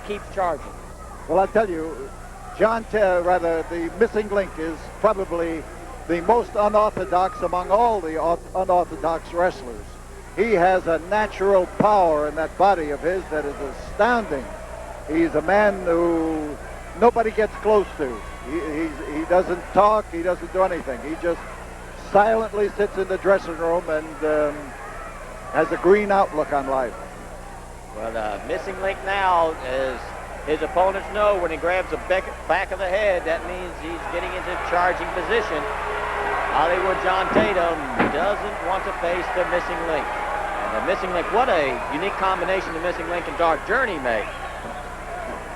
keeps charging. Well, I tell you, the missing link is probably the most unorthodox among all the unorthodox wrestlers. He has a natural power in that body of his that is astounding. He's a man who nobody gets close to. He doesn't talk. He doesn't do anything. He just silently sits in the dressing room and has a green outlook on life. Well, the missing link now is his opponents know when he grabs the back of the head, that means he's getting into charging position. Hollywood John Tatum doesn't want to face the missing link. And the missing link, what a unique combination the missing link and Dark Journey make.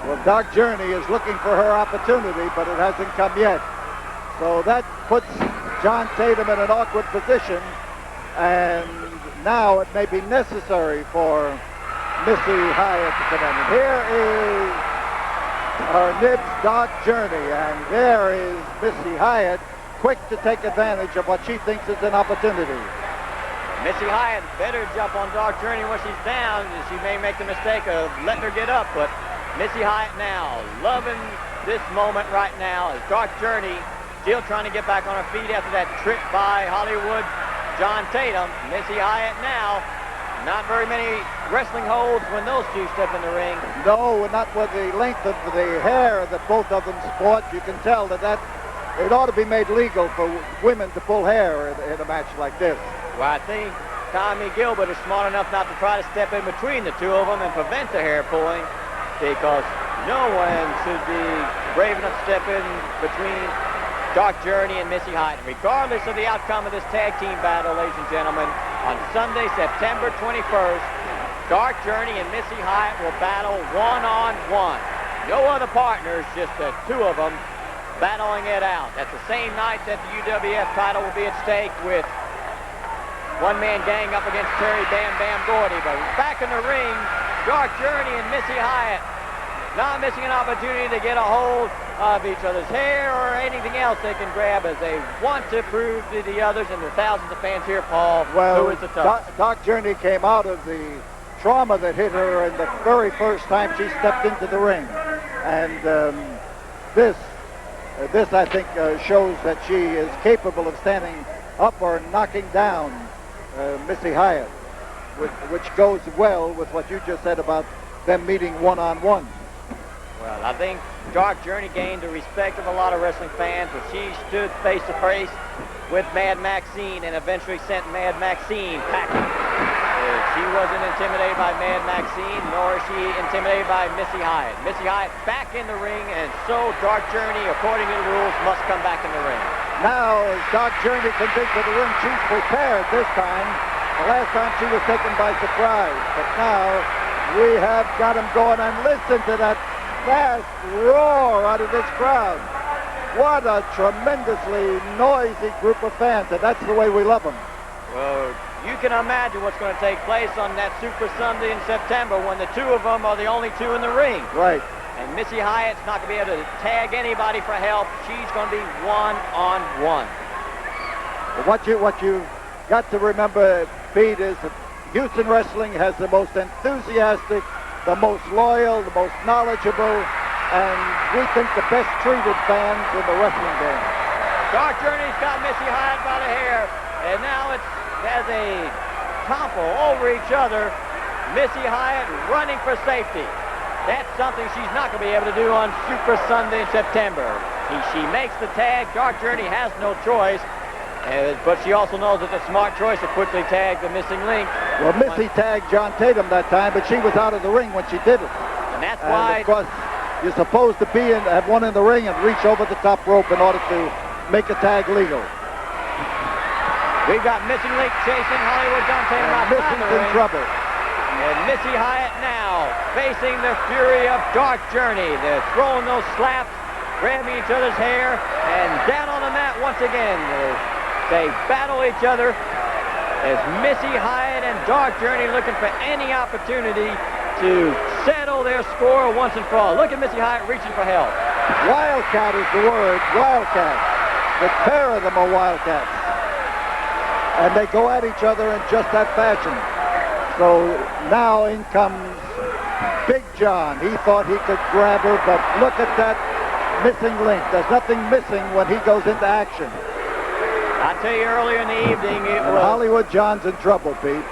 Well, Dark Journey is looking for her opportunity, but it hasn't come yet. So that puts John Tatum in an awkward position, and now it may be necessary for Missy Hyatt to come in. And here is our Nibs Dark Journey, and there is Missy Hyatt, quick to take advantage of what she thinks is an opportunity. Missy Hyatt better jump on Dark Journey when she's down. She may make the mistake of letting her get up, but Missy Hyatt now loving this moment right now as Dark Journey still trying to get back on her feet after that trip by Hollywood John Tatum. Missy Hyatt now, not very many wrestling holds when those two step in the ring. No, not with the length of the hair that both of them sport. You can tell that it ought to be made legal for women to pull hair in a match like this. Well, I think Tommy Gilbert is smart enough not to try to step in between the two of them and prevent the hair pulling, because no one should be brave enough to step in between Dark Journey and Missy Hyatt. Regardless of the outcome of this tag team battle, ladies and gentlemen, on Sunday, September 21st, Dark Journey and Missy Hyatt will battle one-on-one. No other partners, just the two of them battling it out. That's the same night that the UWF title will be at stake, with one-man gang up against Terry Bam Bam Gordy. But back in the ring, Dark Journey and Missy Hyatt not missing an opportunity to get a hold of each other's hair or anything else they can grab, as they want to prove to the others and the thousands of fans here, Paul, who is the toughest. Dark Journey came out of the trauma that hit her in the very first time she stepped into the ring. And this I think shows that she is capable of standing up or knocking down Missy Hyatt, which goes well with what you just said about them meeting one-on-one. Well, I think Dark Journey gained the respect of a lot of wrestling fans, but she stood face to face with Mad Maxine and eventually sent Mad Maxine packing. She wasn't intimidated by Mad Maxine, nor is she intimidated by Missy Hyatt. Missy Hyatt back in the ring, and so Dark Journey, according to the rules, must come back in the ring. Now, as Dark Journey comes into the ring, she's prepared this time. The last time she was taken by surprise, but now we have got him going, and listen to that vast roar out of this crowd. What a tremendously noisy group of fans, and that's the way we love them. Well, you can imagine what's going to take place on that Super Sunday in September when the two of them are the only two in the ring. Right. And Missy Hyatt's not going to be able to tag anybody for help. She's going to be one-on-one. What you've got to remember, Pete, is that Houston Wrestling has the most enthusiastic, the most loyal, the most knowledgeable, and we think the best treated fans in the wrestling game. Dark Journey's got Missy Hyatt by the hair, and now it's as a topple over each other. Missy Hyatt running for safety. That's something she's not going to be able to do on Super Sunday in September. She makes the tag. Dark Journey has no choice. But she also knows it's a smart choice to quickly tag the missing link. Well, Missy tagged John Tatum that time, but she was out of the ring when she did it. And that's why... Of course, you're supposed to have one in the ring and reach over the top rope in order to make a tag legal. We've got missing link chasing Hollywood John Tatum outside the ring. In trouble. And Missy Hyatt now facing the fury of Dark Journey. They're throwing those slaps, grabbing each other's hair, and down on the mat once again. They battle each other as Missy Hyatt and Dark Journey looking for any opportunity to settle their score once and for all. Look at Missy Hyatt reaching for help. Wildcat is the word, wildcat. The pair of them are wildcats. And they go at each other in just that fashion. So now in comes Big John. He thought he could grab her, but look at that missing link. There's nothing missing when he goes into action. I tell you, earlier in the evening, it was Hollywood John's in trouble, Pete.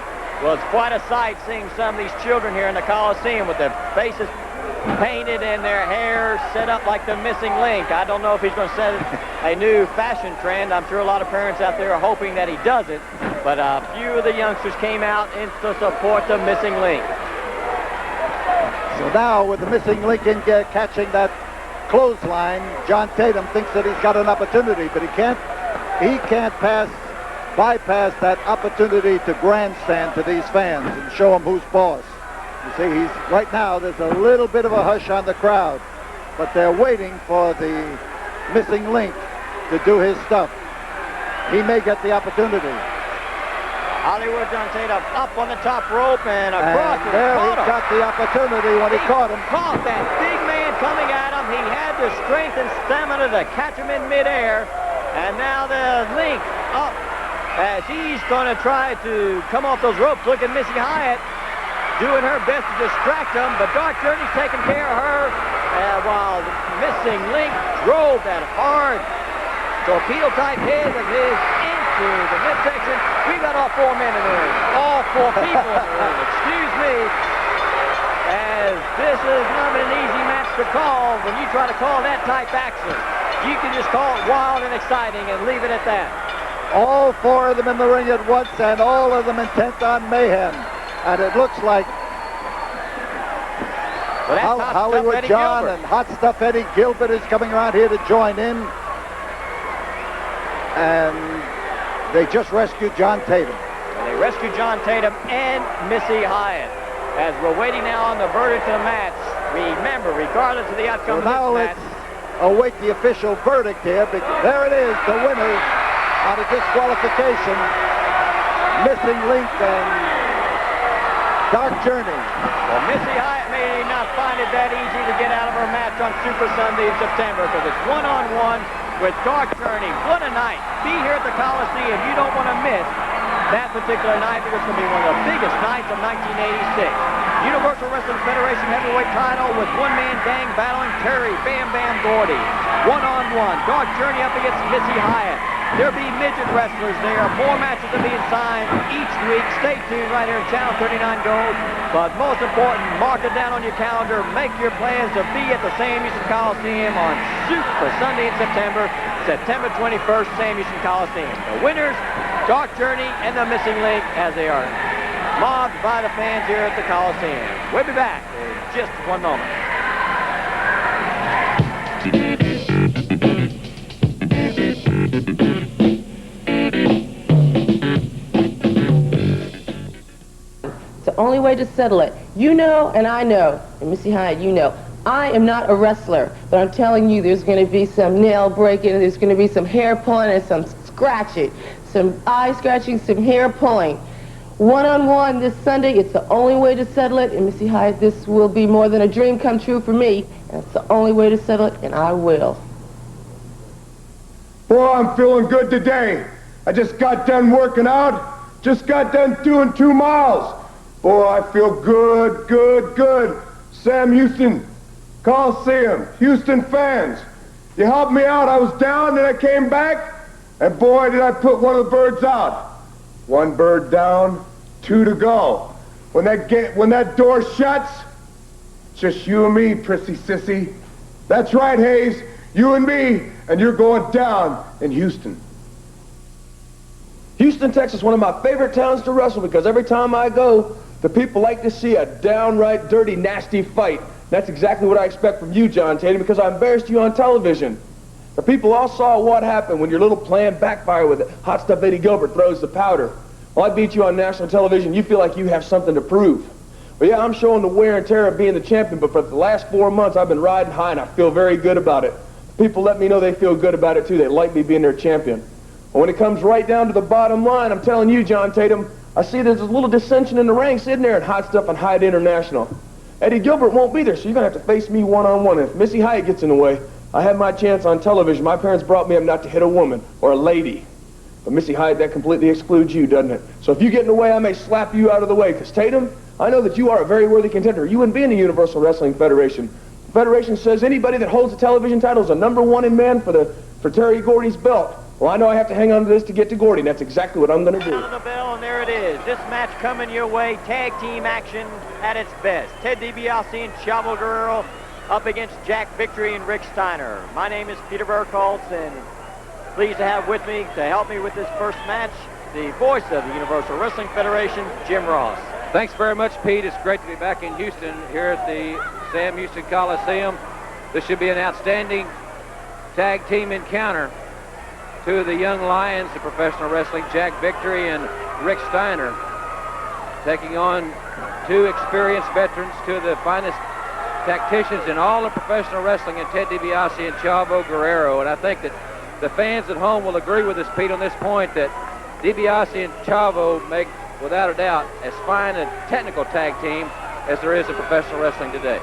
Was quite a sight seeing some of these children here in the Coliseum with their faces painted and their hair set up like the missing link. I don't know if he's going to set a new fashion trend. I'm sure a lot of parents out there are hoping that he doesn't. But a few of the youngsters came out to support the missing link. So now with the missing link in catching that clothesline, John Tatum thinks that he's got an opportunity, but he can't bypass that opportunity to grandstand to these fans and show them who's boss. You see, right now there's a little bit of a hush on the crowd, but they're waiting for the missing link to do his stuff. He may get the opportunity. Hollywood John Tatum up on the top rope and across. And there he got the opportunity when he caught him. Caught that big man coming at him. He had the strength and stamina to catch him in midair. And now the link up as he's going to try to come off those ropes. Look at Missy Hyatt doing her best to distract him, but Dark Journey's taking care of her while the missing link drove that hard torpedo-type head of his into the midsection. We got all 4 men in the ring. All 4 people in the ring. Excuse me. As this is not an easy match to call when you try to call that type action. You can just call it wild and exciting and leave it at that. All 4 of them in the ring at once, and all of them intent on mayhem. And it looks like Hollywood John and Hot Stuff Eddie Gilbert is coming around here to join in. And they just rescued John Tatum. And they rescued John Tatum and Missy Hyatt. As we're waiting now on the verdict of the match, remember, regardless of the outcome of this match, let's await the official verdict here. Because there it is, the winner on a disqualification, Missing Link and Dark Journey. Well, Missy Hyatt may not find it that easy to get out of her match on Super Sunday in September because it's one-on-one with Dark Journey. What a night. Be here at the Coliseum. You don't want to miss that particular night because it's going to be one of the biggest nights of 1986. Universal Wrestling Federation heavyweight title with one-man gang battling Terry Bam Bam Gordy. One-on-one. Dark Journey up against Missy Hyatt. There'll be midget wrestlers there. More matches are being signed each week. Stay tuned right here in Channel 39 Gold. But most important, mark it down on your calendar. Make your plans to be at the Sam Houston Coliseum on Super Sunday in September. September 21st, Sam Houston Coliseum. The winners, Dark Journey and the Missing Link, as they are mobbed by the fans here at the Coliseum. We'll be back in just one moment. It's the only way to settle it. You know, and I know, and Missy Hyatt, you know, I am not a wrestler, but I'm telling you there's going to be some nail breaking, and there's going to be some hair pulling, and some scratching, some eye scratching, some hair pulling. One-on-one this Sunday, it's the only way to settle it, and Missy Hyatt, this will be more than a dream come true for me, and it's the only way to settle it, and I will. Boy, I'm feeling good today. I just got done working out, just got done doing 2 miles. Boy, I feel good, good, good. Sam Houston, Coliseum, Houston fans, you helped me out. I was down and I came back, and boy, did I put one of the birds out. 1 bird down, 2 to go. When that door shuts, just you and me, prissy sissy. That's right, Hayes, you and me, and you're going down in Houston. Houston, Texas, one of my favorite towns to wrestle because every time I go, the people like to see a downright dirty, nasty fight. That's exactly what I expect from you, John Tatum, because I embarrassed you on television. The people all saw what happened when your little plan backfired with it. Hot Stuff Eddie Gilbert throws the powder. Well, I beat you on national television. You feel like you have something to prove. But yeah, I'm showing the wear and tear of being the champion, but for the last 4 months, I've been riding high, and I feel very good about it. People let me know they feel good about it, too. They like me being their champion. But when it comes right down to the bottom line, I'm telling you, John Tatum, I see there's a little dissension in the ring sitting there at Hot Stuff and Hyatt International. Eddie Gilbert won't be there, so you're going to have to face me one-on-one. If Missy Hyatt gets in the way, I had my chance on television. My parents brought me up not to hit a woman or a lady. But Missy Hyatt, that completely excludes you, doesn't it? So if you get in the way, I may slap you out of the way, because Tatum, I know that you are a very worthy contender. You wouldn't be in the Universal Wrestling Federation. The Federation says anybody that holds the television title is a #1 in man for Terry Gordy's belt. Well, I know I have to hang on to this to get to Gordy, and that's exactly what I'm going to do. Down the bell, and there it is. This match coming your way, tag team action at its best. Ted DiBiase and Chavo Guerrero up against Jack Victory and Rick Steiner. My name is Peter Burkholz, and pleased to have with me to help me with this first match, the voice of the Universal Wrestling Federation, Jim Ross. Thanks very much, Pete. It's great to be back in Houston here at the Sam Houston Coliseum. This should be an outstanding tag team encounter. Two of the young lions of professional wrestling, Jack Victory and Rick Steiner, taking on two experienced veterans, two of the finest tacticians in all of professional wrestling, and Ted DiBiase and Chavo Guerrero. And I think that the fans at home will agree with us, Pete, on this point, that DiBiase and Chavo make, without a doubt, as fine a technical tag team as there is in professional wrestling today.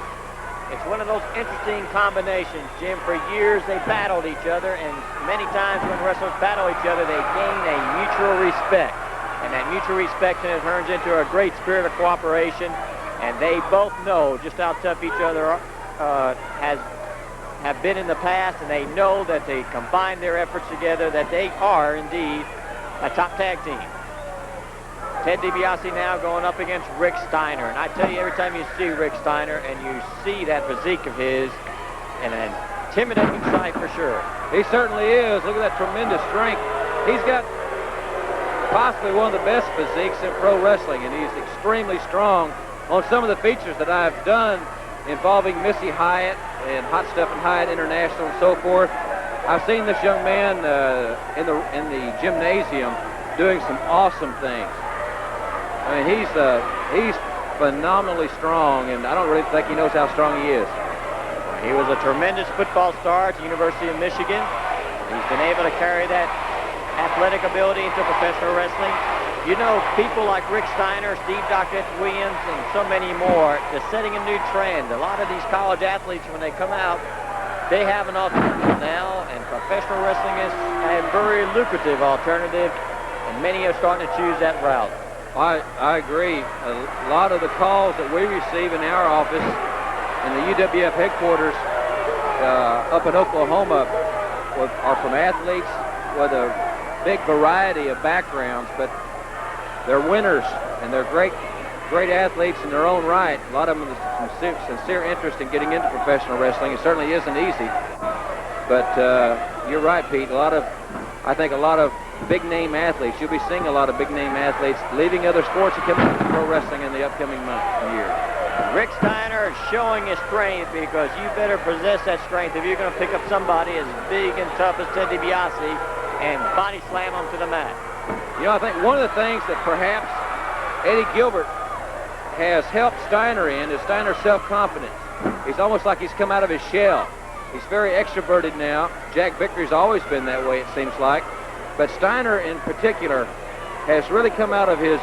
It's one of those interesting combinations, Jim. For years, they battled each other, and many times when wrestlers battle each other, they gain a mutual respect. And that mutual respect then turns into a great spirit of cooperation, and they both know just how tough each other have been in the past, and they know that they combine their efforts together, that they are indeed a top tag team. Ted DiBiase now going up against Rick Steiner. And I tell you, every time you see Rick Steiner and you see that physique of his, an intimidating sight for sure. He certainly is. Look at that tremendous strength. He's got possibly one of the best physiques in pro wrestling, and he's extremely strong on some of the features that I've done involving Missy Hyatt and Hot Stuff and Hyatt International and so forth. I've seen this young man in the gymnasium doing some awesome things. I mean, he's phenomenally strong, and I don't really think he knows how strong he is. He was a tremendous football star at the University of Michigan. He's been able to carry that athletic ability into professional wrestling. You know, people like Rick Steiner, Steve Dr. Williams, and so many more, they're setting a new trend. A lot of these college athletes, when they come out, they have an alternative now, and professional wrestling is a very lucrative alternative, and many are starting to choose that route. I agree. A lot of the calls that we receive in our office in the UWF headquarters up in Oklahoma are from athletes with a big variety of backgrounds, but they're winners, and they're great athletes in their own right. A lot of them have some sincere interest in getting into professional wrestling. It certainly isn't easy, but you're right, Pete. I think a lot of big-name athletes. You'll be seeing a lot of big-name athletes leaving other sports and coming into pro wrestling in the upcoming months and years. Rick Steiner is showing his strength, because you better possess that strength if you're going to pick up somebody as big and tough as Ted DiBiase and body slam him to the mat. You know, I think one of the things that perhaps Eddie Gilbert has helped Steiner in is Steiner's self-confidence. He's almost like he's come out of his shell. He's very extroverted now. Jack Victory's always been that way, it seems like. But Steiner, in particular, has really come out of his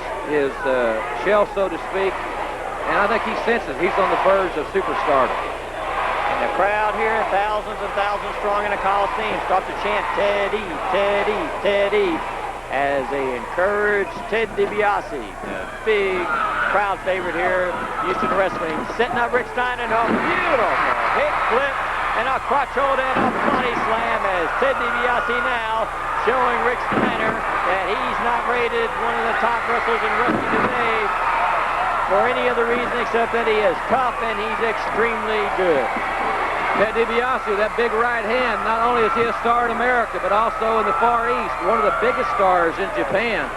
shell, so to speak, and I think he senses he's on the verge of superstardom. And the crowd here, thousands and thousands strong in the Coliseum, start to chant Teddy, Teddy, Teddy, as they encourage Ted DiBiase, the big crowd favorite here, Houston Wrestling, setting up Rick Steiner, and a beautiful hip flip and a crotch hold and a body slam as Ted DiBiase now showing Rick Steiner that he's not rated one of the top wrestlers in wrestling today for any other reason except that he is tough and he's extremely good. Ted DiBiase, that big right hand, not only is he a star in America, but also in the Far East. One of the biggest stars in Japan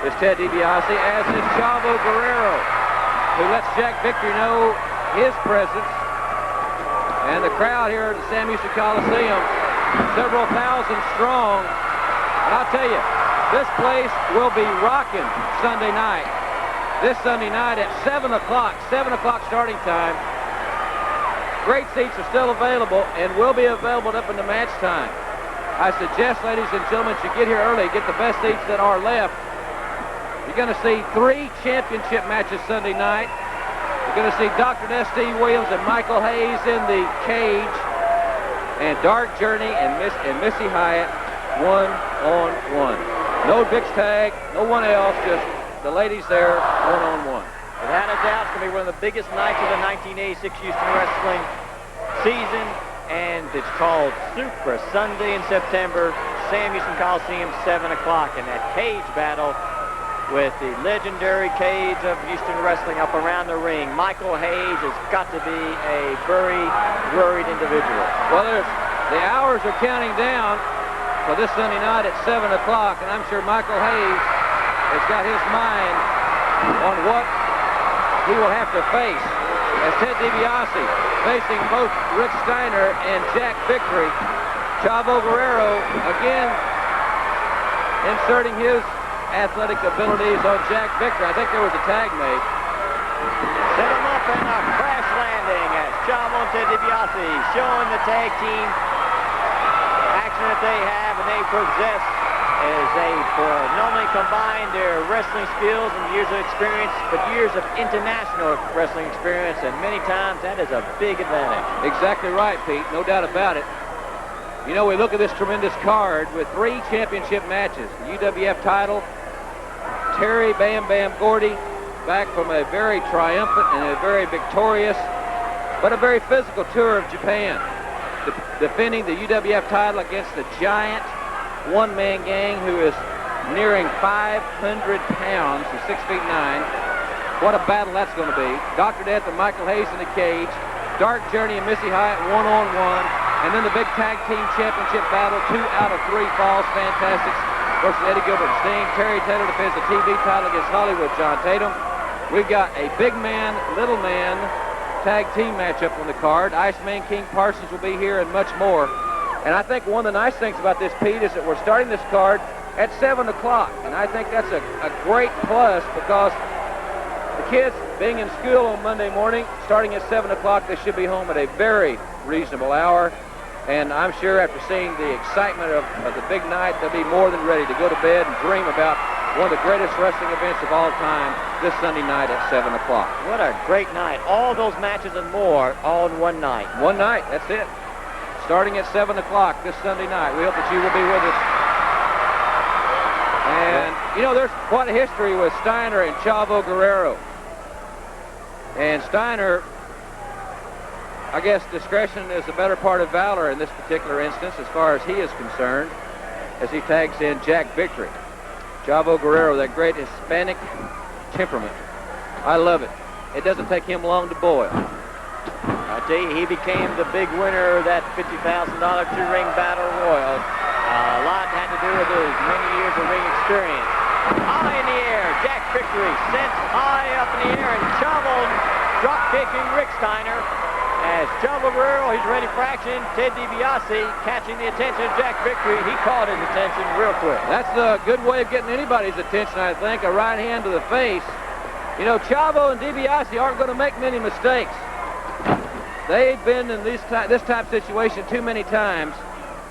is Ted DiBiase, as is Chavo Guerrero, who lets Jack Victory know his presence. And the crowd here at the Sam Houston Coliseum, several thousand strong. And I'll tell you, this place will be rocking Sunday night. This Sunday night at 7 o'clock starting time. Great seats are still available and will be available up into match time. I suggest, ladies and gentlemen, you get here early, get the best seats that are left. You're going to see 3 championship matches Sunday night. You're going to see Dr. S.T. Williams and Michael Hayes in the cage, and Dark Journey and Missy Hyatt one-on-one. No mixed tag, no one else, just the ladies there one-on-one. Without a doubt, it's going to be one of the biggest nights of the 1986 Houston wrestling season, and it's called Super Sunday in September, Sam Houston Coliseum, 7 o'clock, and that cage battle with the legendary cage of Houston wrestling up around the ring. Michael Hayes has got to be a very worried individual. Well, the hours are counting down for this Sunday night at 7 o'clock, and I'm sure Michael Hayes has got his mind on what he will have to face as Ted DiBiase facing both Rick Steiner and Jack Victory. Chavo Guerrero again inserting his athletic abilities on Jack Victory. I think there was a tag made. Set him up in a crash landing as Chavo and Ted DiBiase showing the tag team action that they have and they possess as they normally combine their wrestling skills and years of experience, but years of international wrestling experience, and many times that is a big advantage. Exactly right, Pete. No doubt about it. You know, we look at this tremendous card with 3 championship matches. The UWF title, Terry Bam Bam Gordy back from a very triumphant and a very victorious, but a very physical tour of Japan. Defending the UWF title against the giant one-man gang who is nearing 500 pounds, he's 6'9". What a battle that's going to be. Dr. Death and Michael Hayes in the cage. Dark Journey and Missy Hyatt one-on-one. And then the big tag team championship battle, 2 out of 3 falls fantastics versus Eddie Gilbert and Sting. Terry Taylor defends the TV title against Hollywood John Tatum. We've got a big man, little man tag team matchup on the card. Iceman King Parsons will be here and much more. And I think one of the nice things about this, Pete, is that we're starting this card at 7 o'clock. And I think that's a great plus because the kids being in school on Monday morning, starting at 7 o'clock, they should be home at a very reasonable hour. And I'm sure after seeing the excitement of the big night, they'll be more than ready to go to bed and dream about one of the greatest wrestling events of all time this Sunday night at 7 o'clock. What a great night. All those matches and more all in one night. One night, that's it. Starting at 7 o'clock this Sunday night. We hope that you will be with us. And, you know, there's quite a history with Steiner and Chavo Guerrero. And Steiner, I guess discretion is the better part of valor in this particular instance as far as he is concerned, as he tags in Jack Victory. Chavo Guerrero, that great Hispanic temperament. I love it. It doesn't take him long to boil. I tell you, he became the big winner of that $50,000 two-ring battle royal. A lot had to do with his many years of ring experience. High in the air, Jack Victory sent high up in the air, and Chavo drop-kicking Rick Steiner. As Chavo Guerrero, he's ready for action. Ted DiBiase catching the attention of Jack Victory. He caught his attention real quick. That's a good way of getting anybody's attention, I think. A right hand to the face. You know, Chavo and DiBiase aren't going to make many mistakes. They've been in this type of situation too many times.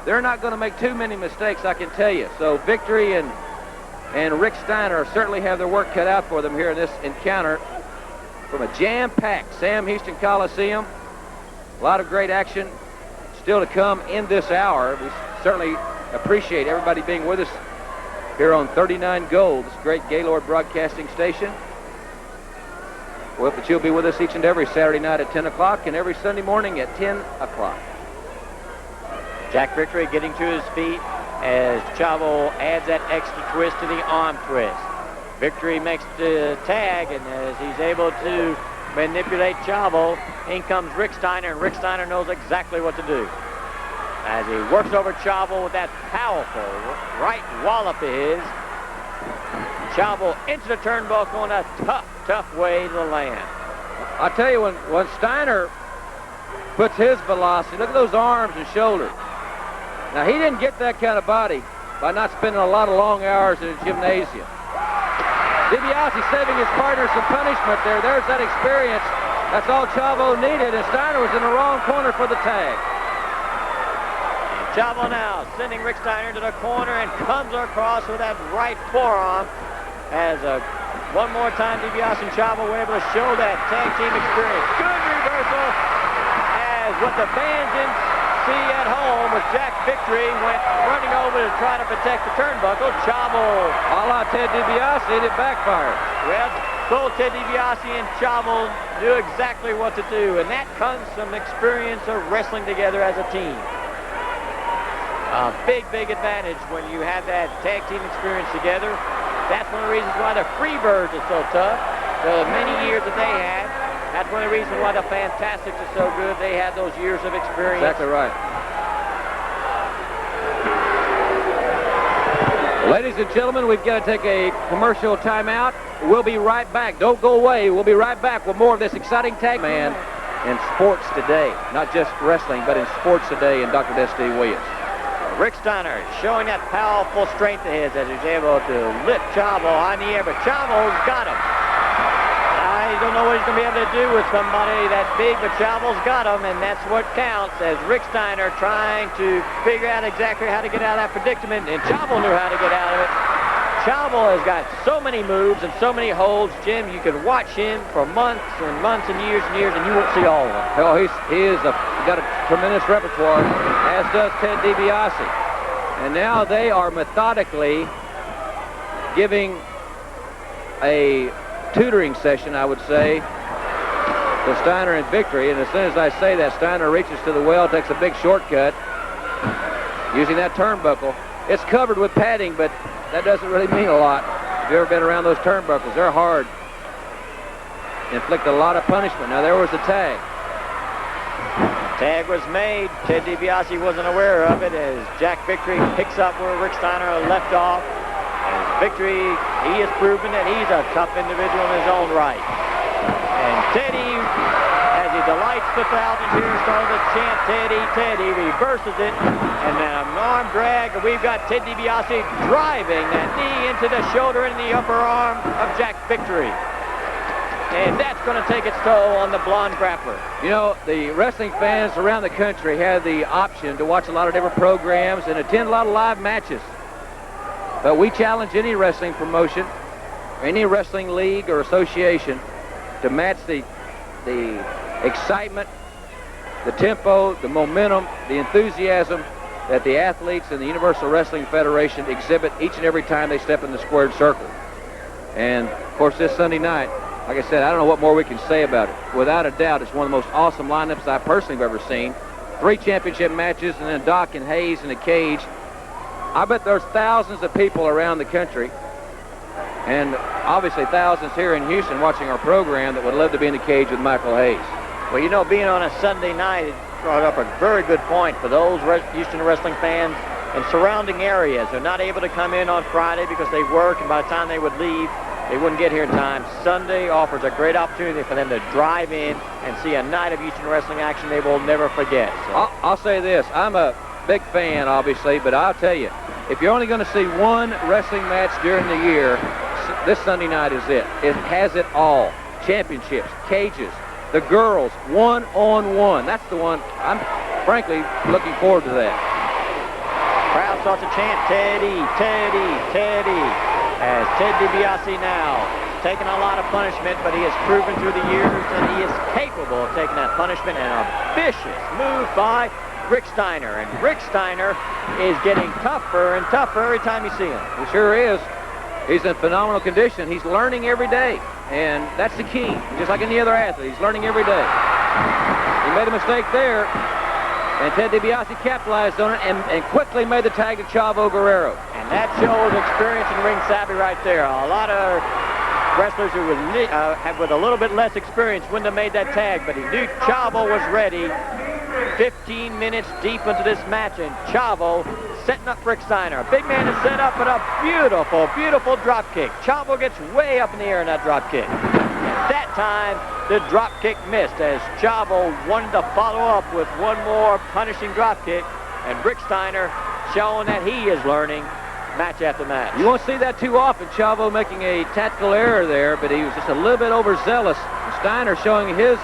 They're not going to make too many mistakes, I can tell you. So Victory and Rick Steiner certainly have their work cut out for them here in this encounter from a jam-packed Sam Houston Coliseum. A lot of great action still to come in this hour. We certainly appreciate everybody being with us here on 39 Gold, this great Gaylord broadcasting station. We hope that you'll be with us each and every Saturday night at 10 o'clock and every Sunday morning at 10 o'clock. Jack Victory getting to his feet as Chavo adds that extra twist to the arm twist. Victory makes the tag, and as he's able to manipulate Chavo, in comes Rick Steiner, and Rick Steiner knows exactly what to do. As he works over Chavo with that powerful right wallop of his, Chavo into the turnbuckle in a tough way to land. I tell you, when Steiner puts his velocity, look at those arms and shoulders. Now, he didn't get that kind of body by not spending a lot of long hours in a gymnasium. DiBiase saving his partner some punishment there. There's that experience. That's all Chavo needed, and Steiner was in the wrong corner for the tag. Chavo now sending Rick Steiner to the corner and comes across with that right forearm. As one more time, DiBiase and Chavo were able to show that tag team experience. Good reversal, as what the fans didn't see at home was Jack Victory went running over to try to protect the turnbuckle. Chavo, a la Ted DiBiase, it backfired. Well, both Ted DiBiase and Chavo knew exactly what to do, and that comes from experience of wrestling together as a team. A big, big advantage when you have that tag team experience together. That's one of the reasons why the Freebirds are so tough. The many years that they had, that's one of the reasons why the Fantastics are so good. They had those years of experience. Exactly right. Ladies and gentlemen, we've got to take a commercial timeout. We'll be right back. Don't go away. We'll be right back with more of this exciting tag man in sports today. Not just wrestling, but in sports today in Dr. Des Williams. Rick Steiner showing that powerful strength of his as he's able to lift Chavo on the air, but Chavo's got him. I don't know what he's going to be able to do with somebody that big, but Chavo's got him, and that's what counts as Rick Steiner trying to figure out exactly how to get out of that predicament, and Chavo knew how to get out of it. Chavo has got so many moves and so many holds, Jim, you could watch him for months and months and years, and you won't see all of them. Hell, he's got a tremendous repertoire, as does Ted DiBiase. And now they are methodically giving a tutoring session, I would say, to Steiner in victory. And as soon as I say that, Steiner reaches to the well, takes a big shortcut using that turnbuckle. It's covered with padding, but that doesn't really mean a lot. If you've ever been around those turnbuckles, they're hard. Inflict a lot of punishment. Now there was the tag. Tag was made. Ted DiBiase wasn't aware of it as Jack Victory picks up where Rick Steiner left off. And Victory, he has proven that he's a tough individual in his own right. And Teddy, as he delights the thousands here, started to chant Teddy, Teddy, reverses it, and then an arm drag, and we've got Ted DiBiase driving that knee into the shoulder and the upper arm of Jack Victory. And that's going to take its toll on the blonde grappler. You know, the wrestling fans around the country have the option to watch a lot of different programs and attend a lot of live matches. But we challenge any wrestling promotion, any wrestling league or association to match the excitement, the tempo, the momentum, the enthusiasm that the athletes in the Universal Wrestling Federation exhibit each and every time they step in the squared circle. And, of course, this Sunday night, like I said, I don't know what more we can say about it. Without a doubt, it's one of the most awesome lineups I personally have ever seen. 3 championship matches, and then Doc and Hayes in a cage. I bet there's thousands of people around the country, and obviously thousands here in Houston watching our program that would love to be in the cage with Michael Hayes. Well, you know, being on a Sunday night, it brought up a very good point for those Houston wrestling fans in surrounding areas. They're not able to come in on Friday because they work, and by the time they would leave, they wouldn't get here in time. Sunday offers a great opportunity for them to drive in and see a night of Houston wrestling action they will never forget. So. I'll say this. I'm a big fan, obviously, but I'll tell you, if you're only going to see one wrestling match during the year, this Sunday night is it. It has it all. Championships, cages, the girls, one-on-one. That's the one I'm frankly looking forward to that. Crowd starts to chant, Teddy, Teddy, Teddy. As Ted DiBiase now taking a lot of punishment, but he has proven through the years that he is capable of taking that punishment, and a vicious move by Rick Steiner. And Rick Steiner is getting tougher and tougher every time you see him. He sure is. He's in phenomenal condition. He's learning every day, and that's the key. Just like any other athlete, he's learning every day. He made a mistake there, and Ted DiBiase capitalized on it and quickly made the tag to Chavo Guerrero. And that shows experience and ring savvy right there. A lot of wrestlers who with a little bit less experience wouldn't have made that tag, but he knew Chavo was ready. 15 minutes deep into this match, and Chavo setting up Rick Steiner. A big man to set up, but a beautiful, beautiful drop kick. Chavo gets way up in the air in that drop kick. At that time, the drop kick missed as Chavo wanted to follow up with one more punishing drop kick, and Rick Steiner showing that he is learning match after match. You won't see that too often, Chavo making a tactical error there, but he was just a little bit overzealous. Steiner showing he's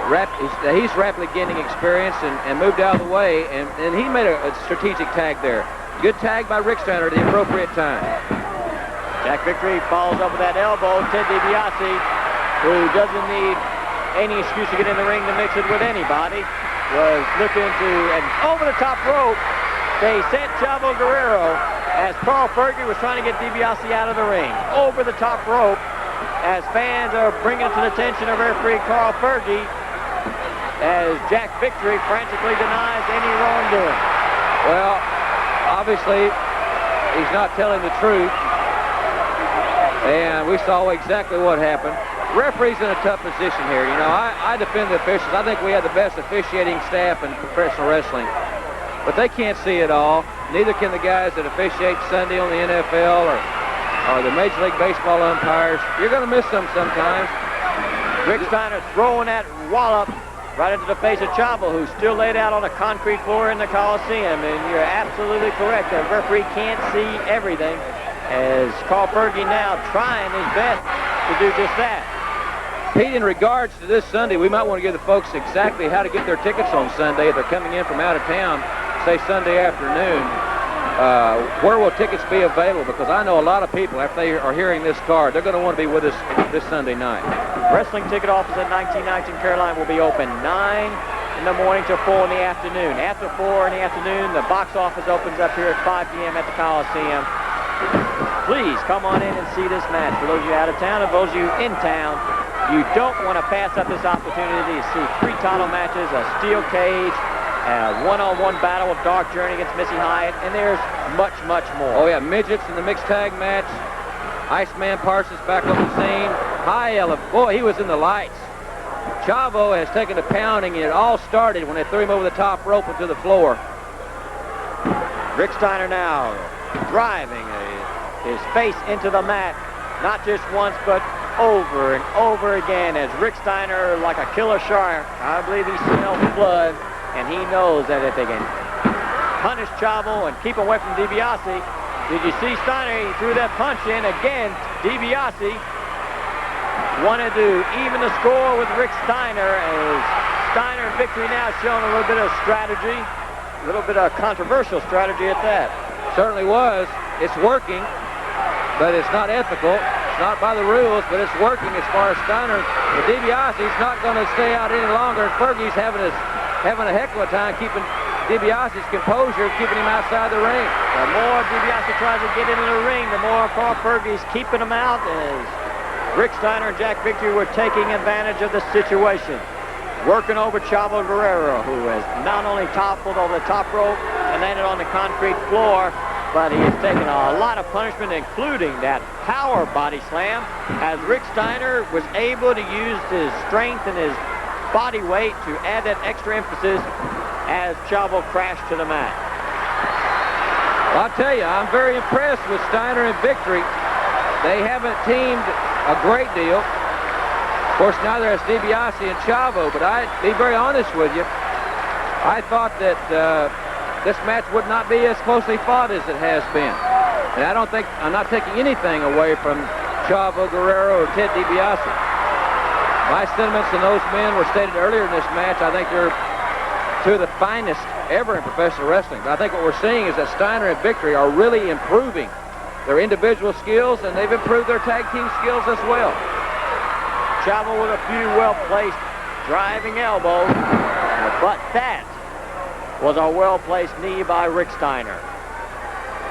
rapidly gaining experience and moved out of the way, and he made a strategic tag there. Good tag by Rick Steiner at the appropriate time. Jack Victory follows up with that elbow. Ted DiBiase, who doesn't need any excuse to get in the ring to mix it with anybody, was looking to, and over the top rope, they sent Chavo Guerrero as Paul Fergie was trying to get DiBiase out of the ring. Over the top rope, as fans are bringing it to the attention of referee Carl Fergie as Jack Victory frantically denies any wrongdoing. Well, obviously, he's not telling the truth. And we saw exactly what happened. Referee's in a tough position here. You know, I defend the officials. I think we have the best officiating staff in professional wrestling. But they can't see it all. Neither can the guys that officiate Sunday on the NFL or the Major League Baseball umpires. You're going to miss them sometimes. Rick Steiner throwing that wallop right into the face of Chavo, who's still laid out on a concrete floor in the Coliseum. And you're absolutely correct. The referee can't see everything, as Carl Fergie now trying his best to do just that. Pete, in regards to this Sunday, we might want to give the folks exactly how to get their tickets on Sunday if they're coming in from out of town, say Sunday afternoon. Where will tickets be available? Because I know a lot of people, after they are hearing this card, they're going to want to be with us this Sunday night. Wrestling ticket office at 1919 Caroline will be open 9 in the morning till 4 in the afternoon. After 4 in the afternoon, the box office opens up here at 5 p.m. at the Coliseum. Please come on in and see this match. For those of you out of town and those of you in town, you don't want to pass up this opportunity to see 3 title matches, a steel cage, a one-on-one battle of Dark Journey against Missy Hyatt, and there's much, much more. Oh, yeah, midgets in the mixed tag match. Iceman Parsons back on the scene. High elephant. Boy, he was in the lights. Chavo has taken a pounding, and it all started when they threw him over the top rope into the floor. Rick Steiner now driving his face into the mat, not just once, but over and over again, as Rick Steiner, like a killer shark, I believe he smells blood, and he knows that if they can punish Chavo and keep him away from DiBiase. Did you see Steiner? He threw that punch in again. DiBiase wanted to even the score with Rick Steiner, as Steiner and Victory now showing a little bit of strategy, a little bit of controversial strategy at that. Certainly was. It's working, but it's not ethical. It's not by the rules, but it's working as far as Steiner. But DiBiase's not going to stay out any longer. Fergie's having a heck of a time keeping DiBiase's composure, keeping him outside the ring. The more DiBiase tries to get into the ring, the more Carl Fergie's keeping him out, as Rick Steiner and Jack Victory were taking advantage of the situation. Working over Chavo Guerrero, who has not only toppled over the top rope and landed on the concrete floor, but he has taken a lot of punishment, including that power body slam, as Rick Steiner was able to use his strength and his body weight to add that extra emphasis as Chavo crashed to the mat. Well, I'll tell you, I'm very impressed with Steiner and Victory. They haven't teamed a great deal. Of course, now there's DiBiase and Chavo, but I'd be very honest with you. I thought that this match would not be as closely fought as it has been. And I'm not taking anything away from Chavo Guerrero or Ted DiBiase. My sentiments on those men were stated earlier in this match. I think they're two of the finest ever in professional wrestling. But I think what we're seeing is that Steiner and Victory are really improving their individual skills, and they've improved their tag team skills as well. Chavo with a few well-placed driving elbows, but that was a well-placed knee by Rick Steiner.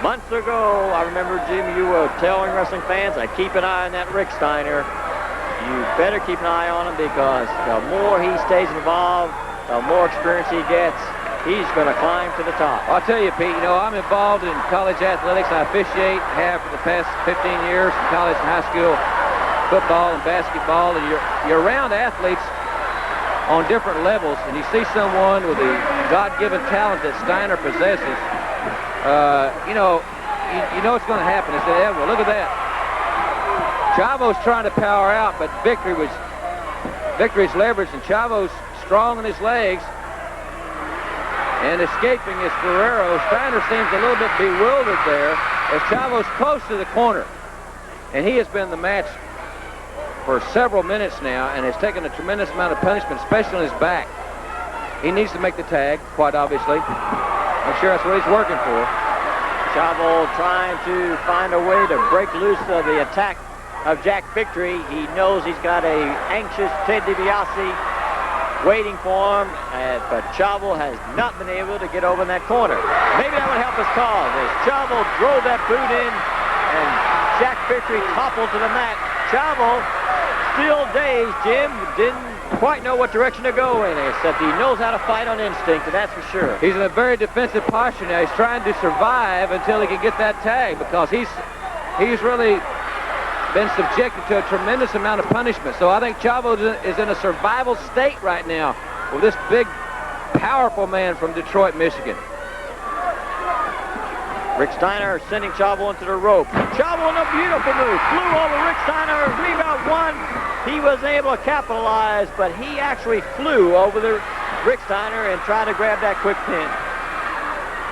Months ago, I remember, Jim, you were telling wrestling fans, keep an eye on that Rick Steiner. You better keep an eye on him, because the more he stays involved, the more experience he gets, he's going to climb to the top. I'll tell you, Pete, you know, I'm involved in college athletics. I officiate, have for the past 15 years in college and high school football and basketball, and you're around athletes on different levels, and you see someone with the God-given talent that Steiner possesses, you know it's going to happen. It's inevitable. Look at that. Chavo's trying to power out, but Victory's leverage, and Chavo's strong on his legs and escaping is Guerrero. Steiner seems a little bit bewildered there as Chavo's close to the corner, and he has been in the match for several minutes now and has taken a tremendous amount of punishment, especially on his back. He needs to make the tag, quite obviously. I'm sure that's what he's working for. Chavo trying to find a way to break loose of the attack of Jack Victory. He knows he's got a anxious Ted DiBiase waiting for him, but Chavo has not been able to get over in that corner. Maybe that would help his cause, as Chavo drove that boot in and Jack Victory toppled to the mat. Chavo still dazed, Jim. Didn't quite know what direction to go in, except he knows how to fight on instinct, and that's for sure. He's in a very defensive posture now. He's trying to survive until he can get that tag, because he's really been subjected to a tremendous amount of punishment. So I think Chavo is in a survival state right now with this big, powerful man from Detroit, Michigan. Rick Steiner sending Chavo into the rope. Chavo in a beautiful move. Flew over Rick Steiner. Rebound one. He was able to capitalize, but he actually flew over the Rick Steiner and tried to grab that quick pin.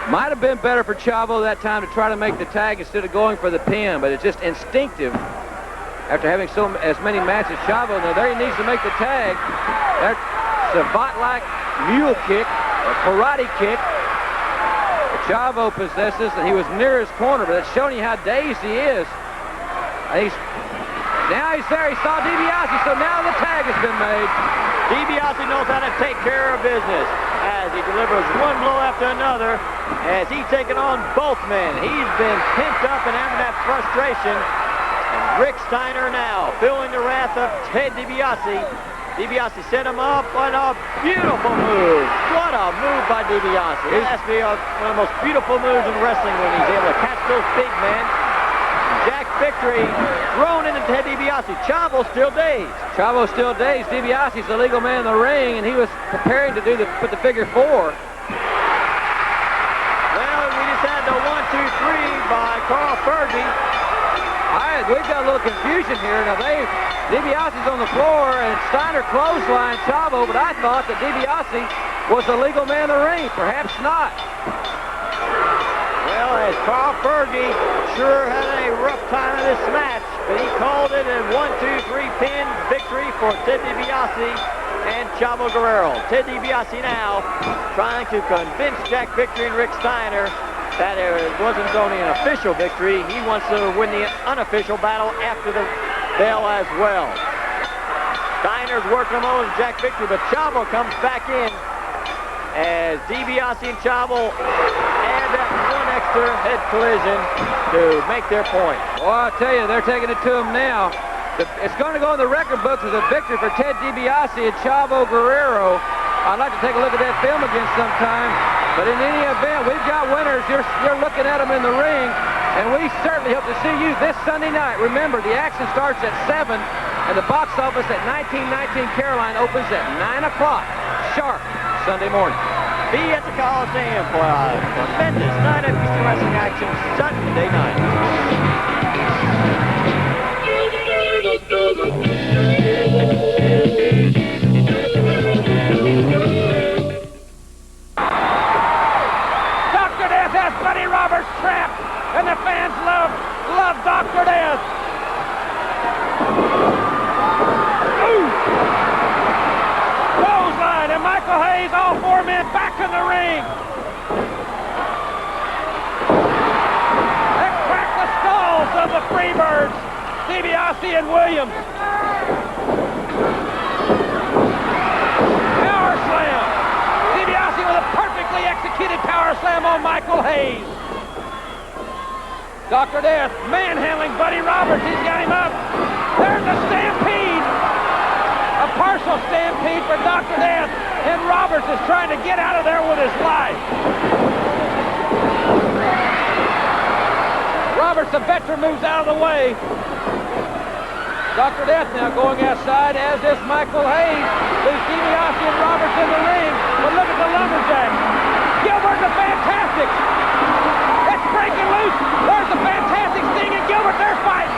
Might have been better for Chavo that time to try to make the tag instead of going for the pin, but it's just instinctive after having as many matches. Chavo, now there he needs to make the tag. That savant-like mule kick, or karate kick, Chavo possesses, and he was near his corner, but it's showing you how dazed he is. And now he's there. He saw DiBiase, so now the tag has been made. DiBiase knows how to take care of business as he delivers one blow after another as he's taking on both men. He's been pent up and having that frustration. And Rick Steiner now feeling the wrath of Ted DiBiase. DiBiase set him up on a beautiful move. What a move by DiBiase. It has to be one of the most beautiful moves in wrestling when he's able to catch those big men. Jack Victory thrown into Ted DiBiase. Chavo still dazed. Chavo's still dazed. DiBiase's the legal man in the ring, and he was preparing to put the figure 4. Well, we just had the 1-2-3 by Carl Fergie. We've got a little confusion here. Now, DiBiase's on the floor, and Steiner clotheslined Chavo, but I thought that DiBiase was the legal man in the ring. Perhaps not. Well, as Carl Fergie sure had a rough time in this match, but he called it a 1-2-3 pin victory for Ted DiBiase and Chavo Guerrero. Ted DiBiase now trying to convince Jack Victory and Rick Steiner that it wasn't only an official victory. He wants to win the unofficial battle after the bell as well. Steiner's working him over to Jack Victory, but Chavo comes back in as DiBiase and Chavo add that one extra head collision to make their point. Well, I'll tell you, they're taking it to him now. It's going to go in the record books as a victory for Ted DiBiase and Chavo Guerrero. I'd like to take a look at that film again sometime. But in any event, we've got winners. You're looking at them in the ring, and we certainly hope to see you this Sunday night. Remember, the action starts at 7, and the box office at 1919 Caroline opens at 9 o'clock sharp Sunday morning. Be at the Coliseum for a tremendous night of Eastern Wrestling action Sunday night. Buddy Roberts trapped, and the fans love Dr. Death. Ooh! Clothesline, and Michael Hayes, all 4 men back in the ring. They crack the skulls of the Freebirds, DiBiase and Williams. Power slam. DiBiase with a perfectly executed power slam on Michael Hayes. Dr. Death manhandling Buddy Roberts. He's got him up. There's a stampede. A partial stampede for Dr. Death. And Roberts is trying to get out of there with his life. Roberts, the veteran, moves out of the way. Dr. Death now going outside, as is Michael Hayes. There's DiBiase and Roberts in the ring. But look at the lumberjack. Gilbert the Fantastic. It's breaking loose. There's the Fantastic Sting and Gilbert. They're fighting.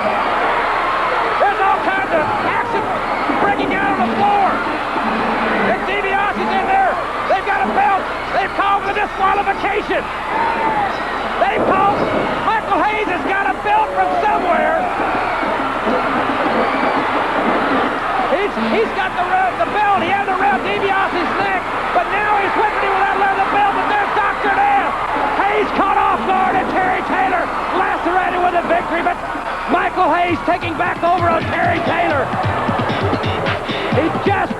There's all kinds of action breaking out on the floor. And DiBiase's in there. They've got a belt. They've called for disqualification. They've called. Michael Hayes has got a belt from somewhere. He's got the belt. He had it around DiBiase's neck, but now he's whipping him without letting the belt, but there's Dr. Death. Hayes caught off guard, and Terry Taylor lacerated with a victory, but Michael Hayes taking back over on Terry Taylor. He just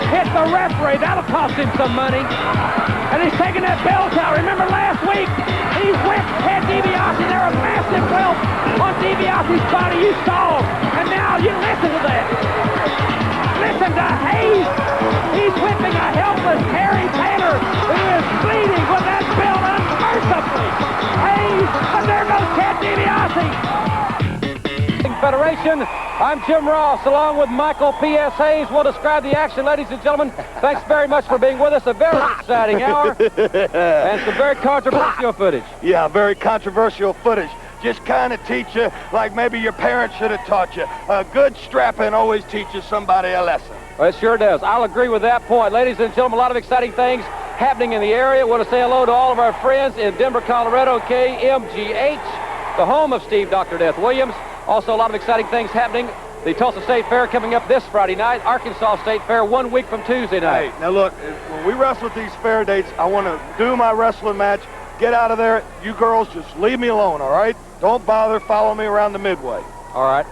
hit the referee. That'll cost him some money. And he's taking that belt out. Remember last week? weak. He whipped Ted DiBiase. There a massive welt on DiBiase's body. You saw. And now you listen to that. Listen to Hayes. He's whipping a helpless Harry Taylor who is bleeding with that belt unmercifully. Hayes, and there goes Ted DiBiase. Federation. I'm Jim Ross, along with Michael P.S. Hayes. We'll describe the action, ladies and gentlemen. Thanks very much for being with us. A very exciting hour and some very controversial footage. Yeah, very controversial footage. Just kind of teach you like maybe your parents should have taught you. A good strapping always teaches somebody a lesson. Well, it sure does. I'll agree with that point. Ladies and gentlemen, a lot of exciting things happening in the area. I want to say hello to all of our friends in Denver, Colorado, KMGH, the home of Steve Dr. Death Williams. Also, a lot of exciting things happening. The Tulsa State Fair coming up this Friday night. Arkansas State Fair 1 week from Tuesday night. Hey, now look, when we wrestle at these fair dates, I want to do my wrestling match, get out of there. You girls just leave me alone, all right? Don't bother following me around the midway. All right,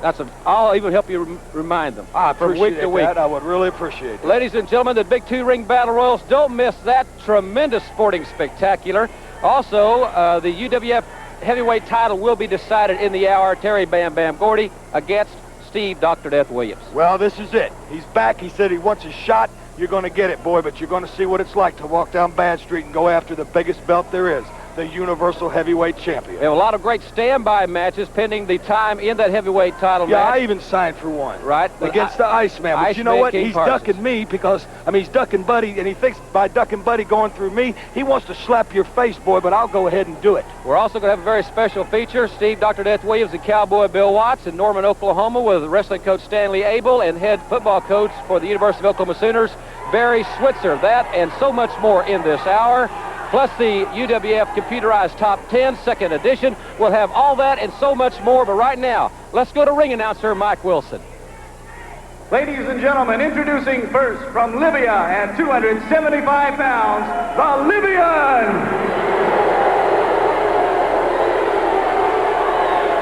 I'll even help you remind them. I from appreciate week to week. that. I would really appreciate that. Ladies and gentlemen, the big 2-ring battle royals. Don't miss that tremendous sporting spectacular. Also, the UWF heavyweight title will be decided in the hour. Terry Bam Bam Gordy against Steve Dr. Death Williams. Well, this is it. He's back. He said he wants a shot. You're going to get it, boy, but you're going to see what it's like to walk down Bad Street and go after the biggest belt there is, the Universal Heavyweight Champion. We have a lot of great standby matches pending the time in that heavyweight title match. Yeah, I even signed for one. Right. Against the Iceman. But you know what? King He's Parsons. ducking me because, he's ducking Buddy, and he thinks by ducking Buddy going through me, he wants to slap your face, boy, but I'll go ahead and do it. We're also going to have a very special feature. Steve Dr. Death Williams and Cowboy Bill Watts in Norman, Oklahoma with wrestling coach Stanley Abel and head football coach for the University of Oklahoma Sooners, Barry Switzer. That and so much more in this hour. Plus the UWF computerized top 10 second edition. We'll have all that and so much more. But right now, let's go to ring announcer Mike Wilson. Ladies and gentlemen, introducing first from Libya at 275 pounds, the Libyan.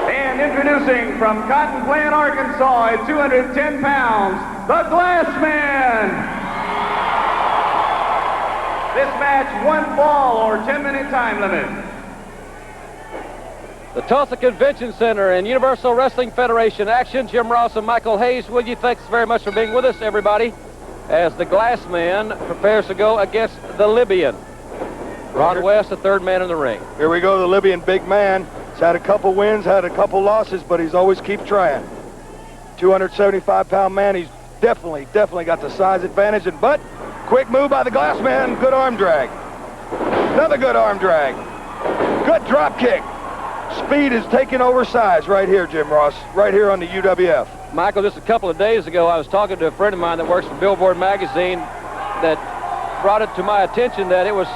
And introducing from Cotton Plant, Arkansas at 210 pounds, the Glassman. This match, 1 fall or 10-minute time limit. The Tulsa Convention Center and Universal Wrestling Federation action. Jim Ross and Michael Hayes with you. Thanks very much for being with us, everybody, as the Glassman prepares to go against the Libyan. Ron West, the third man in the ring. Here we go, the Libyan big man. He's had a couple wins, had a couple losses, but he's always keep trying. 275-pound man. He's definitely got the size advantage. But quick move by the Glassman. Good arm drag. Another good arm drag. Good drop kick. Speed is taking over size right here, Jim Ross, right here on the UWF. Michael, just a couple of days ago, I was talking to a friend of mine that works for Billboard magazine that brought it to my attention that it was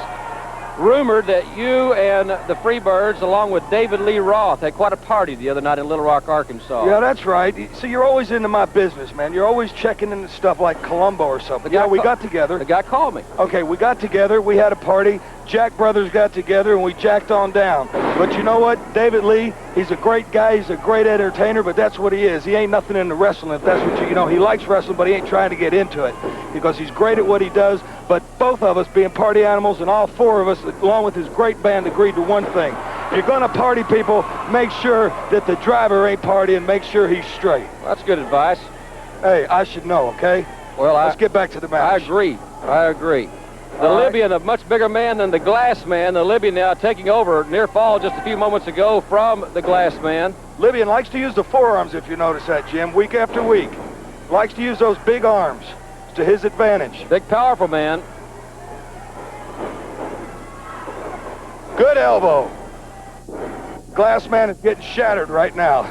rumored that you and the Freebirds, along with David Lee Roth, had quite a party the other night in Little Rock, Arkansas. Yeah, that's right. See, you're always into my business, man. You're always checking into stuff like Columbo or something. Yeah, we got together. The guy called me. Okay, we got together. We had a party. Jack Brothers got together, and we jacked on down. But you know what? David Lee, he's a great guy. He's a great entertainer, but that's what he is. He ain't nothing into wrestling. If that's what you know, he likes wrestling, but he ain't trying to get into it because he's great at what he does. But both of us, being party animals, and all four of us, along with his great band, agreed to one thing. If you're going to party people, make sure that the driver ain't partying. Make sure he's straight. Well, that's good advice. Hey, I should know, okay? Well, let's get back to the match. I agree. The Libyan, a much bigger man than the Glassman. The Libyan now taking over. Near fall just a few moments ago from the Glassman. Libyan likes to use the forearms, if you notice that, Jim, week after week. Likes to use those big arms. It's to his advantage. Big, powerful man. Good elbow. Glassman is getting shattered right now.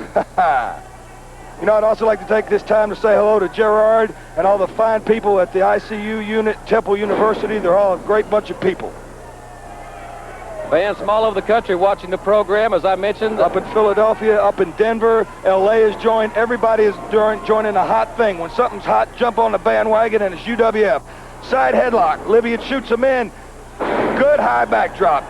You know, I'd also like to take this time to say hello to Gerard and all the fine people at the ICU unit, Temple University. They're all a great bunch of people. Fans from all over the country watching the program, as I mentioned. Up in Philadelphia, up in Denver, LA is joined. Everybody is joining a hot thing. When something's hot, jump on the bandwagon, and it's UWF. Side headlock. Libyan shoots him in. Good high backdrop.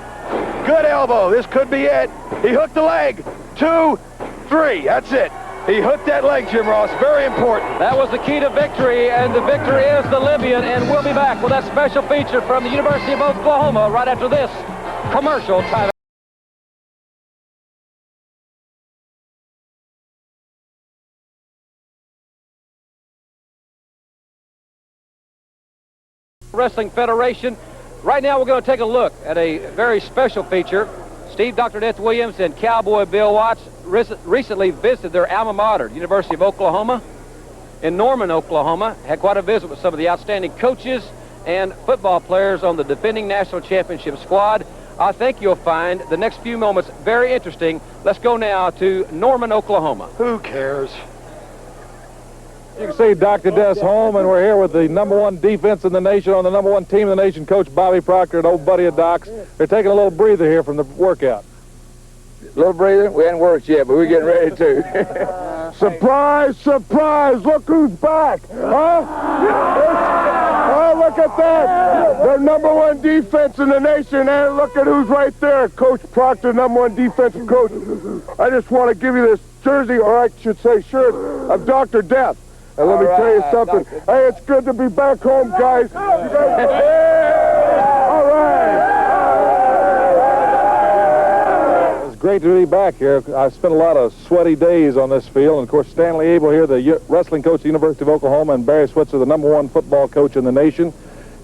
Good elbow. This could be it. He hooked the leg. 2, 3. That's it. He hooked that leg, Jim Ross. Very important. That was the key to victory, and the victor is the Libyan. And we'll be back with that special feature from the University of Oklahoma right after this commercial time. Wrestling Federation. Right now we're going to take a look at a very special feature. Steve Dr. Death Williams and Cowboy Bill Watts recently visited their alma mater, University of Oklahoma, in Norman, Oklahoma. Had quite a visit with some of the outstanding coaches and football players on the defending national championship squad. I think you'll find the next few moments very interesting. Let's go now to Norman, Oklahoma. Who cares? You can see Dr. Death's home, and we're here with the #1 defense in the nation on the #1 team in the nation, Coach Bobby Proctor, an old buddy of Doc's. They're taking a little breather here from the workout. A little breather? We hadn't worked yet, but we're getting ready to. Surprise, surprise, look who's back, huh? Oh, look at that. They're #1 defense in the nation, and look at who's right there. Coach Proctor, #1 defensive coach. I just want to give you this jersey, or I should say shirt, of Dr. Death. And let me tell you something. Hey, it's good to be back home, guys. You guys all right. It's great to be back here. I've spent a lot of sweaty days on this field. And, of course, Stanley Abel here, the wrestling coach at the University of Oklahoma, and Barry Switzer, the #1 football coach in the nation.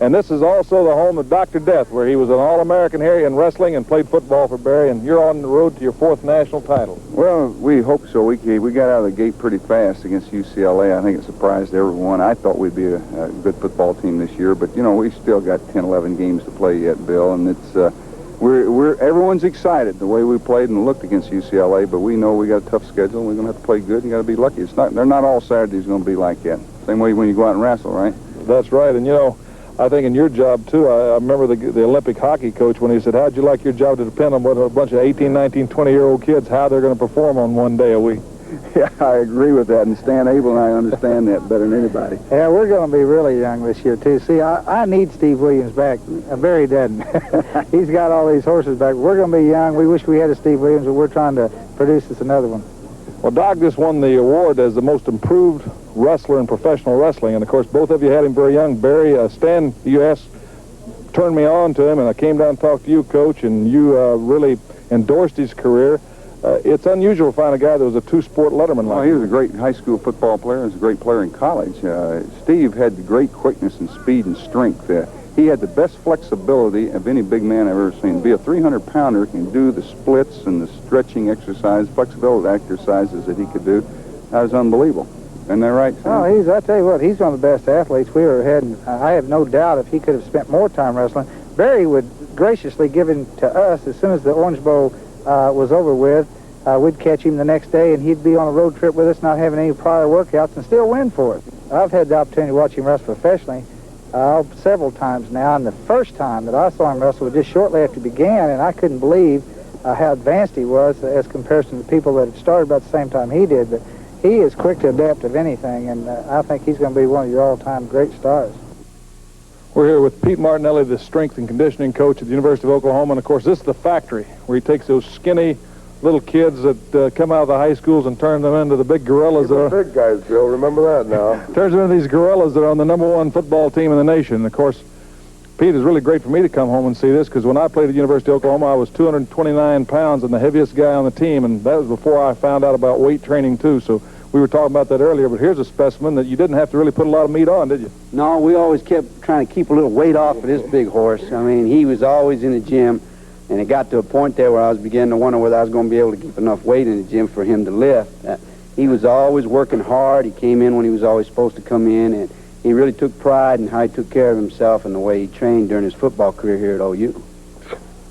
And this is also the home of Dr. Death, where he was an All-American here in wrestling and played football for Barry, and you're on the road to your 4th national title. Well, we hope so. We got out of the gate pretty fast against UCLA. I think it surprised everyone. I thought we'd be a good football team this year, but, you know, we still got 10, 11 games to play yet, Bill, and it's everyone's excited the way we played and looked against UCLA, but we know we got a tough schedule. We're going to have to play good. You got to be lucky. They're not all Saturdays going to be like that. Same way when you go out and wrestle, right? That's right, and, you know, I think in your job, too, I remember the Olympic hockey coach when he said, how'd you like your job to depend on what a bunch of 18, 19, 20-year-old kids, how they're going to perform on one day a week? Yeah, I agree with that, and Stan Abel and I understand that better than anybody. Yeah, we're going to be really young this year, too. See, I need Steve Williams back. Barry doesn't. He's got all these horses back. We're going to be young. We wish we had a Steve Williams, but we're trying to produce this another one. Well, Doc just won the award as the most improved wrestler in professional wrestling, and, of course, both of you had him very young. Barry, Stan, you turned me on to him, and I came down and talked to you, Coach, and you really endorsed his career. It's unusual to find a guy that was a two-sport letterman like he was a great high school football player. He was a great player in college. Steve had great quickness and speed and strength. He had the best flexibility of any big man I've ever seen. To be a 300-pounder can do the splits and the stretching exercise, flexibility exercises that he could do. That was unbelievable. Isn't that right, Sam? Oh, I tell you what, he's one of the best athletes we ever had. And I have no doubt if he could have spent more time wrestling, Barry would graciously give him to us as soon as the Orange Bowl was over with. We'd catch him the next day, and he'd be on a road trip with us, not having any prior workouts, and still win for it. I've had the opportunity to watch him wrestle professionally several times now, and the first time that I saw him wrestle was just shortly after he began, and I couldn't believe how advanced he was as comparison to the people that had started about the same time he did. But he is quick to adapt of anything, and I think he's going to be one of your all-time great stars. We're here with Pete Martinelli, the strength and conditioning coach at the University of Oklahoma, and, of course, this is the factory where he takes those skinny little kids that come out of the high schools and turn them into the big gorillas. Big guys, Bill. Remember that now. Turns them into these gorillas that are on the #1 football team in the nation. And, of course, Pete, it's really great for me to come home and see this, because when I played at the University of Oklahoma, I was 229 pounds and the heaviest guy on the team, and that was before I found out about weight training, too. So we were talking about that earlier, but here's a specimen that you didn't have to really put a lot of meat on, did you? No, we always kept trying to keep a little weight off of this big horse. I mean, he was always in the gym, and it got to a point there where I was beginning to wonder whether I was going to be able to keep enough weight in the gym for him to lift. He was always working hard. He came in when he was always supposed to come in, and he really took pride in how he took care of himself and the way he trained during his football career here at OU.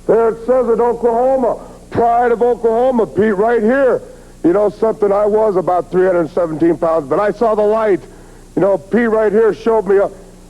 There it says it, Oklahoma. Pride of Oklahoma, Pete, right here. You know something, I was about 317 pounds, but I saw the light. You know, Pete right here showed me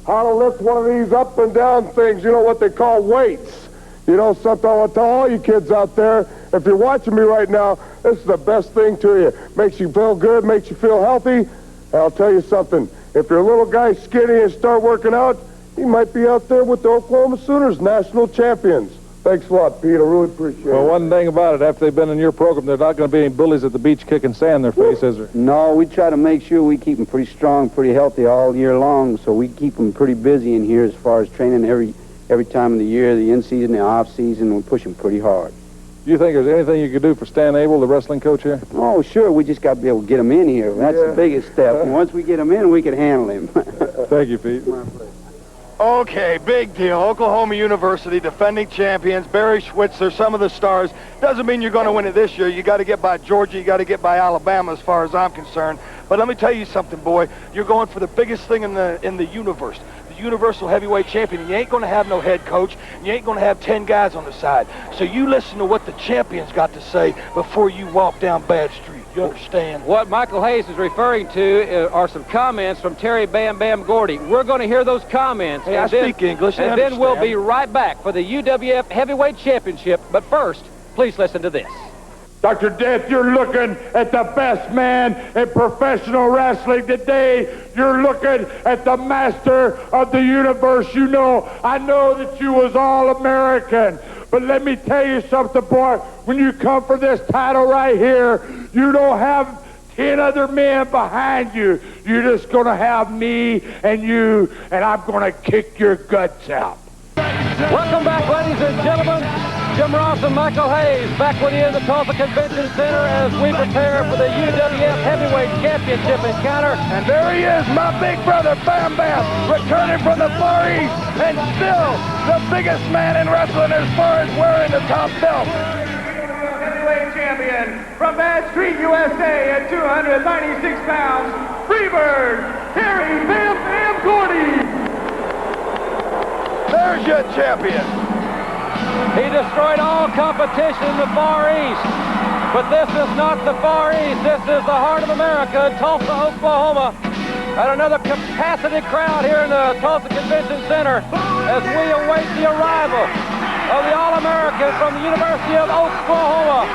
how to lift one of these up and down things, you know, what they call weights. You know something, I want to tell all you kids out there, if you're watching me right now, this is the best thing to you. Makes you feel good, makes you feel healthy. And I'll tell you something, if you're a little guy skinny and start working out, you might be out there with the Oklahoma Sooners, national champions. Thanks a lot, Pete. I really appreciate it. Well, one thing about it, after they've been in your program, there's not going to be any bullies at the beach kicking sand in their face, is there? No, we try to make sure we keep them pretty strong, pretty healthy all year long, so we keep them pretty busy in here as far as training every time of the year, the in-season, the off-season. We push them pretty hard. Do you think there's anything you could do for Stan Abel, the wrestling coach here? Oh, sure. We just got to be able to get him in here. That's the biggest step. And once we get him in, we can handle him. Thank you, Pete. Okay, big deal. Oklahoma University, defending champions, Barry Schweitzer, some of the stars. Doesn't mean you're going to win it this year. You got to get by Georgia. You got to get by Alabama as far as I'm concerned. But let me tell you something, boy. You're going for the biggest thing in the universe. Universal heavyweight champion, and you ain't going to have no head coach, and you ain't going to have 10 guys on the side. So you listen to what the champions got to say before you walk down Bad Street. You understand? What Michael Hayes is referring to are some comments from Terry Bam Bam Gordy. We're going to hear those comments. Hey, I speak English. And then we'll be right back for the UWF Heavyweight Championship. But first, please listen to this. Dr. Death, you're looking at the best man in professional wrestling today. You're looking at the master of the universe. You know, I know that you was all-American. But let me tell you something, boy. When you come for this title right here, you don't have 10 other men behind you. You're just going to have me and you, and I'm going to kick your guts out. Welcome back, ladies and gentlemen. Jim Ross and Michael Hayes back with you in the Tulsa Convention Center as we prepare for the UWF Heavyweight Championship encounter. And there he is, my big brother, Bam Bam, returning from the Far East, and still the biggest man in wrestling as far as wearing the top belt. Heavyweight champion from Bad Street, USA at 296 pounds, Freebird, Terry Bam Bam Gordy. There's your champion. He destroyed all competition in the Far East. But this is not the Far East. This is the heart of America in Tulsa, Oklahoma. And another capacity crowd here in the Tulsa Convention Center as we await the arrival of the All-American from the University of Oklahoma,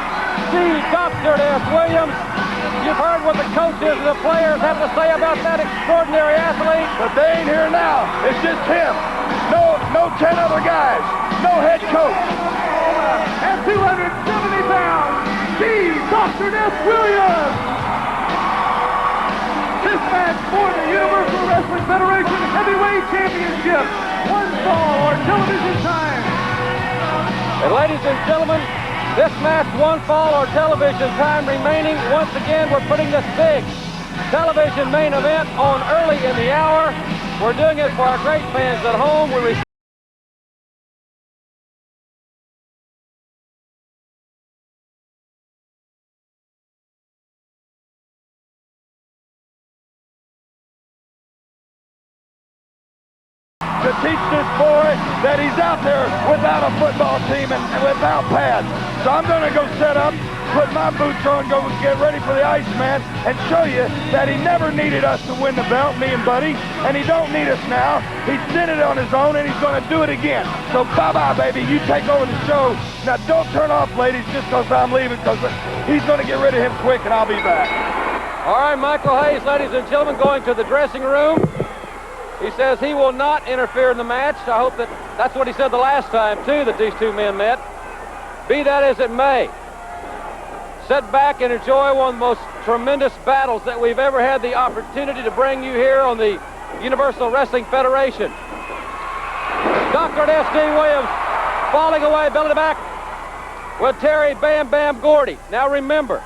Dr. Death Williams. You've heard what the coaches and the players have to say about that extraordinary athlete. But they ain't here now. It's just him. No 10 other guys. No head coach. At 270 pounds, Dr. Death Williams. This match for the Universal Wrestling Federation Heavyweight Championship. One fall or television time. And ladies and gentlemen, this match, one fall or television time remaining. Once again, we're putting this big television main event on early in the hour. We're doing it for our great fans at home. To teach this boy that he's out there without a football team and without pads. So I'm going to go set up, put my boots on, go get ready for the Iceman, and show you that he never needed us to win the belt, me and Buddy, and he don't need us now. He did it on his own, and he's going to do it again. So bye-bye, baby. You take over the show. Now, don't turn off, ladies, just because I'm leaving, because he's going to get rid of him quick, and I'll be back. All right, Michael Hayes, ladies and gentlemen, going to the dressing room. He says he will not interfere in the match. I hope that's what he said the last time, too, that these two men met. Be that as it may, sit back and enjoy one of the most tremendous battles that we've ever had the opportunity to bring you here on the Universal Wrestling Federation. Dr. S.D. Williams falling away, belly to back, with Terry Bam Bam Gordy. Now remember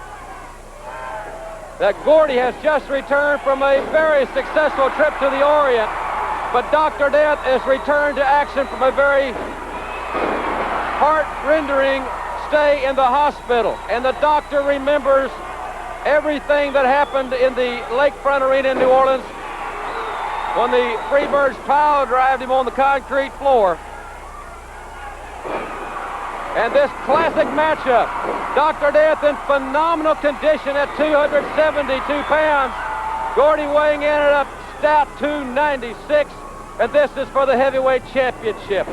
that Gordy has just returned from a very successful trip to the Orient, but Dr. Death has returned to action from a very heart-rendering stay in the hospital. And the doctor remembers everything that happened in the Lakefront Arena in New Orleans when the Freebirds pile drived him on the concrete floor. And this classic matchup, Dr. Death in phenomenal condition at 272 pounds. Gordy weighing in at a stout 296. And this is for the heavyweight championship.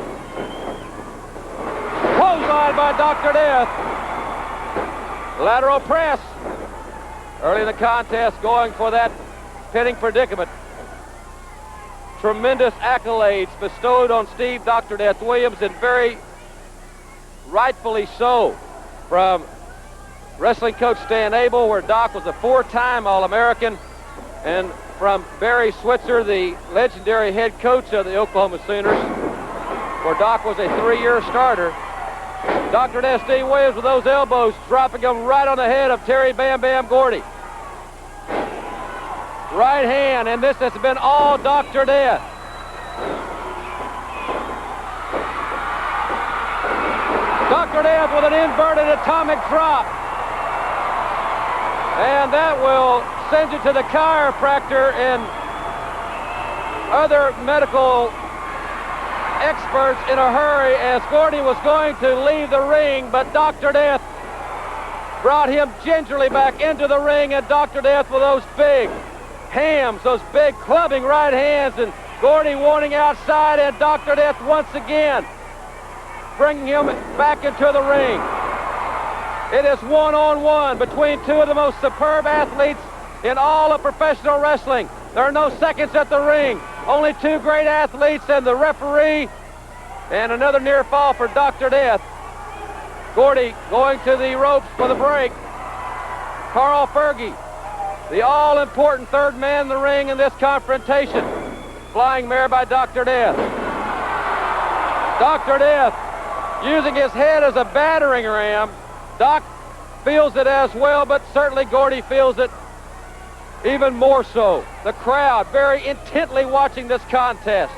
Clothesline by Dr. Death. Lateral press. Early in the contest, going for that pinning predicament. Tremendous accolades bestowed on Steve Dr. Death Williams, and very rightfully so, from wrestling coach Stan Abel, where Doc was a four-time All-American, and from Barry Schweitzer, the legendary head coach of the Oklahoma Sooners, where Doc was a three-year starter. Dr. S.D. Williams with those elbows, dropping them right on the head of Terry Bam Bam Gordy. Right hand, and this has been all Dr. Death. Dr. Death with an inverted atomic drop. And that will send you to the chiropractor and other medical experts in a hurry, as Gordy was going to leave the ring, but Dr. Death brought him gingerly back into the ring, and Dr. Death with those big hams, those big clubbing right hands, and Gordy warning outside, and Dr. Death once again bringing him back into the ring. It is one-on-one between two of the most superb athletes in all of professional wrestling. There are no seconds at the ring. Only two great athletes and the referee, and another near fall for Dr. Death. Gordy going to the ropes for the break. Carl Fergie, the all-important third man in the ring in this confrontation. Flying mare by Dr. Death. Dr. Death using his head as a battering ram. Doc feels it as well, but certainly Gordy feels it even more so. The crowd very intently watching this contest.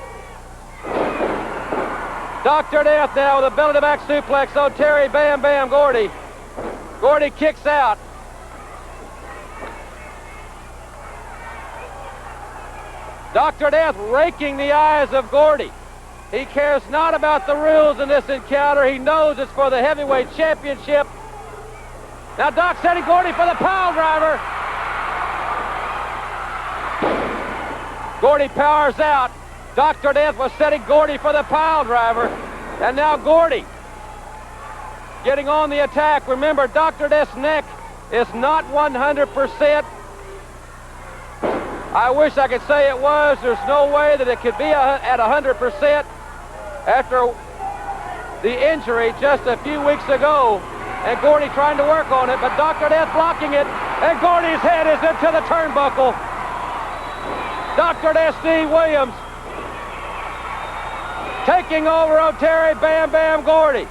Dr. Death now with a belly-to-back suplex. Oh, Terry, bam, bam, Gordy. Gordy kicks out. Dr. Death raking the eyes of Gordy. He cares not about the rules in this encounter. He knows it's for the heavyweight championship. Now Doc setting Gordy for the pile driver. Gordy powers out. Dr. Death was setting Gordy for the pile driver. And now Gordy getting on the attack. Remember, Dr. Death's neck is not 100%. I wish I could say it was. There's no way that it could be at 100% after the injury just a few weeks ago. And Gordy trying to work on it, but Dr. Death blocking it. And Gordy's head is into the turnbuckle. Dr. Death Steve Williams taking over on Terry Bam Bam Gordy.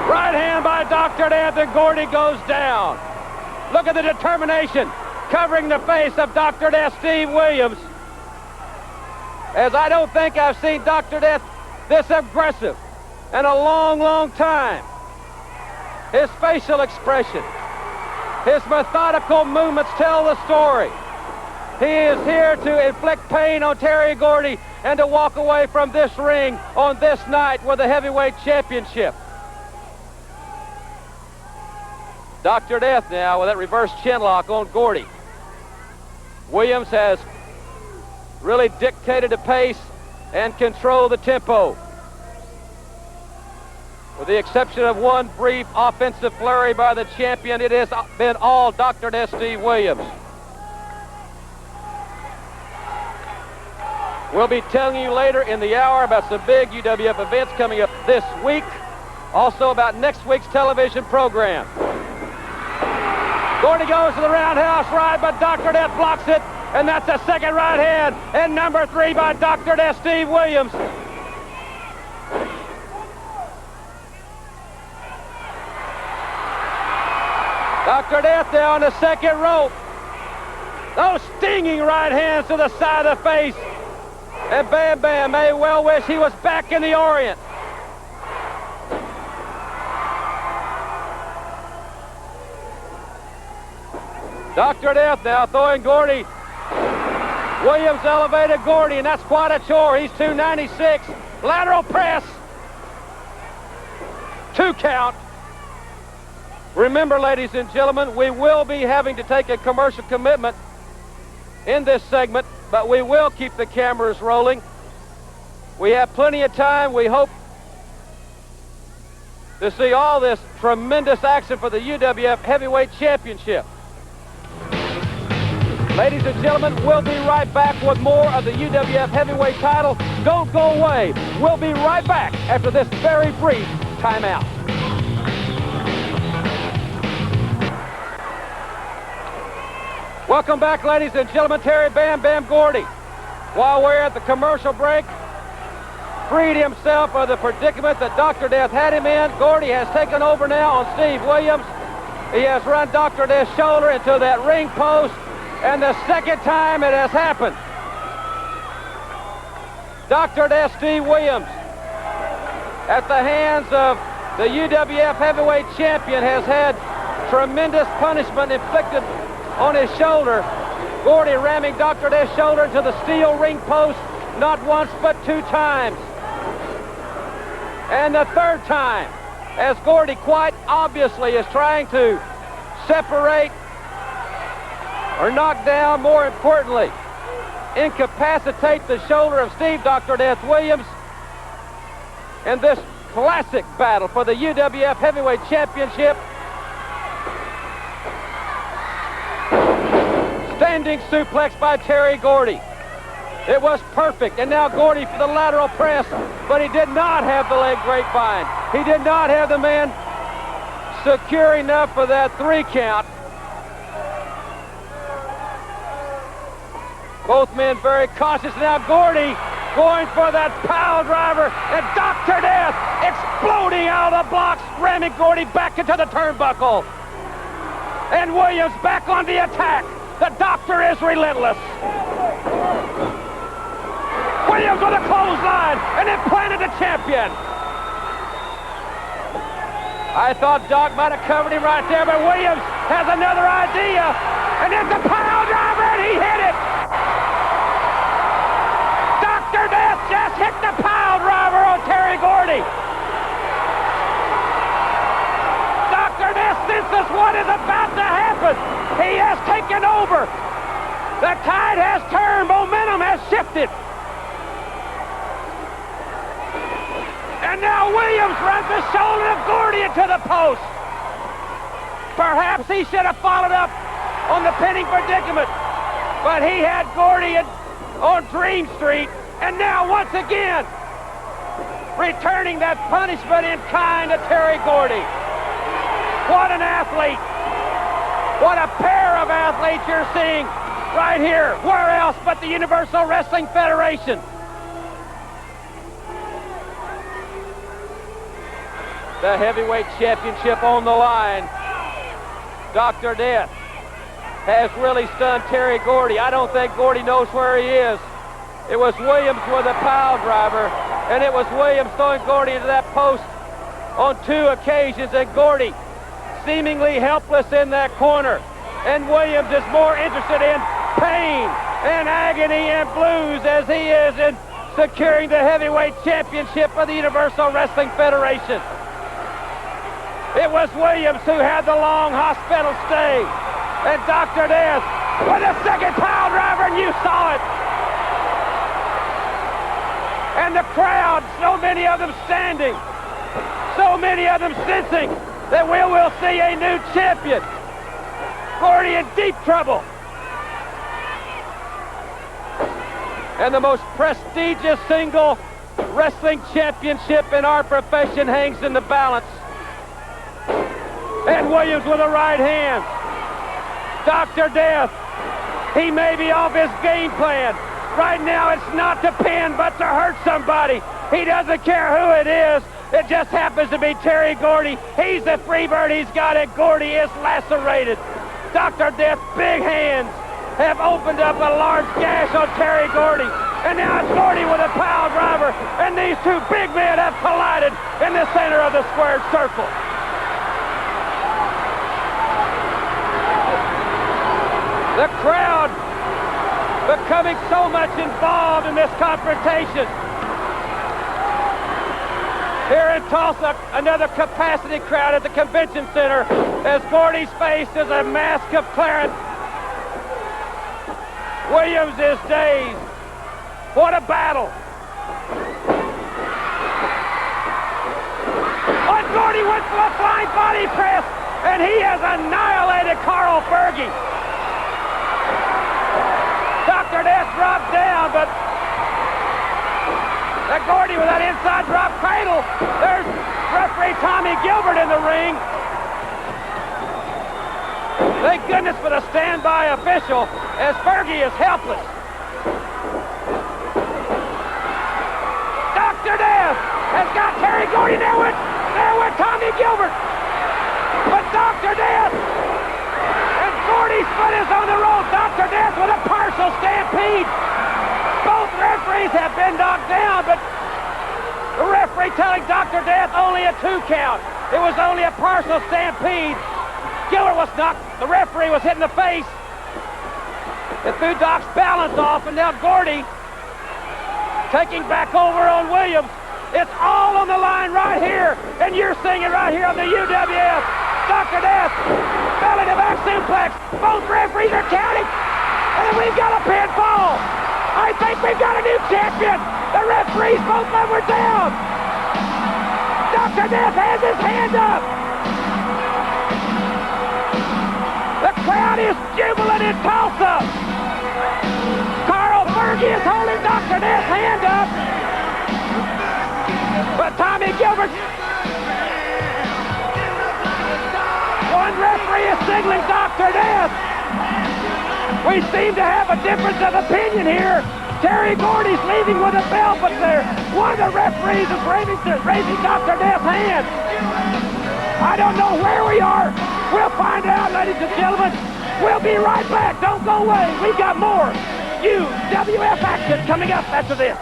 Right hand by Dr. Death, and Gordy goes down. Look at the determination covering the face of Dr. Death Steve Williams. As I don't think I've seen Dr. Death this aggressive in a long, long time. His facial expression, his methodical movements tell the story. He is here to inflict pain on Terry Gordy and to walk away from this ring on this night with the heavyweight championship. Dr. Death now with that reverse chin lock on Gordy. Williams has really dictated the pace and controlled the tempo. With the exception of one brief offensive flurry by the champion, it has been all Dr. Death Steve Williams. We'll be telling you later in the hour about some big UWF events coming up this week. Also about next week's television program. Gordy goes to the roundhouse right, but Dr. Death blocks it. And that's a second right hand. And number 3 by Dr. Death Steve Williams. Dr. Death now on the second rope. Those stinging right hands to the side of the face. And Bam Bam may well wish he was back in the Orient. Dr. Death now throwing Gordy. Williams elevated Gordy, and that's quite a chore. He's 296. Lateral press. 2 count. Remember, ladies and gentlemen, we will be having to take a commercial commitment in this segment, but we will keep the cameras rolling. We have plenty of time. We hope to see all this tremendous action for the UWF Heavyweight Championship. Ladies and gentlemen, we'll be right back with more of the UWF Heavyweight title. Don't go away. We'll be right back after this very brief timeout. Welcome back, ladies and gentlemen. Terry Bam Bam Gordy, while we're at the commercial break, freed himself of the predicament that Dr. Death had him in. Gordy has taken over now on Steve Williams. He has run Dr. Death's shoulder into that ring post, and the second time it has happened. Dr. Death Steve Williams at the hands of the UWF heavyweight champion has had tremendous punishment inflicted on his shoulder. Gordy ramming Dr. Death's shoulder into the steel ring post not once but 2 times. And the 3rd time, as Gordy quite obviously is trying to separate or knock down, more importantly, incapacitate the shoulder of Steve Dr. Death Williams in this classic battle for the UWF Heavyweight Championship. Standing suplex by Terry Gordy. It was perfect, and now Gordy for the lateral press, but he did not have the leg grapevine. He did not have the man secure enough for that 3 count. Both men very cautious. Now Gordy going for that pile driver, and Dr. Death exploding out of the blocks, ramming Gordy back into the turnbuckle. And Williams back on the attack. The doctor is relentless. Williams with a clothesline, and it planted the champion. I thought Doc might have covered him right there, but Williams has another idea, and it's a pile driver, and he hit it. Dr. Death just hit the pile driver on Terry Gordy. Dr. Death senses what is about to happen. He has taken over. The tide has turned. Momentum has shifted. And now Williams runs the shoulder of Gordy into the post. Perhaps he should have followed up on the pinning predicament, but he had Gordy on Dream Street, and now once again returning that punishment in kind to Terry Gordy. What an athlete. What a pair of athletes you're seeing right here. Where else but the Universal Wrestling Federation? The heavyweight championship on the line. Dr. Death has really stunned Terry Gordy. I don't think Gordy knows where he is. It was Williams with a pile driver, and it was Williams throwing Gordy into that post on 2 occasions, and Gordy seemingly helpless in that corner. And Williams is more interested in pain and agony and blues as he is in securing the heavyweight championship of the Universal Wrestling Federation. It was Williams who had the long hospital stay. And Dr. Death with a 2nd pile driver, and you saw it. And the crowd, so many of them standing, so many of them sensing that we will see a new champion. Gordy in deep trouble. And the most prestigious single wrestling championship in our profession hangs in the balance. And Williams with a right hand. Dr. Death, he may be off his game plan. Right now it's not to pin, but to hurt somebody. He doesn't care who it is. It just happens to be Terry Gordy. He's the free bird. He's got it. Gordy is lacerated. Dr. Death's big hands have opened up a large gash on Terry Gordy. And now it's Gordy with a pile driver. And these 2 big men have collided in the center of the squared circle. The crowd becoming so much involved in this confrontation. Here in Tulsa, another capacity crowd at the convention center as Gordy's face is a mask of clarence. Williams is dazed. What a battle. Oh, Gordy went for a flying body press, and he has annihilated Carl Fergie. Dr. Death dropped down, but that Gordy with that inside drop cradle. There's referee Tommy Gilbert in the ring. Thank goodness for the standby official, as Fergie is helpless. Dr. Death has got Terry Gordy there with Tommy Gilbert. But Dr. Death and Gordy's foot is on the rope. Dr. Death with a partial stampede. Both referees have been knocked down, but the referee referee telling Dr. Death only a 2 count. It was only a partial stampede. Gilbert was knocked. The referee was hit in the face. It threw Doc's balance off, and now Gordy taking back over on Williams. It's all on the line right here, and you're seeing it right here on the UWF. Dr. Death, belly to back suplex. Both referees are counting, and we've got a pinfall. I think we've got a new champion. The referees, both of them were down. Dr. Death has his hand up. The crowd is jubilant in Tulsa. Carl Fergie is holding Dr. Death's hand up. But Tommy Gilbert, one referee is signaling Dr. Death. We seem to have a difference of opinion here. Terry Gordy's leaving with a belt, but one of the referees is raising Dr. Death's hand. I don't know where we are. We'll find out, ladies and gentlemen. We'll be right back. Don't go away. We got more UWF action coming up after this.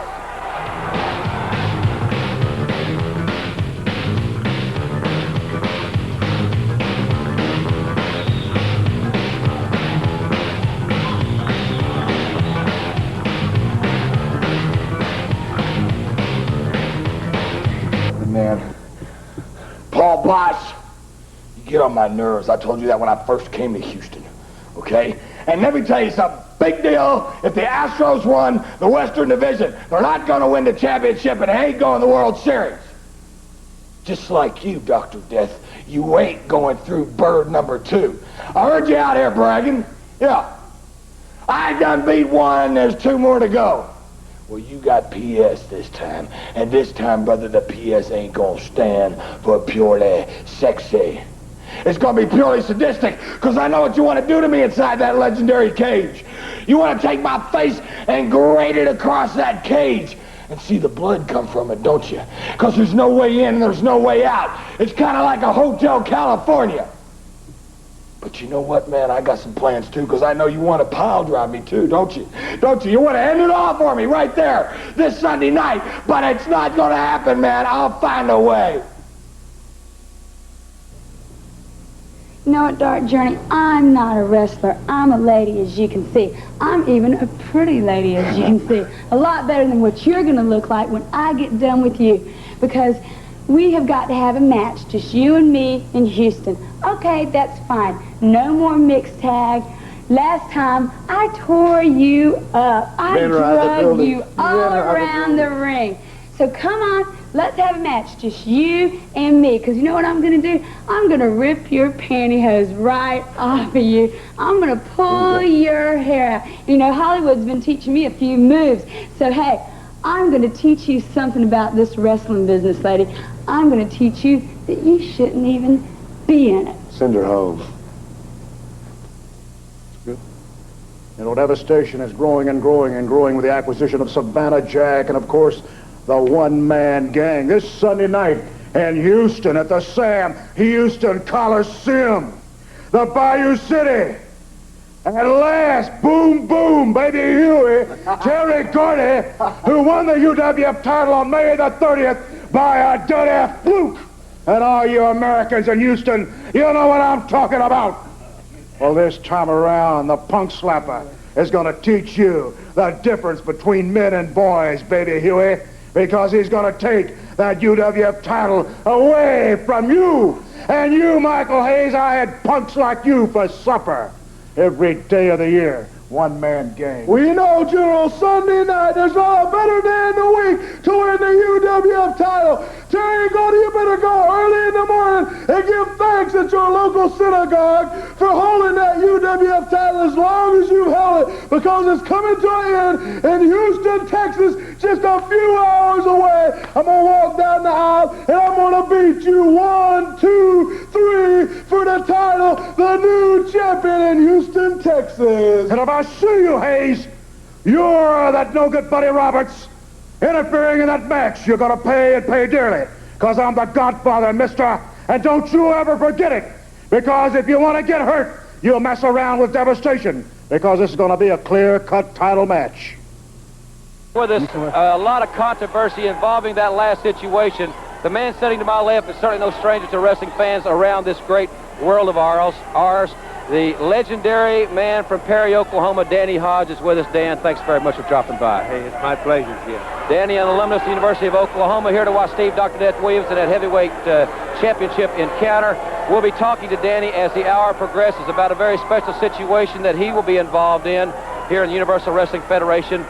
Man, Paul Bosch, you get on my nerves. I told you that when I first came to Houston, okay? And let me tell you something, big deal. If the Astros won the Western Division, they're not going to win the championship, and they ain't going to the World Series. Just like you, Dr. Death, you ain't going through bird number 2. I heard you out here bragging. Yeah. I done beat 1, there's 2 more to go. Well, you got PS this time, and this time, brother, the PS ain't gonna stand for purely sexy. It's gonna be purely sadistic, because I know what you want to do to me inside that legendary cage. You want to take my face and grate it across that cage and see the blood come from it, don't you? Because there's no way in and there's no way out. It's kind of like a Hotel California. But you know what, man? I got some plans, too, because I know you want to pile drive me, too, don't you? Don't you? You want to end it all for me right there this Sunday night. But it's not going to happen, man. I'll find a way. You know what, Dark Journey? I'm not a wrestler. I'm a lady, as you can see. I'm even a pretty lady, as you can see. A lot better than what you're going to look like when I get done with you. Because we have got to have a match, just you and me in Houston. Okay, that's fine. No more mixed tag. Last time, I tore you up. I drug you all around the ring. So come on, let's have a match, just you and me. Because you know what I'm going to do? I'm going to rip your pantyhose right off of you. I'm going to pull your hair out. You know, Hollywood's been teaching me a few moves. So, hey, I'm going to teach you something about this wrestling business, lady. I'm going to teach you that you shouldn't even be in it. Send her home. Good. You know, Devastation is growing and growing and growing with the acquisition of Savannah Jack and, of course, the one-man gang. This Sunday night in Houston at the Sam Houston Coliseum, the Bayou City. At last, boom, boom, baby Huey, Terry Gordy, who won the UWF title on May the 30th by a dead-ass fluke. And all you Americans in Houston, you know what I'm talking about. Well, this time around, the punk slapper is going to teach you the difference between men and boys, baby Huey, because he's going to take that UWF title away from you. And you, Michael Hayes, I had punks like you for supper every day of the year. One-man gang. We know, General, Sunday night, there's not a better day in the week to win the UWF title. Terry Gordy, you better go early in the morning and give thanks at your local synagogue for holding that UWF title as long as you've held it, because it's coming to an end in Houston, Texas, just a few hours away. I'm going to walk down the aisle and I'm going to beat you 1, 2, 3 for the title, the new champion in Houston, Texas. And if I see you, Hayes, you're that no-good Buddy Roberts, interfering in that match, you're going to pay and pay dearly, because I'm the Godfather, mister, and don't you ever forget it, because if you want to get hurt, you'll mess around with Devastation, because this is going to be a clear-cut title match. With us, a lot of controversy involving that last situation. The man sitting to my left is certainly no stranger to wrestling fans around this great world of ours. The legendary man from Perry, Oklahoma, Danny Hodge, is with us. Dan, thanks very much for dropping by. Hey, it's my pleasure, Jim. Danny, an alumnus of the University of Oklahoma, here to watch Steve Dr. Death Williams in that heavyweight championship encounter. We'll be talking to Danny as the hour progresses about a very special situation that he will be involved in here in the Universal Wrestling Federation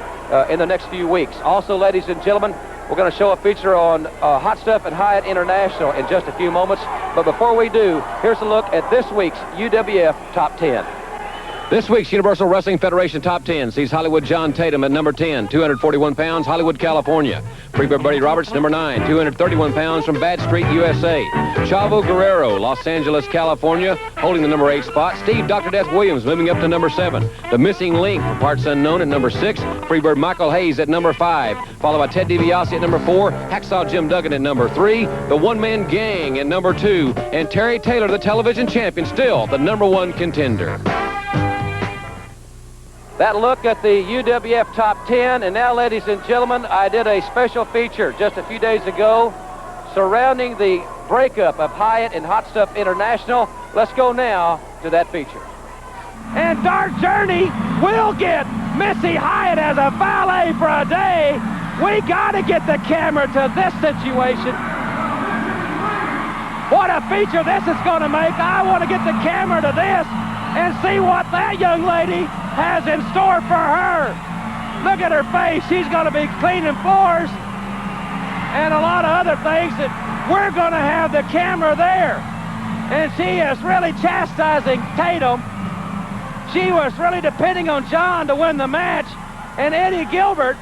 in the next few weeks. Also, ladies and gentlemen, we're going to show a feature on Hot Stuff and Hyatt International in just a few moments. But before we do, here's a look at this week's UWF Top 10. This week's Universal Wrestling Federation Top 10 sees Hollywood John Tatum at number 10, 241 pounds, Hollywood, California. Freebird Buddy Roberts, number 9, 231 pounds, from Bad Street, USA. Chavo Guerrero, Los Angeles, California, holding the number 8 spot. Steve Dr. Death Williams moving up to number 7. The Missing Link, for parts unknown, at number 6. Freebird Michael Hayes at number 5, followed by Ted DiBiase at number 4. Hacksaw Jim Duggan at number 3. The One Man Gang at number 2. And Terry Taylor, the television champion, still the number 1 contender. That look at the UWF Top 10. And now, ladies and gentlemen, I did a special feature just a few days ago surrounding the breakup of Hyatt and Hot Stuff International. Let's go now to that feature. And Dark Journey will get Missy Hyatt as a valet for a day. We got to get the camera to this situation. What a feature this is going to make. I want to get the camera to this and see what that young lady has in store for her. Look at her face. She's going to be cleaning floors and a lot of other things that we're going to have the camera there. And she is really chastising Tatum. She was really depending on John to win the match, and Eddie Gilbert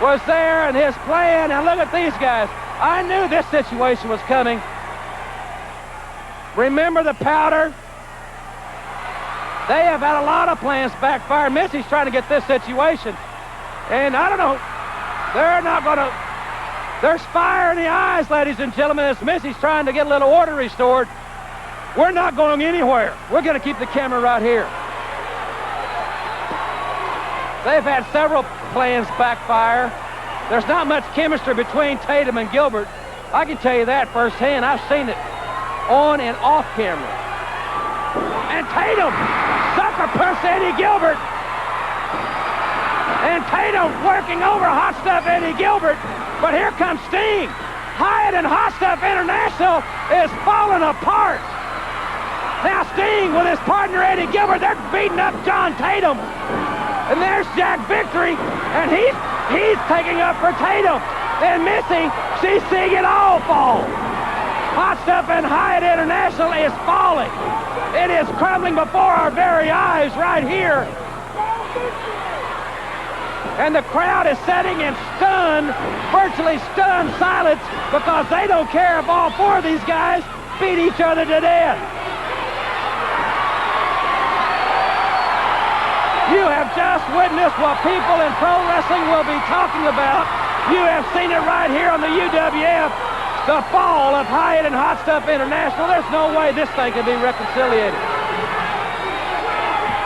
was there in his plan. And look at these guys. I knew this situation was coming. Remember the powder? They have had a lot of plans backfire. Missy's trying to get this situation. And I don't know, they're not going to... There's fire in the eyes, ladies and gentlemen, as Missy's trying to get a little order restored. We're not going anywhere. We're going to keep the camera right here. They've had several plans backfire. There's not much chemistry between Tatum and Gilbert. I can tell you that firsthand. I've seen it on and off camera. And Tatum sucker punch Eddie Gilbert. And Tatum working over Hot Stuff Eddie Gilbert. But here comes Sting. Hyatt and Hot Stuff International is falling apart. Now Sting with his partner Eddie Gilbert, they're beating up John Tatum. And there's Jack Victory, and he's taking up for Tatum. And Missy, she's seeing it all fall. Hot Stuff and Hyatt International is falling. It is crumbling before our very eyes right here. And the crowd is sitting in stunned, virtually stunned silence, because they don't care if all four of these guys beat each other to death. You have just witnessed what people in pro wrestling will be talking about. You have seen it right here on the UWF. The fall of Hyatt and Hot Stuff International. There's no way this thing can be reconciliated.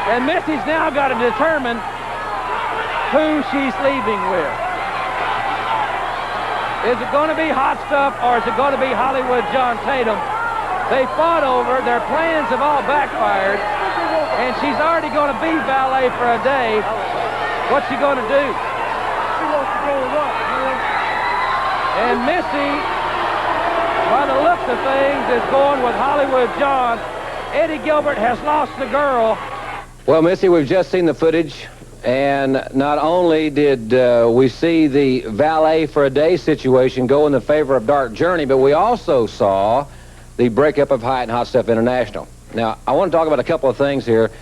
And Missy's now got to determine who she's leaving with. Is it going to be Hot Stuff or is it going to be Hollywood John Tatum? They fought over, their plans have all backfired, and she's already going to be valet for a day. What's she going to do? And Missy, by the looks of things, is going with Hollywood John. Eddie Gilbert has lost the girl. Well, Missy, we've just seen the footage, and not only did we see the valet for a day situation go in the favor of Dark Journey, but we also saw the breakup of Hyatt and Hot Stuff International. Now, I want to talk about a couple of things here.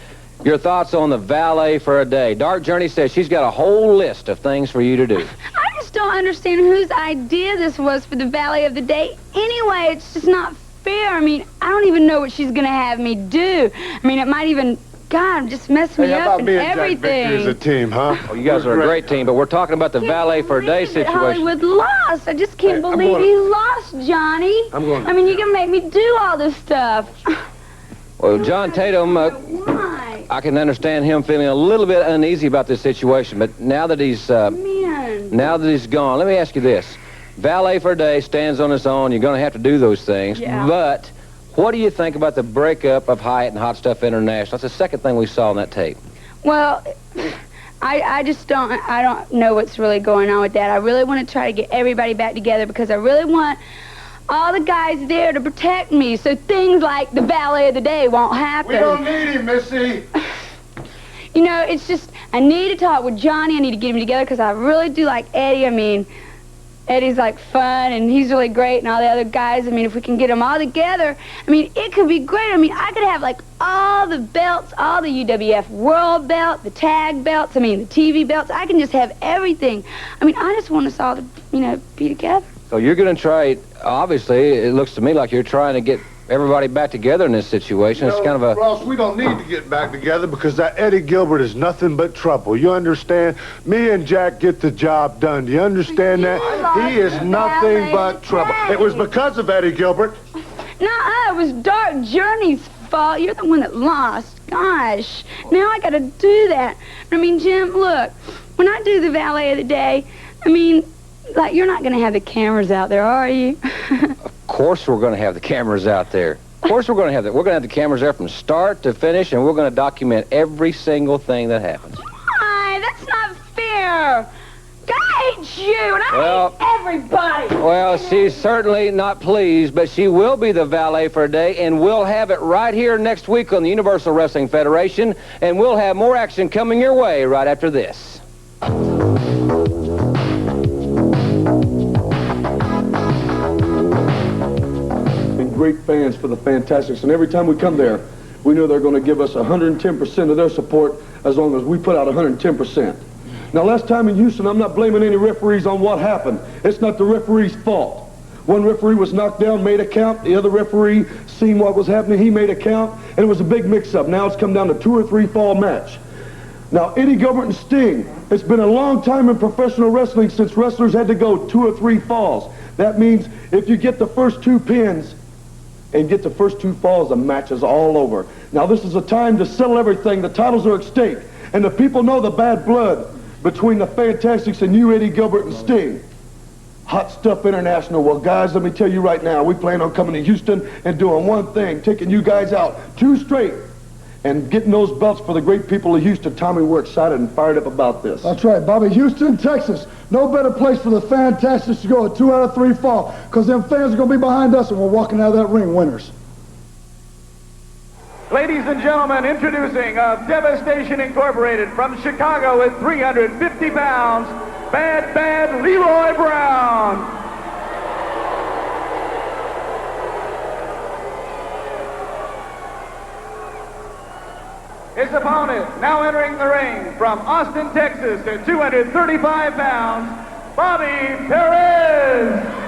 Your thoughts on the valet for a day. Dark Journey says she's got a whole list of things for you to do. I just don't understand whose idea this was for the valet of the day. Anyway, it's just not fair. I mean, I don't even know what she's going to have me do. I mean, it might even, God, just mess me up and everything. Jack Victor as a team, huh? Well, you guys are a great team, but we're talking about the valet for a day situation. Hollywood lost. I just can't believe he lost, Johnny. I mean, you're going to make me do all this stuff. Well, John Tatum, I can understand him feeling a little bit uneasy about this situation, but now that he's gone, let me ask you this. Valet for a day, stands on his own. You're going to have to do those things. Yeah. But what do you think about the breakup of Hyatt and Hot Stuff International? That's the second thing we saw on that tape. Well, I just don't know what's really going on with that. I really want to try to get everybody back together because I really want all the guys there to protect me so things like the valet of the day won't happen. We don't need him, Missy. You know, it's just, I need to talk with Johnny. I need to get him together because I really do like Eddie. I mean, Eddie's like fun and he's really great and all the other guys. I mean, if we can get them all together, I mean, it could be great. I mean, I could have like all the belts, all the UWF world belt, the tag belts, I mean, the TV belts. I can just have everything. I mean, I just want us all to, you know, be together. So you're going to try, obviously, it looks to me like you're trying to get everybody back together in this situation. It's kind of a... Ross, we don't need to get back together because that Eddie Gilbert is nothing but trouble. You understand? Me and Jack get the job done. Do you understand that? He is nothing but trouble. It was because of Eddie Gilbert. No, it was Dark Journey's fault. You're the one that lost. Gosh, now I got to do that. I mean, Jim, look, when I do the valet of the day, I mean, like, you're not going to have the cameras out there, are you? Of course we're going to have the cameras out there. Of course we're going to have that. We're going to have the cameras there from start to finish, and we're going to document every single thing that happens. Why? That's not fair. I hate you, and I hate everybody. Well, she's certainly not pleased, but she will be the valet for a day, and we'll have it right here next week on the Universal Wrestling Federation, and we'll have more action coming your way right after this. Great fans for the Fantastics, and every time we come there, we know they're going to give us 110% of their support as long as we put out 110%. Now, last time in Houston, I'm not blaming any referees on what happened. It's not the referee's fault. One referee was knocked down, made a count. The other referee seen what was happening. He made a count, and it was a big mix-up. Now it's come down to 2 or 3 fall match. Now, Eddie Gilbert and Sting, it's been a long time in professional wrestling since wrestlers had to go 2 or 3 falls. That means if you get the first 2 pins and get the first 2 falls, the match is all over. Now, this is a time to settle everything. The titles are at stake, and the people know the bad blood between the Fantastics and you, Eddie Gilbert and Sting. Hot Stuff International. Well, guys, let me tell you right now, we plan on coming to Houston and doing one thing, taking you guys out 2 straight and getting those belts for the great people of Houston. Tommy, we're excited and fired up about this. That's right, Bobby. Houston, Texas. No better place for the Fantastics to go a 2 out of 3 fall, because them fans are going to be behind us and we're walking out of that ring winners. Ladies and gentlemen, introducing Devastation Incorporated from Chicago with 350 pounds, Bad Leroy Brown. His opponent, now entering the ring from Austin, Texas, at 235 pounds, Bobby Perez.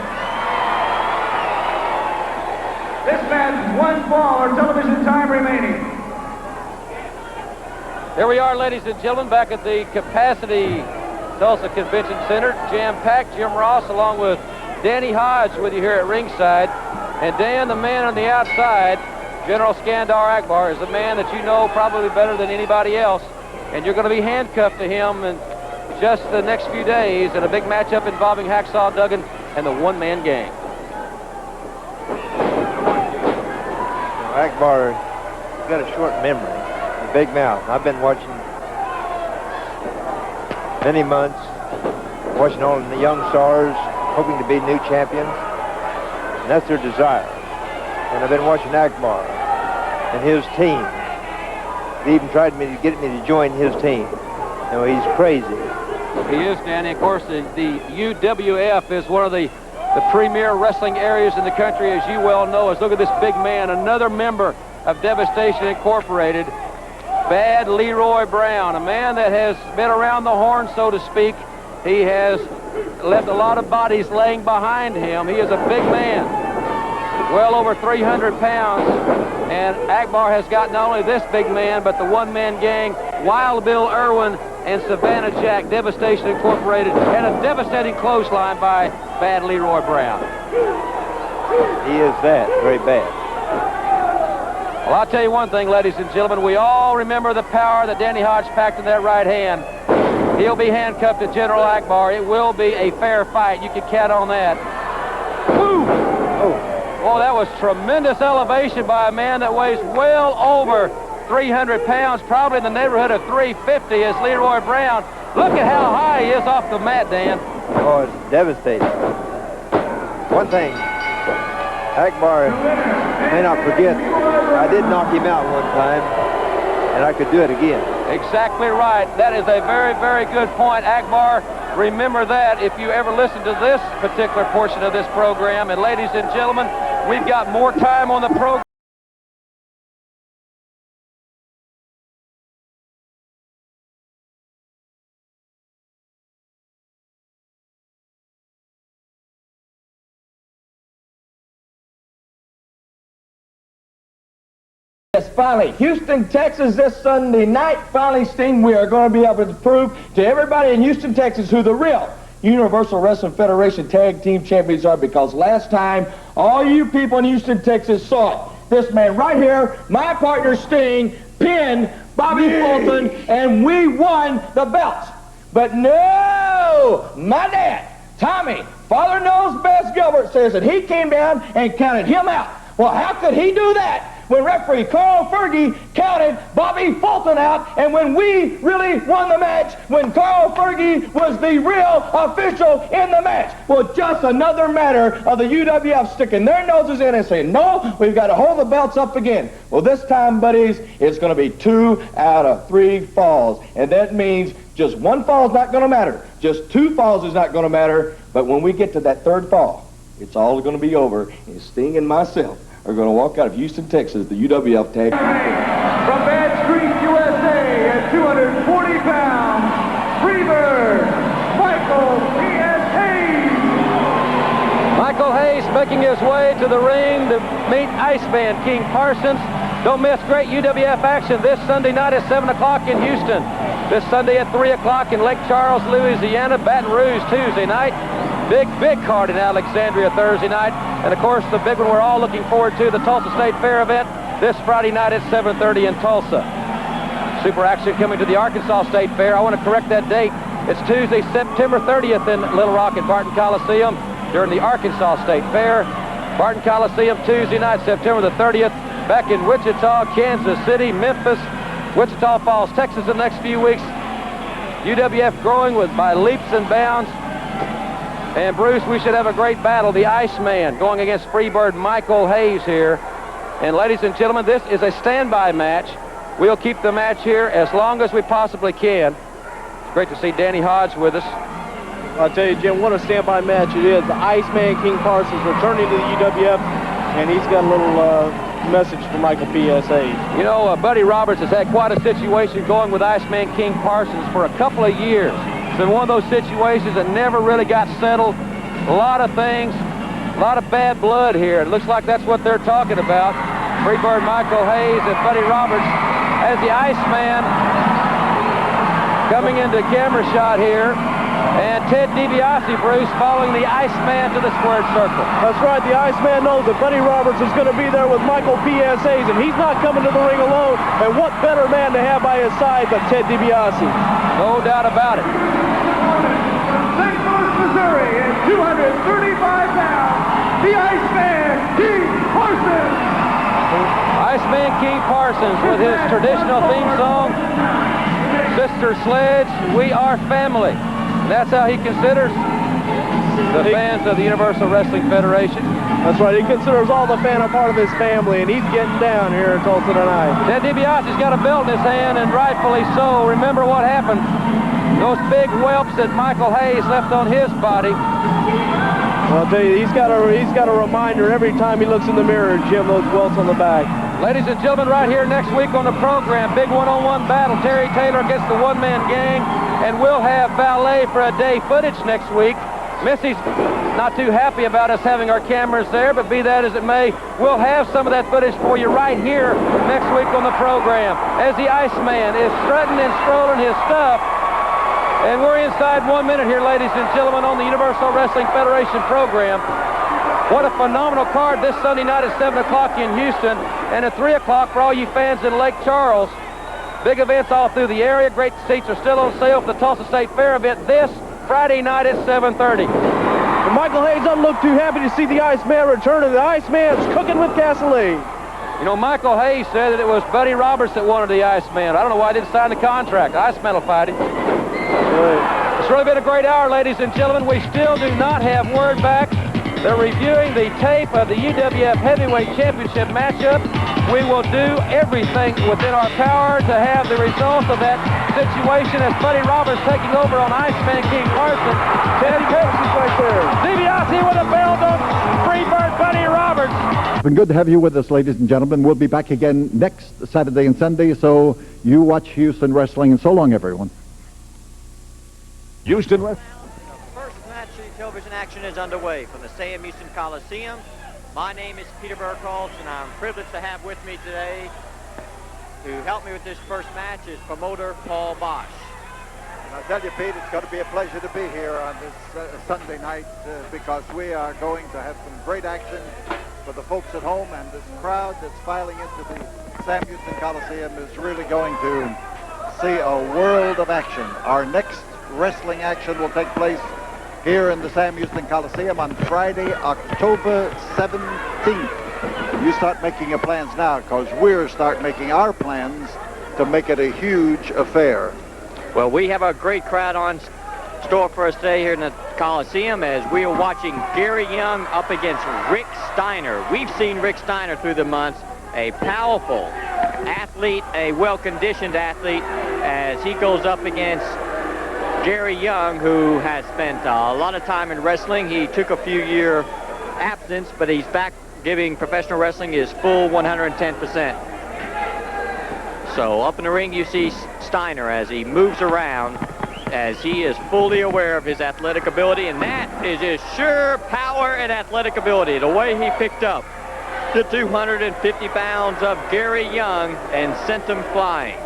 This match, 1 fall or television time remaining. Here we are, ladies and gentlemen, back at the Capacity Tulsa Convention Center. Jam-packed. Jim Ross along with Danny Hodge with you here at ringside. And Dan, the man on the outside, General Skandar Akbar, is a man that you know probably better than anybody else. And you're going to be handcuffed to him in just the next few days in a big matchup involving Hacksaw Duggan and the one-man gang. Akbar, he's got a short memory, a big mouth. I've been watching many months, watching all the young stars, hoping to be new champions, and that's their desire. And I've been watching Akbar and his team. He even tried to get me to join his team. You know, he's crazy. He is, Danny. Of course, the UWF is one of the premier wrestling areas in the country, as you well know. Look at this big man, another member of Devastation Incorporated, Bad Leroy Brown, a man that has been around the horn, so to speak. He has left a lot of bodies laying behind him. He is a big man, well over 300 pounds, and Akbar has got not only this big man, but the one-man gang, Wild Bill Irwin and Savannah Jack, Devastation Incorporated, and a devastating clothesline by Bad Leroy Brown. He is that, very bad. Well, I'll tell you one thing, ladies and gentlemen. We all remember the power that Danny Hodge packed in that right hand. He'll be handcuffed to General Akbar. It will be a fair fight. You can count on that. Woo! Oh, that was tremendous elevation by a man that weighs well over 300 pounds, probably in the neighborhood of 350 is Leroy Brown. Look at how high he is off the mat, Dan. Oh, it's devastating. One thing, Akbar may not forget, I did knock him out one time, and I could do it again. Exactly right. That is a very, very good point, Akbar. Remember that if you ever listen to this particular portion of this program. And ladies and gentlemen, we've got more time on the program. Yes, finally, Houston, Texas this Sunday night. Finally, Sting, we are going to be able to prove to everybody in Houston, Texas who the real Universal Wrestling Federation Tag Team Champions are, because last time, all you people in Houston, Texas saw it. This man right here, my partner Sting, pinned Bobby Fulton, and we won the belts. But no, my dad, Tommy, Father knows best Gilbert, says that he came down and counted him out. Well, how could he do that when referee Carl Fergie counted Bobby Fulton out, and when we really won the match, when Carl Fergie was the real official in the match? Well, just another matter of the UWF sticking their noses in and saying, no, we've got to hold the belts up again. Well, this time, buddies, it's going to be 2 out of 3 falls, and that means just 1 fall is not going to matter. Just 2 falls is not going to matter, but when we get to that 3rd fall, it's all going to be over, and Sting and myself are going to walk out of Houston, Texas, the UWF Tag Team. From Bad Street, USA, at 240 pounds, Freebird, Michael P.S. Hayes. Michael Hayes making his way to the ring to meet Iceman King Parsons. Don't miss great UWF action this Sunday night at 7 o'clock in Houston. This Sunday at 3 o'clock in Lake Charles, Louisiana. Baton Rouge Tuesday night. Big card in Alexandria Thursday night. And, of course, the big one we're all looking forward to, the Tulsa State Fair event this Friday night at 7:30 in Tulsa. Super action coming to the Arkansas State Fair. I want to correct that date. It's Tuesday, September 30th in Little Rock at Barton Coliseum during the Arkansas State Fair. Barton Coliseum Tuesday night, September the 30th. Back in Wichita, Kansas City, Memphis, Wichita Falls, Texas in the next few weeks. UWF growing by leaps and bounds. And Bruce, we should have a great battle. The Iceman going against Freebird Michael Hayes here. And ladies and gentlemen, this is a standby match. We'll keep the match here as long as we possibly can. It's great to see Danny Hodge with us. I'll tell you, Jim, what a standby match it is. The Iceman King Parsons returning to the UWF, and he's got a little message for Michael P.S. Hayes. You know, Buddy Roberts has had quite a situation going with Iceman King Parsons for a couple of years. It's been one of those situations that never really got settled. A lot of things, a lot of bad blood here. It looks like that's what they're talking about. Freebird Michael Hayes and Buddy Roberts as the Iceman coming into camera shot here. And Ted DiBiase, Bruce, following the Iceman to the squared circle. That's right. The Iceman knows that Buddy Roberts is going to be there with Michael P.S. Hayes, and he's not coming to the ring alone. And what better man to have by his side but Ted DiBiase? No doubt about it. St. Louis, Missouri, at 235 pounds, the Iceman King Parsons. Iceman King Parsons with his traditional theme song, Sister Sledge, We Are Family. And that's how he considers the fans of the Universal Wrestling Federation. That's right. He considers all the fans a part of his family, and he's getting down here in Tulsa tonight. Ted DiBiase's got a belt in his hand, and rightfully so. Remember what happened. Those big whelps that Michael Hayes left on his body. Well, I'll tell you, he's got a reminder every time he looks in the mirror, Jim, those welts on the back. Ladies and gentlemen, right here next week on the program, big one-on-one battle. Terry Taylor against the one-man gang, and we'll have valet for a day footage next week. Missy's not too happy about us having our cameras there, but be that as it may, we'll have some of that footage for you right here next week on the program as the Iceman is strutting and strolling his stuff. And we're inside 1 minute here, ladies and gentlemen, on the Universal Wrestling Federation program. What a phenomenal card this Sunday night at 7 o'clock in Houston. And at 3 o'clock for all you fans in Lake Charles, big events all through the area. Great seats are still on sale for the Tulsa State Fair event this Friday night at 7:30. And Michael Hayes doesn't look too happy to see the Iceman return, and the Iceman's cooking with gasoline. You know, Michael Hayes said that it was Buddy Roberts that wanted the Iceman. I don't know why he didn't sign the contract. The Iceman will fight him. It's really been a great hour, ladies and gentlemen. We still do not have word back. They're reviewing the tape of the UWF Heavyweight Championship matchup. We will do everything within our power to have the results of that situation as Buddy Roberts taking over on Iceman King Parsons. Teddy Parsons right there. DiBiase with a belt on Freebird Buddy Roberts. It's been good to have you with us, ladies and gentlemen. We'll be back again next Saturday and Sunday, so you watch Houston Wrestling, and so long, everyone. Houston Wrestling. First match of television action is underway from the Sam Houston Coliseum. My name is Peter Burkholz, and I'm privileged to have with me today to help me with this first match is promoter Paul Bosch. And I'll tell you, Pete, it's going to be a pleasure to be here on this Sunday night because we are going to have some great action for the folks at home, and this crowd that's filing into the Sam Houston Coliseum is really going to see a world of action. Our next wrestling action will take place here in the Sam Houston Coliseum on Friday, October 17th. You start making your plans now because we'll start making our plans to make it a huge affair. Well, we have a great crowd on store for us today here in the Coliseum as we are watching Gary Young up against Rick Steiner. We've seen Rick Steiner through the months, a powerful athlete, a well-conditioned athlete, as he goes up against Gary Young, who has spent a lot of time in wrestling. He took a few-year absence, but he's back giving professional wrestling his full 110%. So up in the ring, you see Steiner as he moves around, as he is fully aware of his athletic ability, and that is his sure power and athletic ability. The way he picked up the 250 pounds of Gary Young and sent him flying.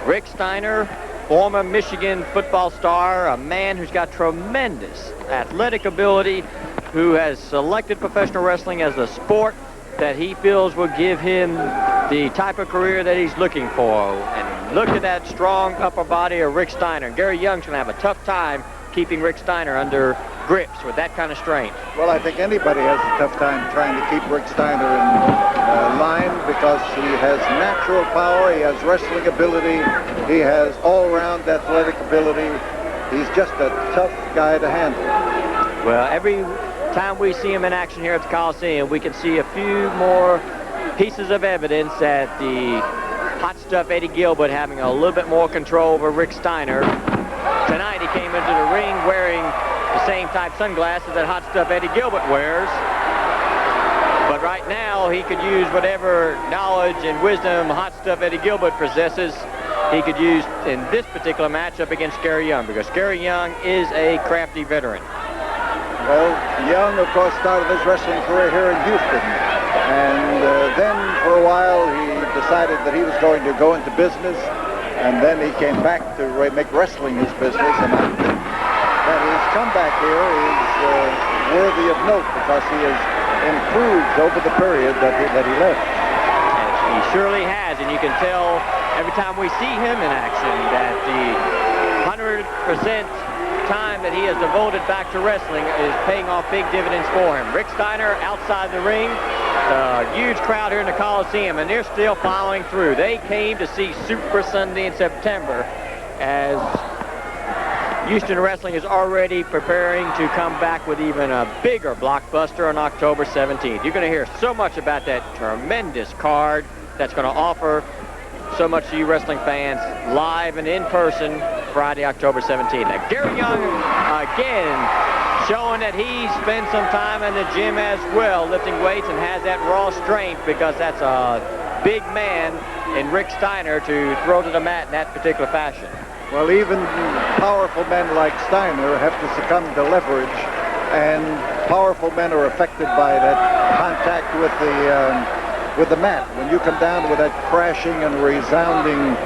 Rick Steiner, former Michigan football star, a man who's got tremendous athletic ability, who has selected professional wrestling as a sport that he feels will give him the type of career that he's looking for. And look at that strong upper body of Rick Steiner. Gary Young's going to have a tough time keeping Rick Steiner under grips with that kind of strength. Well, I think anybody has a tough time trying to keep Rick Steiner in line because he has natural power, he has wrestling ability, he has all-round athletic ability. He's just a tough guy to handle. Well, every time we see him in action here at the Coliseum, we can see a few more pieces of evidence that the hot stuff Eddie Gilbert having a little bit more control over Rick Steiner. Tonight he came into the ring wearing the same type sunglasses that hot stuff Eddie Gilbert wears. But right now he could use whatever knowledge and wisdom hot stuff Eddie Gilbert possesses, he could use in this particular matchup against Gary Young, because Gary Young is a crafty veteran. Well, Young, of course, started his wrestling career here in Houston. And then for a while he decided that he was going to go into business, and then he came back to make wrestling his business, and I think that his comeback here is worthy of note because he has improved over the period that he left. He surely has, and you can tell every time we see him in action that the 100% time that he has devoted back to wrestling is paying off big dividends for him. Rick Steiner outside the ring, a huge crowd here in the Coliseum, and they're still following through. They came to see Super Sunday in September, as Houston Wrestling is already preparing to come back with even a bigger blockbuster on October 17th. You're going to hear so much about that tremendous card that's going to offer so much to you wrestling fans live and in person Friday, October 17th. Now, Gary Young, again, showing that he spent some time in the gym as well, lifting weights, and has that raw strength, because that's a big man in Rick Steiner to throw to the mat in that particular fashion. Well, even powerful men like Steiner have to succumb to leverage, and powerful men are affected by that contact with the mat. When you come down with that crashing and resounding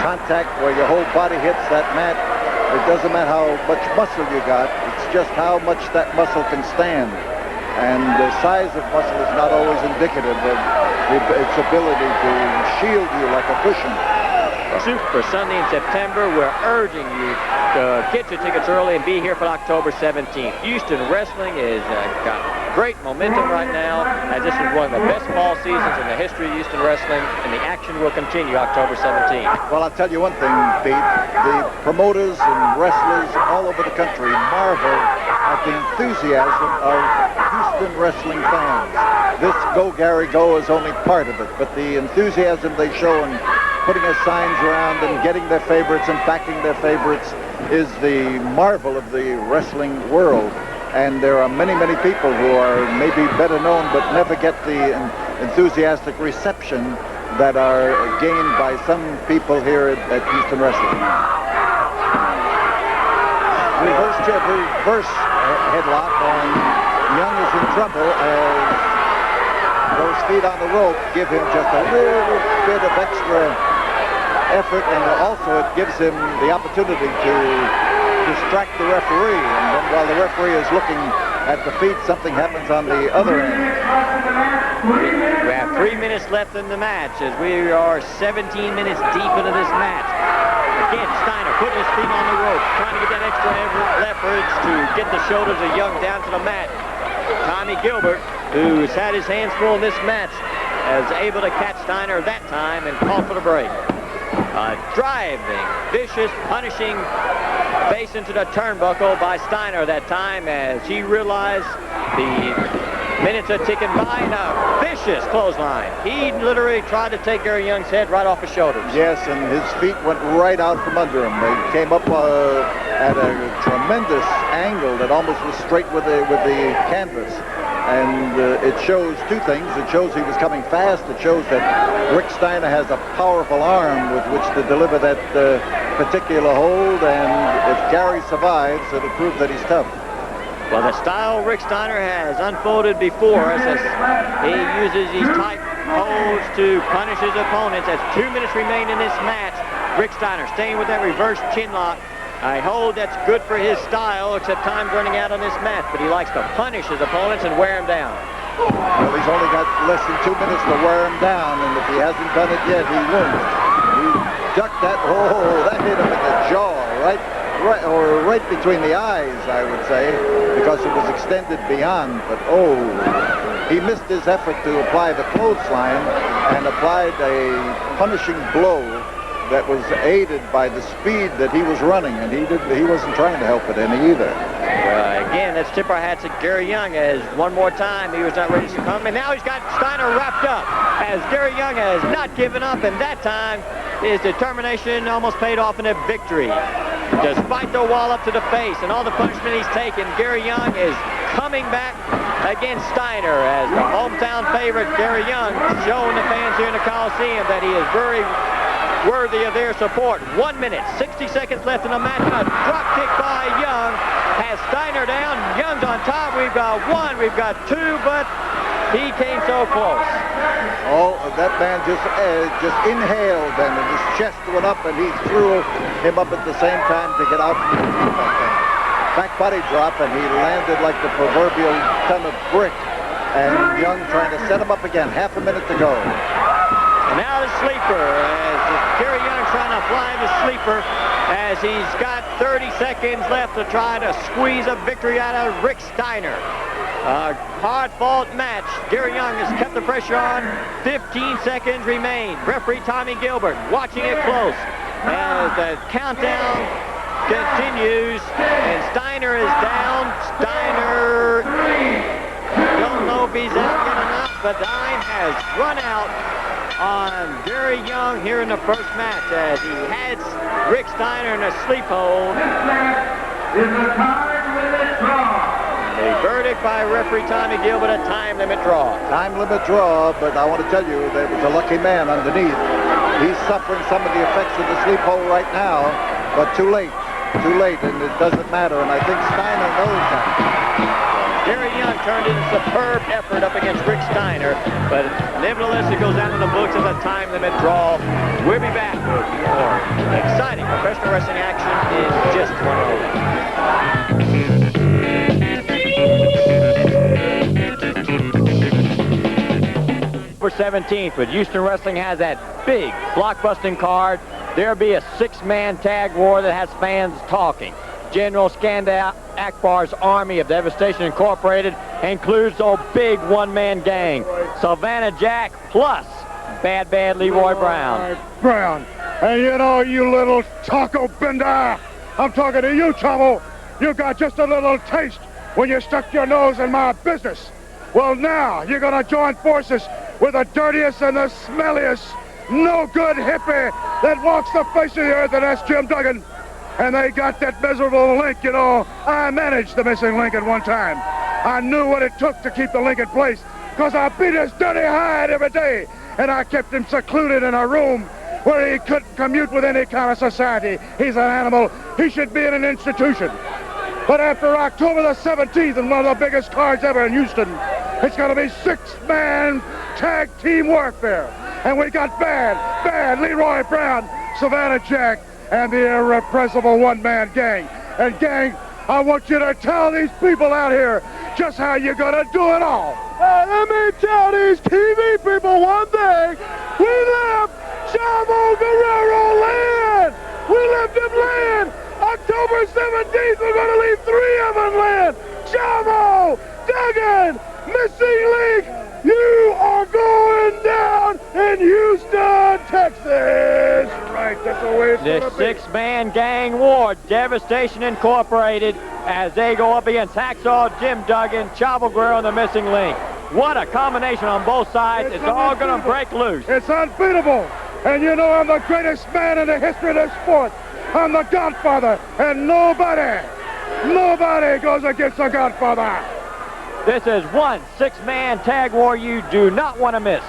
contact where your whole body hits that mat, it doesn't matter how much muscle you got, it's just how much that muscle can stand. And the size of muscle is not always indicative of its ability to shield you like a cushion. For Sunday in September, we're urging you to get your tickets early and be here for October 17th. Houston Wrestling is got great momentum right now, as this is one of the best fall seasons in the history of Houston Wrestling, and the action will continue October 17th. Well, I'll tell you one thing, Pete. The promoters and wrestlers all over the country marvel at the enthusiasm of Houston wrestling fans. This Go Gary Go is only part of it, but the enthusiasm they show in putting their signs around and getting their favorites and backing their favorites is the marvel of the wrestling world. And there are many, many people who are maybe better known but never get the enthusiastic reception that are gained by some people here at Houston Wrestling. Reverse headlock, and Young is in trouble as those feet on the rope give him just a little bit of extra effort, and also it gives him the opportunity to distract the referee, and then while the referee is looking at the feet, something happens on the other end. We have 3 minutes left in the match as we are 17 minutes deep into this match. Again, Steiner putting his feet on the rope, trying to get that extra leverage to get the shoulders of Young down to the mat. Tommy Gilbert, who's had his hands full in this match, is able to catch Steiner that time and call for the break. Driving, vicious, punishing face into the turnbuckle by Steiner that time as he realized the minutes are ticking by. Now, vicious clothesline. He literally tried to take Gary Young's head right off his shoulders. Yes, and his feet went right out from under him. They came up at a tremendous angle that almost was straight with the canvas. And it shows two things. It shows he was coming fast. It shows that Rick Steiner has a powerful arm with which to deliver that particular hold. And if Gary survives, it'll prove that he's tough. Well, the style Rick Steiner has unfolded before us as he uses these tight holds to punish his opponents. As 2 minutes remain in this match, Rick Steiner staying with that reverse chin lock. I hold that's good for his style, except time's running out on this match, but he likes to punish his opponents and wear them down. Well, he's only got less than 2 minutes to wear him down, and if he hasn't done it yet, he won't. He ducked that. Oh, that hit him in the jaw, right between the eyes, I would say, because it was extended beyond. But oh, he missed his effort to apply the clothesline and applied a punishing blow that was aided by the speed that he was running, and he wasn't trying to help it any either. Again, let's tip our hats at Gary Young as one more time he was not ready to succumb, and now he's got Steiner wrapped up as Gary Young has not given up, and that time his determination almost paid off in a victory. Despite the wall up to the face and all the punishment he's taken, Gary Young is coming back against Steiner as the hometown favorite. Gary Young showing the fans here in the Coliseum that he is very worthy of their support. 1 minute, 60 seconds left in the match. A drop kick by Young has Steiner down. Young's on top. We've got one, we've got two, but he came so close. Oh, that man just inhaled then, and his chest went up, and he threw him up at the same time to get out from the back body drop, and he landed like the proverbial ton of brick. And Young trying to set him up again. Half a minute to go. And now the sleeper, as Gary Young trying to fly the sleeper as he's got 30 seconds left to try to squeeze a victory out of Rick Steiner. A hard-fought match. Gary Young has kept the pressure on. 15 seconds remain. Referee Tommy Gilbert watching it close as the countdown continues, and Steiner is down. Steiner, don't know if he's out yet or not, but time has run out on Gary Young here in the first match as he heads Rick Steiner in a sleep hold. Is a time limit draw. A verdict by referee Tommy Gilbert, a time limit draw. Time limit draw, but I want to tell you there was a lucky man underneath. He's suffering some of the effects of the sleep hold right now, but too late, and it doesn't matter, and I think Steiner knows that. Gary Young turned in superb effort up against Rick Steiner, but nevertheless it goes down in the books as a time limit draw. We'll be back with more exciting professional wrestling action in just 1 moment. October 17th, but Houston Wrestling has that big blockbusting card. There'll be a 6-man tag war that has fans talking. General Skandar Akbar's Army of Devastation Incorporated includes a big one-man gang. Savannah Jack plus Bad Leroy Brown. And you know, you little taco bender, I'm talking to you, Chavo. You got just a little taste when you stuck your nose in my business. Well, now you're going to join forces with the dirtiest and the smelliest, no-good hippie that walks the face of the earth, and that's Jim Duggan. And they got that miserable link, you know. I managed the missing link at one time. I knew what it took to keep the link in place, because I beat his dirty hide every day. And I kept him secluded in a room where he couldn't commute with any kind of society. He's an animal. He should be in an institution. But after October the 17th, and one of the biggest cards ever in Houston, it's going to be 6-man tag team warfare. And we got Bad Leroy Brown, Savannah Jack, and the irrepressible one-man gang. And gang, I want you to tell these people out here just how you're going to do it all. Let me tell these TV people one thing. We left Chavo Guerrero land. We left him land. October 17th, we're going to leave 3 of them land. Chavo, Duggan, Missing Link, you are going down in Houston, Texas. Right, that's the way it's going to The be. 6-man gang war, Devastation Incorporated, as they go up against Hacksaw Jim Duggan, Chavo Guerrero, and the Missing Link. What a combination on both sides. It's all going to break loose. It's unbeatable. And you know I'm the greatest man in the history of this sport. I'm the Godfather, and nobody goes against the Godfather. This is one 6-man tag war you do not want to miss.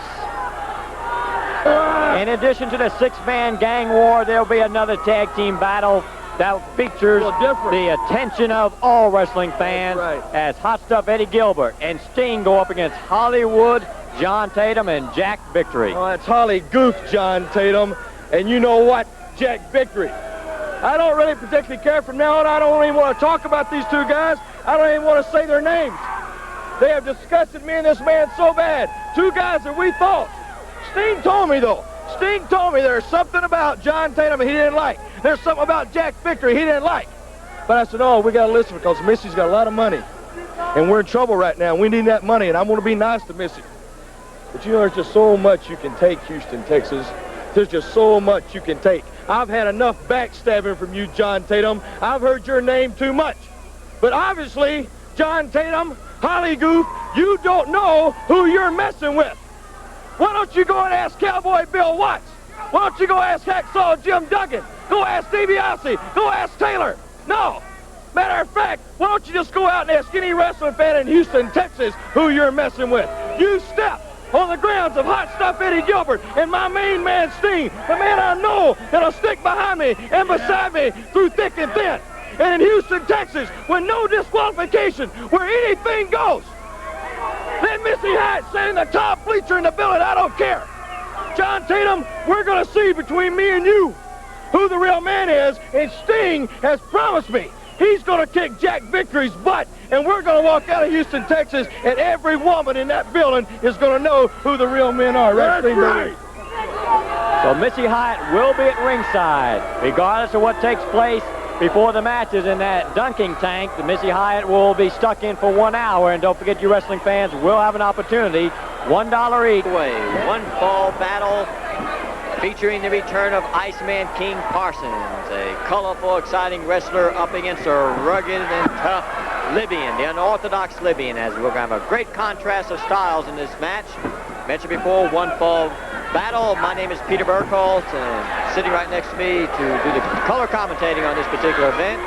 In addition to the 6-man gang war, there'll be another tag team battle that features the attention of all wrestling fans as Hot Stuff Eddie Gilbert and Sting go up against Hollywood, John Tatum, and Jack Victory. Oh, that's Holly Goof, John Tatum. And you know what? Jack Victory. I don't really particularly care from now on. I don't even want to talk about these two guys. I don't even want to say their names. They have disgusted me and this man so bad. Two guys that we thought. Sting told me, though. Sting told me there's something about John Tatum he didn't like. There's something about Jack Victory he didn't like. But I said, oh, we got to listen because Missy's got a lot of money. And we're in trouble right now. We need that money, and I'm going to be nice to Missy. But you know, there's just so much you can take, Houston, Texas. There's just so much you can take. I've had enough backstabbing from you, John Tatum. I've heard your name too much. But obviously, John Tatum, Holly Goof, you don't know who you're messing with. Why don't you go and ask Cowboy Bill Watts? Why don't you go ask Hacksaw Jim Duggan? Go ask DiBiase. Go ask Taylor. No. Matter of fact, why don't you just go out and ask any wrestling fan in Houston, Texas, who you're messing with? You step on the grounds of Hot Stuff Eddie Gilbert and my main man Sting, the man I know that'll stick behind me and beside me through thick and thin. And in Houston, Texas, with no disqualification, where anything goes. Let Missy Hyatt sit in the top bleacher in the building, I don't care. John Tatum, we're going to see between me and you who the real man is, and Sting has promised me he's going to kick Jack Victory's butt, and we're going to walk out of Houston, Texas, and every woman in that building is going to know who the real men are. That's right. So Missy Hyatt will be at ringside, regardless of what takes place before the matches in that dunking tank. The Missy Hyatt will be stuck in for 1 hour, and don't forget, you wrestling fans will have an opportunity. $1 each way. One fall battle featuring the return of Iceman King Parsons, a colorful, exciting wrestler up against a rugged and tough Libyan, the unorthodox Libyan, as we're going to have a great contrast of styles in this match. Mentioned before, one fall battle. My name is Peter Burkholz, and sitting right next to me to do the color commentating on this particular event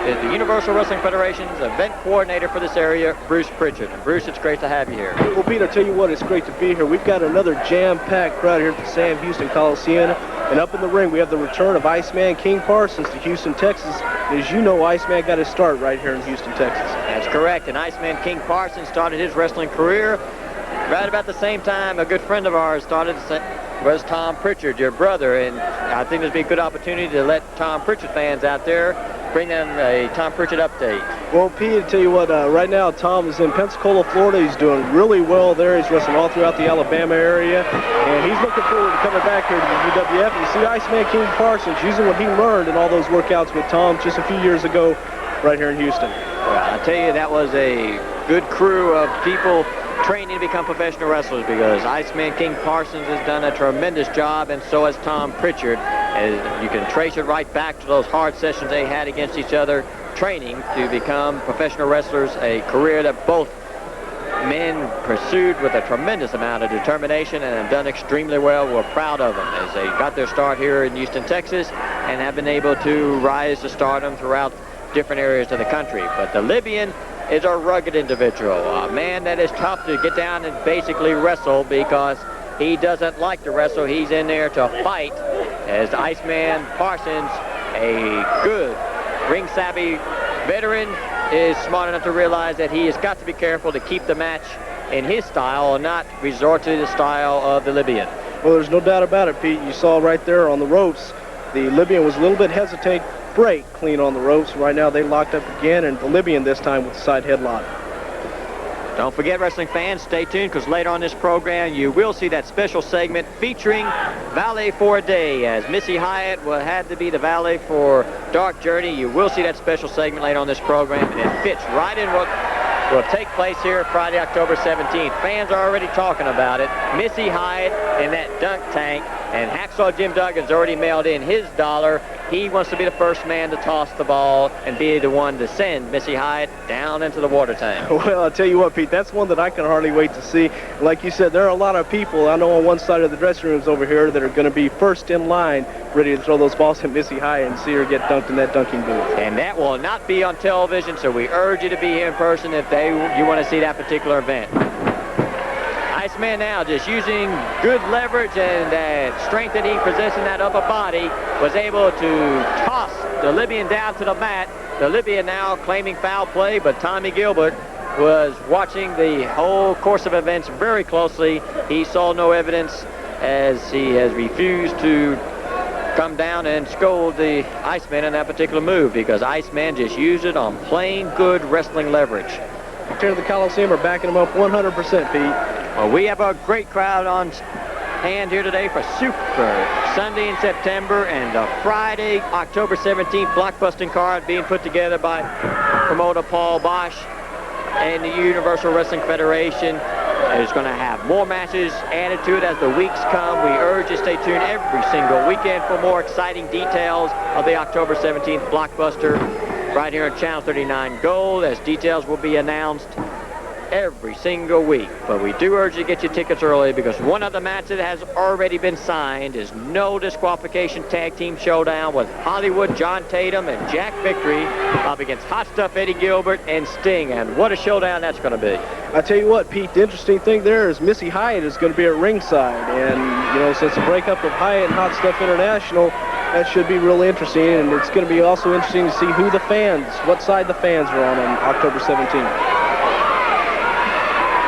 is the Universal Wrestling Federation's event coordinator for this area, Bruce Pritchard. And Bruce, it's great to have you here. Well, Pete, I'll tell you what, it's great to be here. We've got another jam-packed crowd here at the Sam Houston Coliseum. And up in the ring, we have the return of Iceman King Parsons to Houston, Texas. And as you know, Iceman got his start right here in Houston, Texas. That's correct. And Iceman King Parsons started his wrestling career right about the same time a good friend of ours started, was Tom Pritchard, your brother. And I think this would be a good opportunity to let Tom Pritchard fans out there bring them a Tom Pritchard update. Well, Pete, I tell you what, right now Tom is in Pensacola, Florida. He's doing really well there. He's wrestling all throughout the Alabama area, and he's looking forward to coming back here to the UWF. And you see Iceman King Parsons using what he learned in all those workouts with Tom just a few years ago right here in Houston. Well, I tell you, that was a good crew of people training to become professional wrestlers, because Iceman King Parsons has done a tremendous job, and so has Tom Pritchard. As you can trace it right back to those hard sessions they had against each other, training to become professional wrestlers, a career that both men pursued with a tremendous amount of determination and have done extremely well. We're proud of them as they got their start here in Houston, Texas, and have been able to rise to stardom throughout different areas of the country. But the Libyan is a rugged individual, a man that is tough to get down and basically wrestle, because he doesn't like to wrestle. He's in there to fight, as Iceman Parsons, a good ring-savvy veteran, is smart enough to realize that he has got to be careful to keep the match in his style and not resort to the style of the Libyan. Well, there's no doubt about it, Pete. You saw right there on the ropes, the Libyan was a little bit hesitant, break clean on the ropes. Right now they locked up again, and the Libyan this time with the side headlock. Don't forget, wrestling fans, stay tuned, because later on this program you will see that special segment featuring Valet for a Day, as Missy Hyatt had to be the valet for Dark Journey. You will see that special segment later on this program, and it fits right in what will take place here Friday, October 17th. Fans are already talking about it. Missy Hyatt in that dunk tank, and Hacksaw Jim Duggan's already mailed in his $1. He wants to be the first man to toss the ball and be the one to send Missy Hyatt down into the water tank. Well, I'll tell you what, Pete, that's one that I can hardly wait to see. Like you said, there are a lot of people, I know on one side of the dressing rooms over here, that are going to be first in line ready to throw those balls at Missy Hyatt and see her get dunked in that dunking booth. And that will not be on television, so we urge you to be here in person if you want to see that particular event. Iceman now just using good leverage and that strength that he possessed in that upper body, was able to toss the Libyan down to the mat. The Libyan now claiming foul play, but Tommy Gilbert was watching the whole course of events very closely. He saw no evidence, as he has refused to come down and scold the Iceman in that particular move, because Iceman just used it on plain good wrestling leverage. Here the Coliseum are backing him up 100%, Pete. Well, we have a great crowd on hand here today for Super Sunday in September, and the Friday, October 17th blockbusting card being put together by promoter Paul Bosch and the Universal Wrestling Federation is going to have more matches added to it as the weeks come. We urge you to stay tuned every single weekend for more exciting details of the October 17th blockbuster right here on Channel 39 Gold, as details will be announced every single week. But we do urge you to get your tickets early, because one of the matches that has already been signed is no disqualification tag team showdown with Hollywood John Tatum and Jack Victory up against Hot Stuff Eddie Gilbert and Sting. And what a showdown that's going to be. I tell you what, Pete, the interesting thing there is Missy Hyatt is going to be at ringside, and you know, since the breakup of Hyatt and Hot Stuff International, that should be really interesting, and it's going to be also interesting to see who the fans, what side the fans are on October 17th.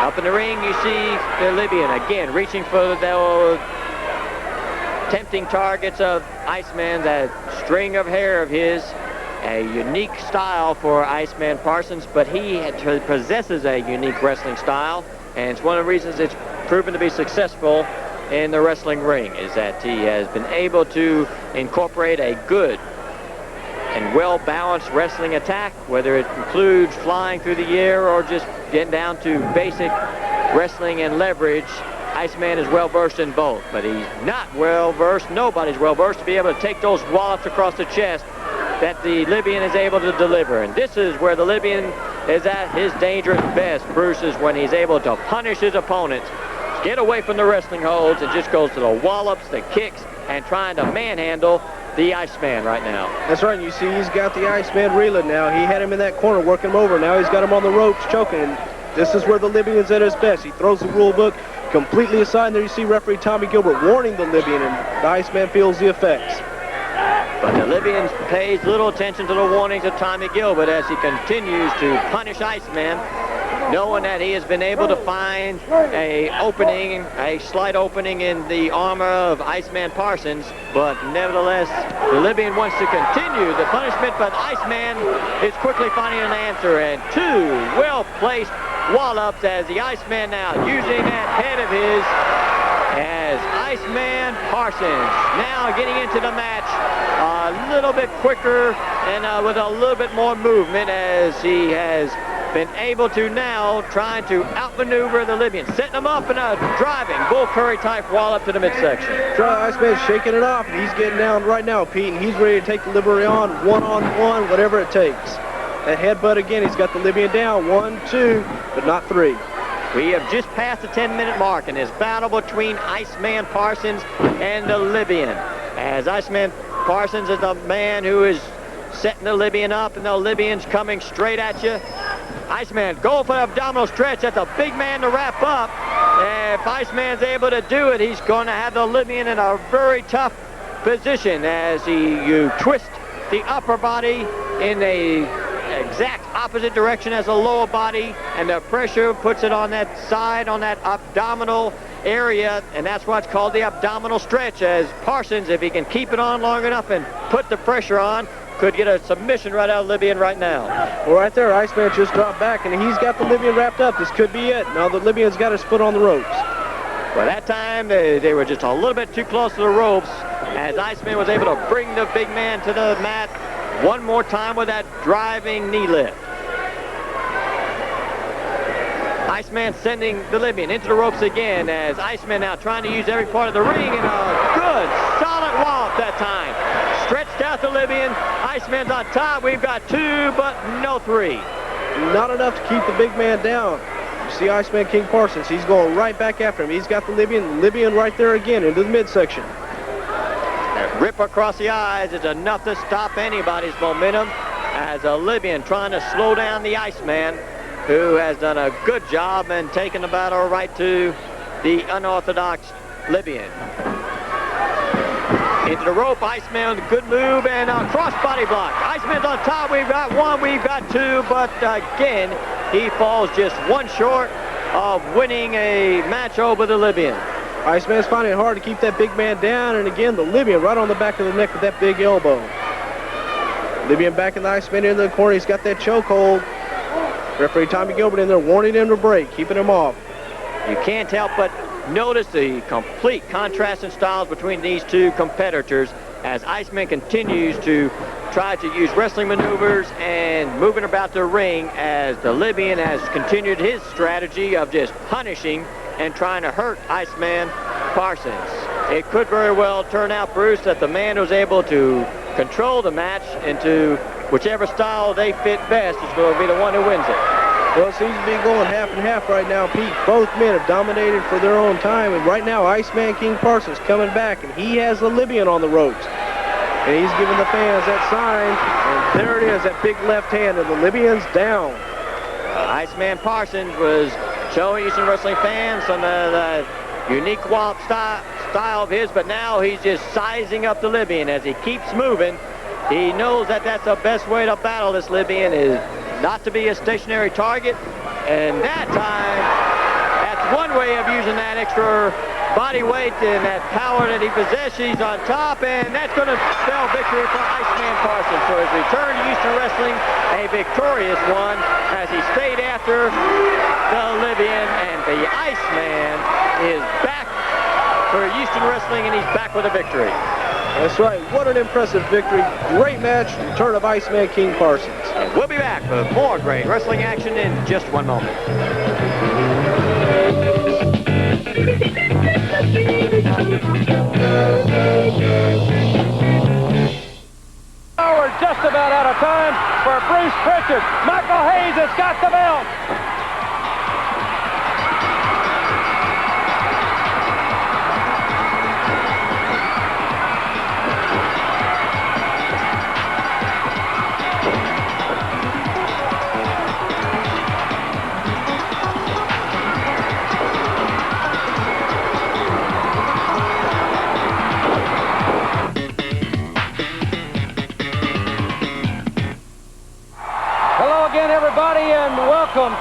Up in the ring, you see the Libyan again reaching for the tempting targets of Iceman, that string of hair of his, a unique style for Iceman Parsons, but he possesses a unique wrestling style, and it's one of the reasons it's proven to be successful in the wrestling ring, is that he has been able to incorporate a good and well-balanced wrestling attack, whether it includes flying through the air or just getting down to basic wrestling and leverage. Iceman is well-versed in both, but he's not well-versed, nobody's well-versed, to be able to take those wallops across the chest that the Libyan is able to deliver. And this is where the Libyan is at his dangerous best, Bruce, is when he's able to punish his opponents, get away from the wrestling holds, and just goes to the wallops, the kicks, and trying to manhandle the Iceman right now. That's right, and you see he's got the Iceman reeling now. He had him in that corner working him over. Now he's got him on the ropes choking, and this is where the Libyan's at his best. He throws the rule book completely aside, and there you see referee Tommy Gilbert warning the Libyan, and the Iceman feels the effects. But the Libyan pays little attention to the warnings of Tommy Gilbert as he continues to punish Iceman. knowing that he has been able to find a slight opening in the armor of Iceman Parsons, but nevertheless, the Libyan wants to continue the punishment, but Iceman is quickly finding an answer, and two well-placed wallops as the Iceman now using that head of his as Iceman Parsons now getting into the match a little bit quicker and with a little bit more movement as he has been able to now trying to outmaneuver the Libyan, setting him up in a driving Bull Curry type wallop to the midsection. Iceman's shaking it off, and he's getting down right now, Pete, and he's ready to take the Libyan on one-on-one, whatever it takes. That headbutt again, he's got the Libyan down, 1, 2, but not 3. We have just passed the 10-minute mark in this battle between Iceman Parsons and the Libyan. As Iceman Parsons is the man who is setting the Libyan up, and the Libyan's coming straight at you. Iceman going for the abdominal stretch. That's a big man to wrap up. If Iceman's able to do it, he's going to have the Libyan in a very tough position as you twist the upper body in the exact opposite direction as the lower body, and the pressure puts it on that side, on that abdominal area, and that's what's called the abdominal stretch, as Parsons, if he can keep it on long enough and put the pressure on, could get a submission right out of Libyan right now. Well, right there, Iceman just dropped back, and he's got the Libyan wrapped up. This could be it. Now the Libyan's got his foot on the ropes. Well, that time, they were just a little bit too close to the ropes, as Iceman was able to bring the big man to the mat one more time with that driving knee lift. Iceman sending the Libyan into the ropes again, as Iceman now trying to use every part of the ring, and a good, solid wallop that time. Stretched out the Libyan. Iceman's on top. We've got 2, but no 3. Not enough to keep the big man down. You see Iceman King Parsons, he's going right back after him. He's got the Libyan right there again into the midsection. That rip across the eyes is enough to stop anybody's momentum, as a Libyan trying to slow down the Iceman, who has done a good job and taken the battle right to the unorthodox Libyan. Into the rope, Iceman with a good move and a cross-body block. Iceman's on top. We've got 1, we've got 2, but again, he falls just 1 short of winning a match over the Libyan. Iceman's finding it hard to keep that big man down, and again, the Libyan right on the back of the neck with that big elbow. Libyan back in the Iceman into the corner. He's got that chokehold. Referee Tommy Gilbert in there warning him to break, keeping him off. You can't help but notice the complete contrast in styles between these two competitors as Iceman continues to try to use wrestling maneuvers and moving about the ring, as the Libyan has continued his strategy of just punishing and trying to hurt Iceman Parsons. It could very well turn out, Bruce, that the man who's able to control the match into whichever style they fit best is going to be the one who wins it. Well, it seems to be going half and half right now, Pete. Both men have dominated for their own time, and right now, Iceman King Parsons coming back, and he has the Libyan on the ropes. And he's giving the fans that sign, and there it is, that big left hand, and the Libyan's down. Iceman Parsons was showing Eastern Wrestling fans some of the unique wallop style of his, but now he's just sizing up the Libyan as he keeps moving. He knows that that's the best way to battle this Libyan, is not to be a stationary target, and that time, that's one way of using that extra body weight and that power that he possesses. He's on top, and that's going to spell victory for Iceman Parsons. So his return to Eastern Wrestling, a victorious one, as he stayed after the Libyan, and the Iceman is back for Eastern Wrestling, and he's back with a victory. That's right. What an impressive victory. Great match. Return of Iceman King Parsons. And we'll be back with more great wrestling action in just one moment. Now we're just about out of time for Bruce Pritchard. Michael Hayes has got the belt.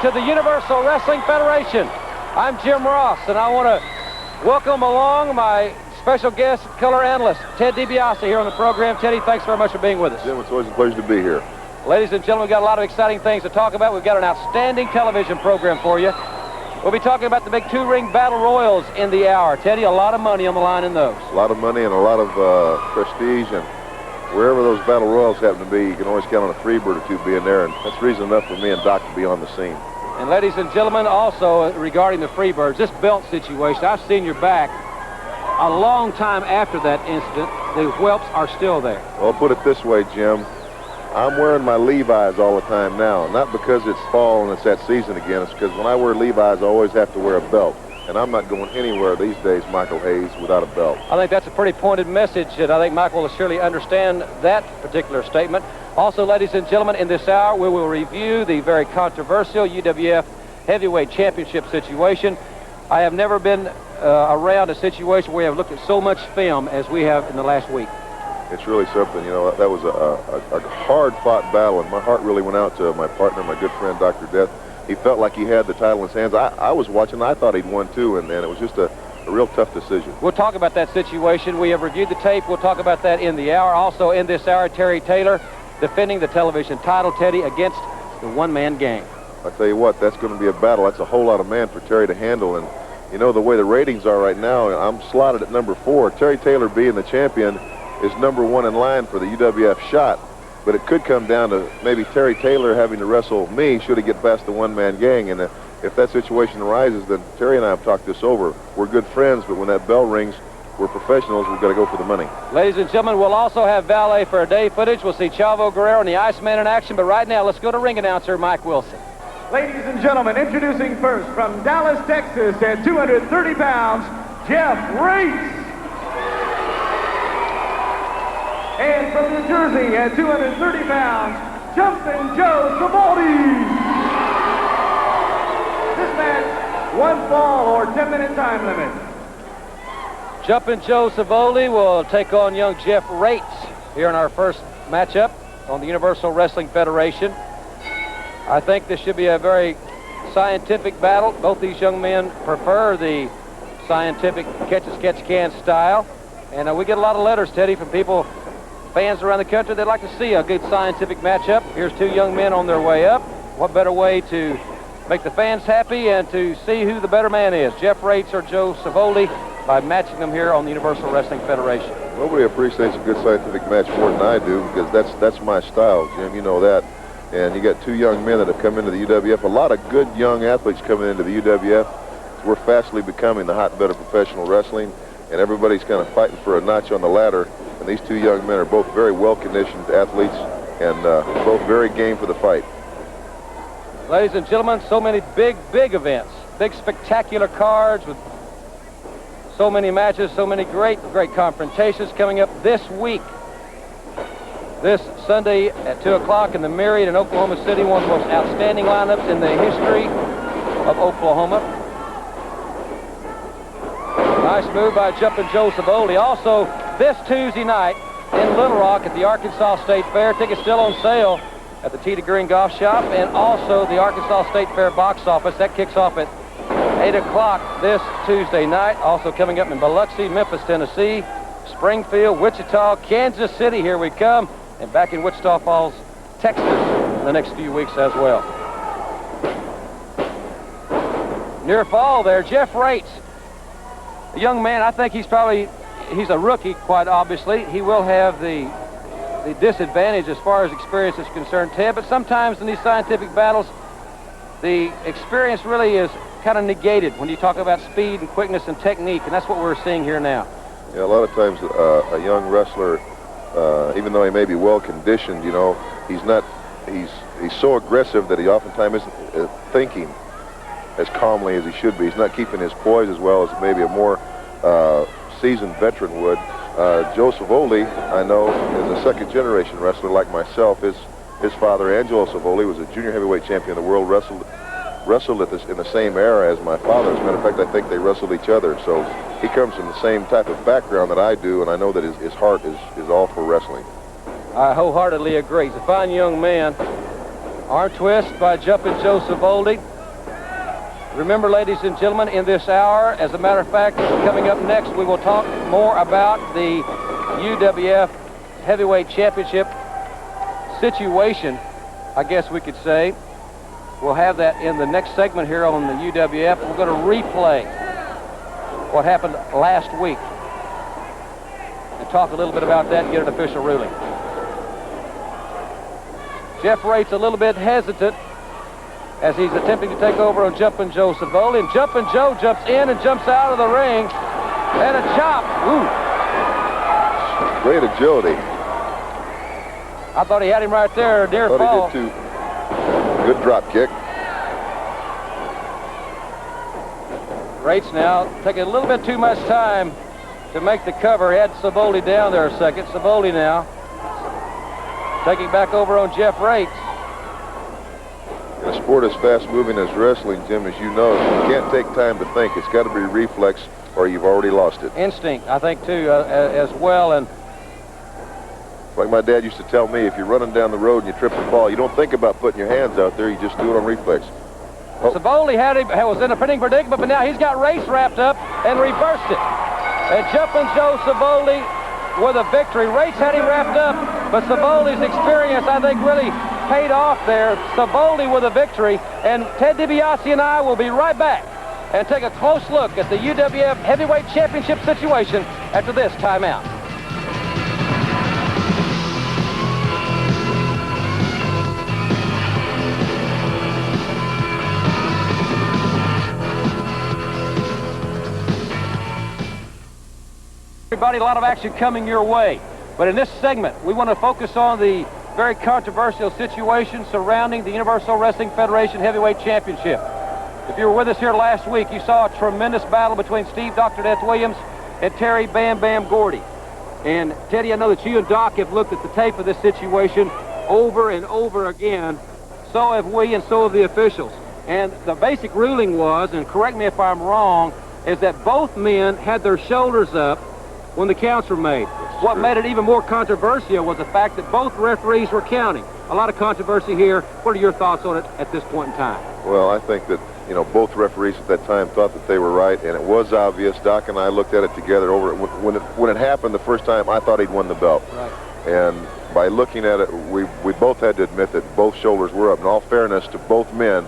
to the Universal Wrestling Federation. I'm Jim Ross, and I want to welcome along my special guest, color analyst, Ted DiBiase, here on the program. Teddy, thanks very much for being with us. Jim, it's always a pleasure to be here. Ladies and gentlemen, we've got a lot of exciting things to talk about. We've got an outstanding television program for you. We'll be talking about the big two-ring battle royals in the hour. Teddy, a lot of money on the line in those. A lot of money and a lot of prestige, and wherever those battle royals happen to be, you can always count on a Freebird or two being there, and that's reason enough for me and Doc to be on the scene. And ladies and gentlemen, also regarding the Freebirds, this belt situation, I've seen your back. A long time after that incident, the whelps are still there. Well, put it this way, Jim. I'm wearing my Levi's all the time now, not because it's fall and it's that season again. It's because when I wear Levi's, I always have to wear a belt. And I'm not going anywhere these days, Michael Hayes, without a belt. I think that's a pretty pointed message, and I think Michael will surely understand that particular statement. Also, ladies and gentlemen, in this hour, we will review the very controversial UWF Heavyweight Championship situation. I have never been around a situation where we have looked at so much film as we have in the last week. It's really something, you know. That was a hard-fought battle, and my heart really went out to my partner, my good friend, Dr. Death. He felt like he had the title in his hands. I was watching. I thought he'd won, too, and it was just a real tough decision. We'll talk about that situation. We have reviewed the tape. We'll talk about that in the hour. Also, in this hour, Terry Taylor defending the television title, Teddy, against the one-man gang. I tell you what, that's going to be a battle. That's a whole lot of man for Terry to handle, and, you know, the way the ratings are right now, I'm slotted at number 4. Terry Taylor, being the champion, is number 1 in line for the UWF shot, but it could come down to maybe Terry Taylor having to wrestle me should he get past the one-man gang, and if that situation arises, then Terry and I have talked this over. We're good friends, but when that bell rings, we're professionals. We've got to go for the money. Ladies and gentlemen, we'll also have valet for a day footage. We'll see Chavo, Guerrero, and the Iceman in action, but right now, let's go to ring announcer Mike Wilson. Ladies and gentlemen, introducing first from Dallas, Texas, at 230 pounds, Jeff Rates. And from New Jersey at 230 pounds, Jumpin' Joe Savoldi. This match, 1 fall or 10-minute time limit. Jumpin' Joe Savoldi will take on young Jeff Rates here in our first matchup on the Universal Wrestling Federation. I think this should be a very scientific battle. Both these young men prefer the scientific catch-as-catch-can style. And we get a lot of letters, Teddy, from people, fans around the country. They'd like to see a good scientific matchup. Here's 2 young men on their way up. What better way to make the fans happy and to see who the better man is, Jeff Rates or Joe Savoldi, by matching them here on the Universal Wrestling Federation. Nobody appreciates a good scientific match more than I do, because that's my style, Jim. You know that. And you got 2 young men that have come into the UWF. A lot of good young athletes coming into the UWF. We're fastly becoming the hotbed of professional wrestling, and everybody's kind of fighting for a notch on the ladder. And these 2 young men are both very well-conditioned athletes and both very game for the fight. Ladies and gentlemen, so many big events, big spectacular cards with so many matches, so many great confrontations coming up this week. This Sunday at 2 o'clock in the Myriad in Oklahoma City, one of the most outstanding lineups in the history of Oklahoma. Nice move by Jumpin' Joe Savoldi. Also, this Tuesday night in Little Rock at the Arkansas State Fair. Tickets still on sale at the Tee to Green Golf Shop, and also the Arkansas State Fair box office. That kicks off at 8 o'clock this Tuesday night. Also coming up in Biloxi, Memphis, Tennessee, Springfield, Wichita, Kansas City. Here we come. And back in Wichita Falls, Texas in the next few weeks as well. Near fall there, Jeff Rates. A young man, I think he's a rookie, quite obviously. He will have the disadvantage as far as experience is concerned, Ted, but sometimes in these scientific battles, the experience really is kind of negated when you talk about speed and quickness and technique, and that's what we're seeing here now. Yeah, a lot of times a young wrestler, even though he may be well-conditioned, you know, he's so aggressive that he oftentimes isn't thinking as calmly as he should be. He's not keeping his poise as well as maybe a more seasoned veteran would. Joe Savoldi, I know, is a second-generation wrestler like myself. His father, Angelo Savoldi, was a junior heavyweight champion of the world, wrestled in the same era as my father. As a matter of fact, I think they wrestled each other. So he comes from the same type of background that I do, and I know that his heart is all for wrestling. I wholeheartedly agree. He's a fine young man. Arm twist by Jumpin' Joe Savoldi. Remember, ladies and gentlemen, in this hour, as a matter of fact, coming up next, we will talk more about the UWF Heavyweight Championship situation, I guess we could say. We'll have that in the next segment here on the UWF. We're going to replay what happened last week and talk a little bit about that and get an official ruling. Jeff Rate's a little bit hesitant as he's attempting to take over on Jumpin' Joe Savoli, and Jumpin' Joe jumps in and jumps out of the ring, and a chop. Ooh. Great agility. I thought he had him right there, near fall. He did too. Good drop kick. Rates now taking a little bit too much time to make the cover. He had Savoli down there a second. Savoli now taking back over on Jeff Rates. In a sport as fast-moving as wrestling, Jim, as you know, you can't take time to think. It's got to be reflex, or you've already lost it. Instinct, I think, too, as well. And like my dad used to tell me, if you're running down the road and you trip and fall, you don't think about putting your hands out there. You just do it on reflex. Oh. Savoli was in a pinning predicament, but now he's got Race wrapped up and reversed it. And Jumpin' Joe Savoli with a victory. Race had him wrapped up, but Savoli's experience, I think, really paid off there. Savoli with a victory, and Ted DiBiase and I will be right back and take a close look at the UWF Heavyweight Championship situation after this timeout. Everybody, a lot of action coming your way. But in this segment, we want to focus on the very controversial situation surrounding the Universal Wrestling Federation Heavyweight Championship. If you were with us here last week, you saw a tremendous battle between Steve Dr. Death Williams and Terry Bam Bam Gordy. And Teddy, I know that you and Doc have looked at the tape of this situation over and over again. So have we, and so have the officials. And the basic ruling was, and correct me if I'm wrong, is that both men had their shoulders up when the counts were made. What made it even more controversial was the fact that both referees were counting. A lot of controversy here. What are your thoughts on it at this point in time? Well, I think that, you know, both referees at that time thought that they were right, and it was obvious. Doc and I looked at it together over when it happened the first time. I thought he'd won the belt. Right. And by looking at it, we both had to admit that both shoulders were up. In all fairness to both men,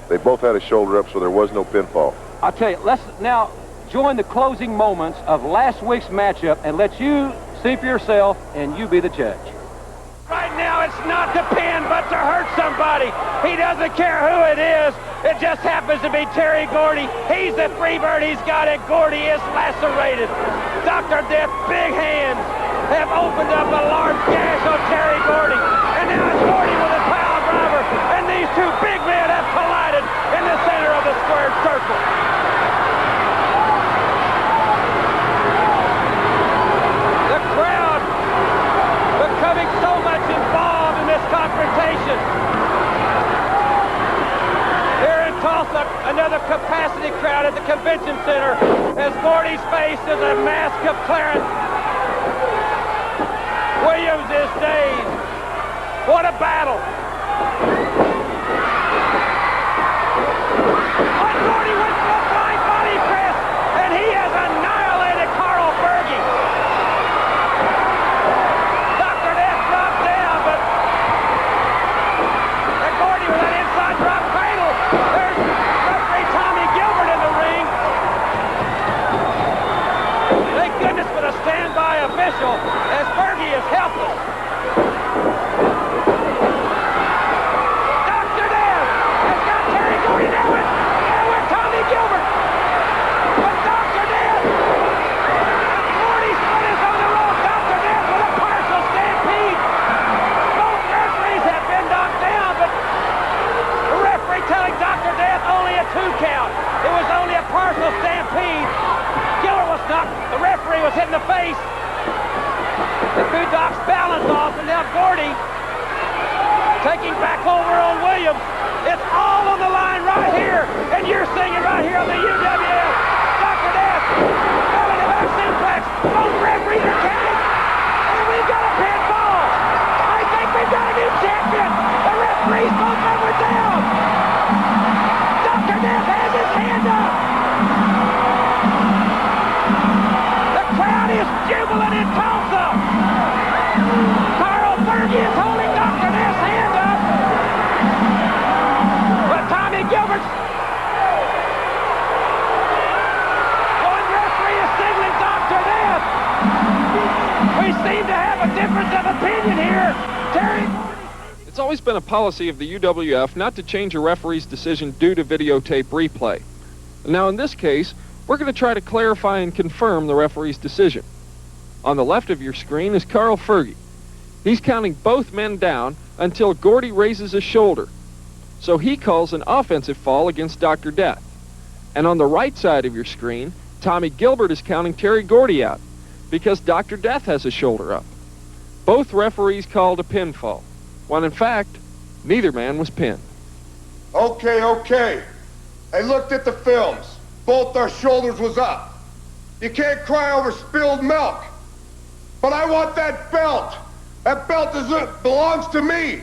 they both had a shoulder up, so there was no pinfall. I'll tell you, let's now join the closing moments of last week's matchup and let you see for yourself, and you be the judge. Right now, it's not to pin, but to hurt somebody. He doesn't care who it is. It just happens to be Terry Gordy. He's the free bird. He's got it. Gordy is lacerated. Dr. Death's big hands have opened up a large gash on Terry Gordy. And now it's Gordy with his pile driver. And these two big men have collided in the center of the squared circle. Confrontation. Here in Tulsa, another capacity crowd at the convention center as Gordy's face is a mask of Clarence. Williams is dazed. What a battle. Oh, Gordy went for a flying body press, and he has annihilated Carl Berge. Dr. Death dropped down, but Gordy with that inside drop cradle. There's referee Tommy Gilbert in the ring. Thank goodness for the standby official as Berge is helpless. Dr. Death has got Terry Gordy there with Tommy Gilbert. But Dr. Death, Gordy's foot is on the rope. Dr. Death with a partial stampede. Both referees have been knocked down, but telling Dr. Death only a 2 count. It was only a partial stampede. Gilbert was knocked. The referee was hit in the face. The two docs balanced off, and now Gordy taking back over on Williams. It's all on the line right here, and you're seeing it right here on the UWF. Dr. Death going to back simplex. Both referees are counting, and we've got a pinfall. I think we've got a new champion. The referees both up and down. Dr. Death has his seem to have a difference of opinion here. Terry It's always been a policy of the UWF not to change a referee's decision due to videotape replay. Now, in this case, we're going to try to clarify and confirm the referee's decision. On the left of your screen is Carl Fergie. He's counting both men down until Gordy raises his shoulder. So he calls an offensive foul against Dr. Death. And on the right side of your screen, Tommy Gilbert is counting Terry Gordy out because Dr. Death has his shoulder up. Both referees called a pinfall, when in fact, neither man was pinned. Okay. I looked at the films. Both our shoulders was up. You can't cry over spilled milk. But I want that belt. That belt belongs to me.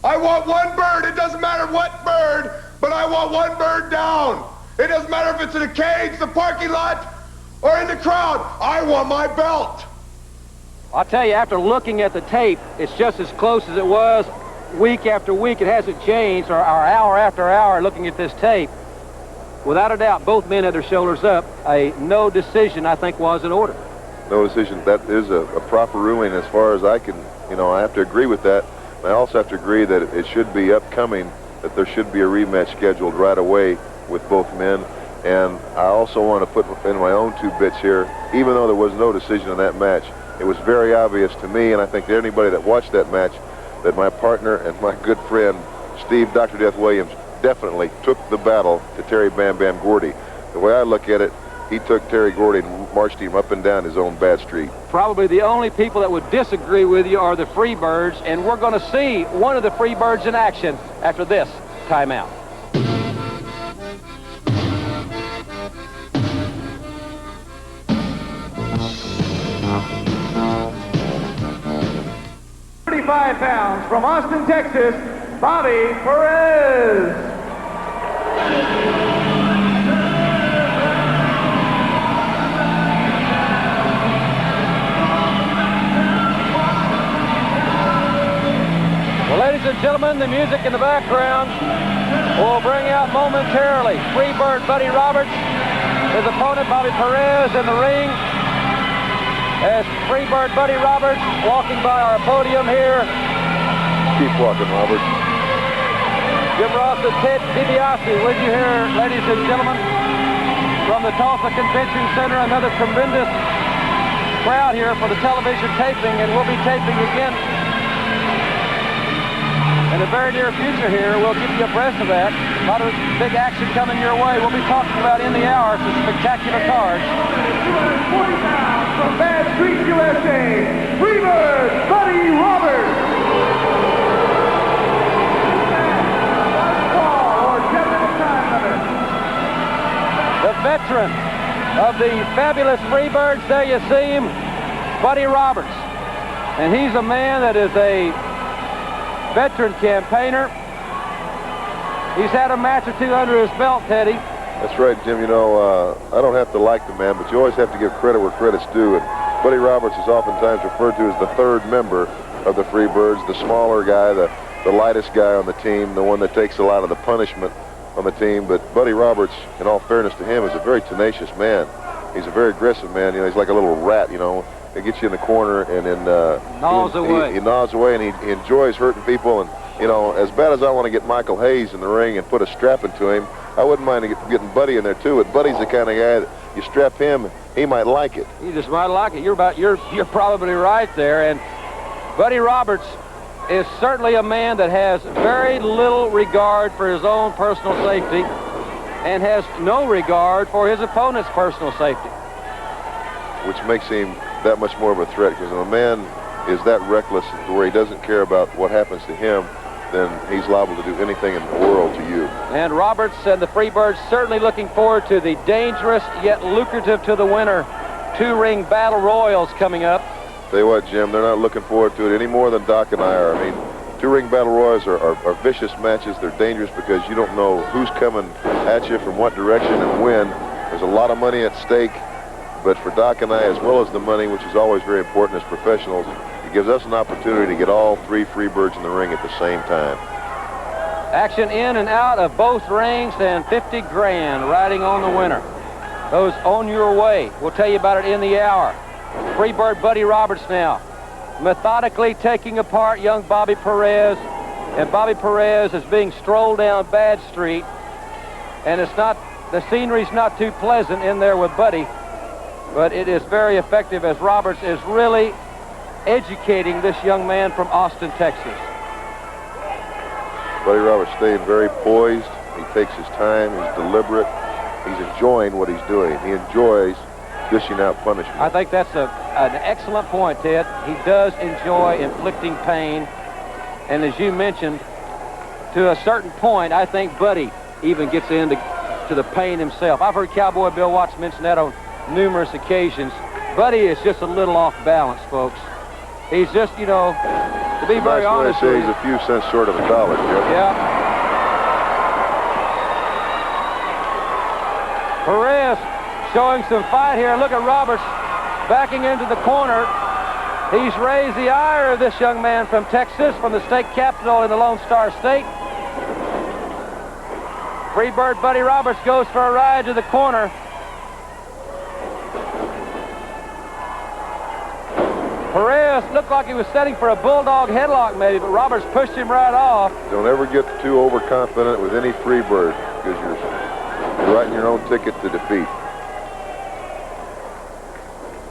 I want one bird. It doesn't matter what bird, but I want one bird down. It doesn't matter if it's in a cage, the parking lot, or in the crowd. I want my belt. I'll tell you, after looking at the tape, it's just as close as it was week after week. It hasn't changed, or hour after hour looking at this tape. Without a doubt, both men had their shoulders up. A no decision, I think, was in order. No decision. That is a proper ruling as far as I can, I have to agree with that. I also have to agree that it should be upcoming, that there should be a rematch scheduled right away with both men. And I also want to put in my own 2 bits here. Even though there was no decision in that match, it was very obvious to me, and I think to anybody that watched that match, that my partner and my good friend, Steve Dr. Death Williams, definitely took the battle to Terry Bam Bam Gordy. The way I look at it, he took Terry Gordy and marched him up and down his own bad street. Probably the only people that would disagree with you are the Freebirds, and we're going to see one of the Freebirds in action after this timeout. £35 from Austin, Texas, Bobby Perez. Well, ladies and gentlemen, the music in the background will bring out momentarily Freebird Buddy Roberts, his opponent Bobby Perez in the ring. As Freebird Buddy Roberts walking by our podium here. Keep walking, Robert. Jim Ross and Ted DiBiase with you here, ladies and gentlemen, from the Tulsa Convention Center. Another tremendous crowd here for the television taping, and we'll be taping again in the very near future here. We'll keep you abreast of that. A lot of big action coming your way. We'll be talking about in the hour some spectacular cards. From Bad Street, USA, Freebird Buddy Roberts. The veteran of the fabulous Freebirds, there you see him, Buddy Roberts. And he's a man that is a veteran campaigner. He's had a match or 2 under his belt, Teddy. That's right, Jim. I don't have to like the man, but you always have to give credit where credit's due. And Buddy Roberts is oftentimes referred to as the 3rd member of the Freebirds, the smaller guy, the lightest guy on the team, the one that takes a lot of the punishment on the team. But Buddy Roberts, in all fairness to him, is a very tenacious man. He's a very aggressive man. He's like a little rat, He gets you in the corner and then gnaws away. He gnaws away, and he enjoys hurting people. And as bad as I want to get Michael Hayes in the ring and put a strap into him, I wouldn't mind getting Buddy in there too. But Buddy's the kind of guy that you strap him, he might like it. He just might like it. You're probably right there. And Buddy Roberts is certainly a man that has very little regard for his own personal safety and has no regard for his opponent's personal safety. Which makes him that much more of a threat, because if a man is that reckless to where he doesn't care about what happens to him, then he's liable to do anything in the world to you. And Roberts and the Freebirds certainly looking forward to the dangerous yet lucrative to the winner 2-ring battle royals coming up. Tell you what, Jim, they're not looking forward to it any more than Doc and I are. I mean, 2-ring battle royals are vicious matches. They're dangerous because you don't know who's coming at you from what direction and when. There's a lot of money at stake. But for Doc and I, as well as the money, which is always very important as professionals, it gives us an opportunity to get all 3 Freebirds in the ring at the same time. Action in and out of both rings, and 50 grand riding on the winner. Those on your way. We'll tell you about it in the hour. Freebird Buddy Roberts now methodically taking apart young Bobby Perez, and Bobby Perez is being strolled down Bad Street, and the scenery's not too pleasant in there with Buddy, but it is very effective as Roberts is really educating this young man from Austin, Texas. Buddy Roberts staying very poised. He takes his time. He's deliberate. He's enjoying what he's doing. He enjoys dishing out punishment. I think that's an excellent point, Ted. He does enjoy inflicting pain. And as you mentioned, to a certain point, I think Buddy even gets into the pain himself. I've heard Cowboy Bill Watts mention that on numerous occasions. Buddy is just a little off balance, folks. He's just, you know, to be very honest with you. He's a few cents short of $1, Jim. Yeah. Perez showing some fight here. Look at Roberts backing into the corner. He's raised the ire of this young man from Texas, from the state capital in the Lone Star State. Freebird Buddy Roberts goes for a ride to the corner. Perez looked like he was setting for a bulldog headlock maybe, but Roberts pushed him right off. Don't ever get too overconfident with any Freebird, because you're writing your own ticket to defeat.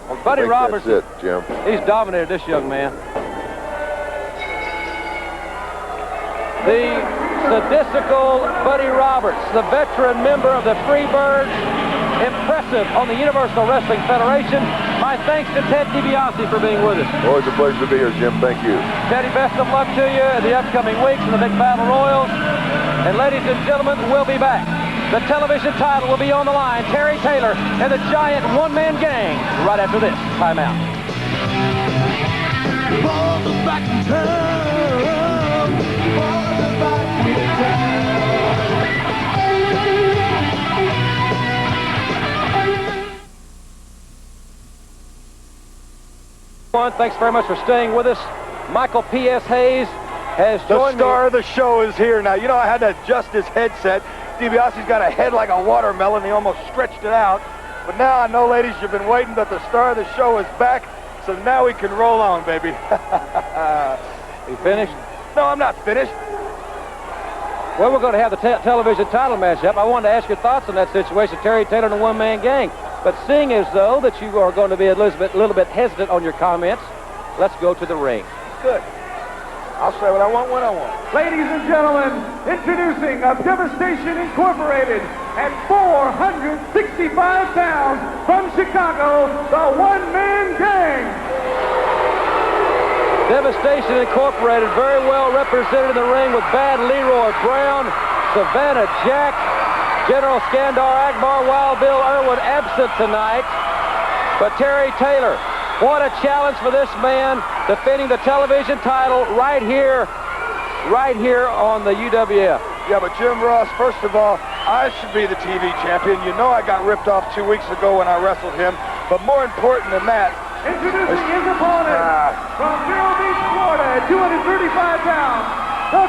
Well, Buddy Roberts, that's it, Jim. He's dominated this young man. The sadistical Buddy Roberts, the veteran member of the Freebirds, impressive on the Universal Wrestling Federation. My thanks to Ted DiBiase for being with us. Always a pleasure to be here, Jim. Thank you. Teddy, best of luck to you in the upcoming weeks in the big battle royals. And ladies and gentlemen, we'll be back. The television title will be on the line. Terry Taylor and the giant one-man gang right after this. Time out. Thanks very much for staying with us. Michael P.S. Hayes has joined me. The star of the show is here now. You know, I had to adjust his headset. DiBiase's got a head like a watermelon. He almost stretched it out. But now I know, ladies, you've been waiting, but the star of the show is back. So now we can roll on, baby. You finished? No, I'm not finished. Well, we're going to have the television title matchup. I wanted to ask your thoughts on that situation, Terry Taylor and the one-man gang. But seeing as though that you are going to be a little bit hesitant on your comments, let's go to the ring. Good. I'll say what I want when I want. Ladies and gentlemen, introducing a Devastation Incorporated at 465 pounds from Chicago, the one-man gang. Devastation Incorporated very well represented in the ring with Bad Leroy Brown, Savannah Jack, General Skandar Akbar, Wild Bill Irwin absent tonight. But Terry Taylor, what a challenge for this man, defending the television title right here on the UWF. Yeah, but Jim Ross, first of all, I should be the TV champion. You know I got ripped off 2 weeks ago when I wrestled him. But more important than that, introducing his opponent from Vero Beach, Florida, at 235 pounds, the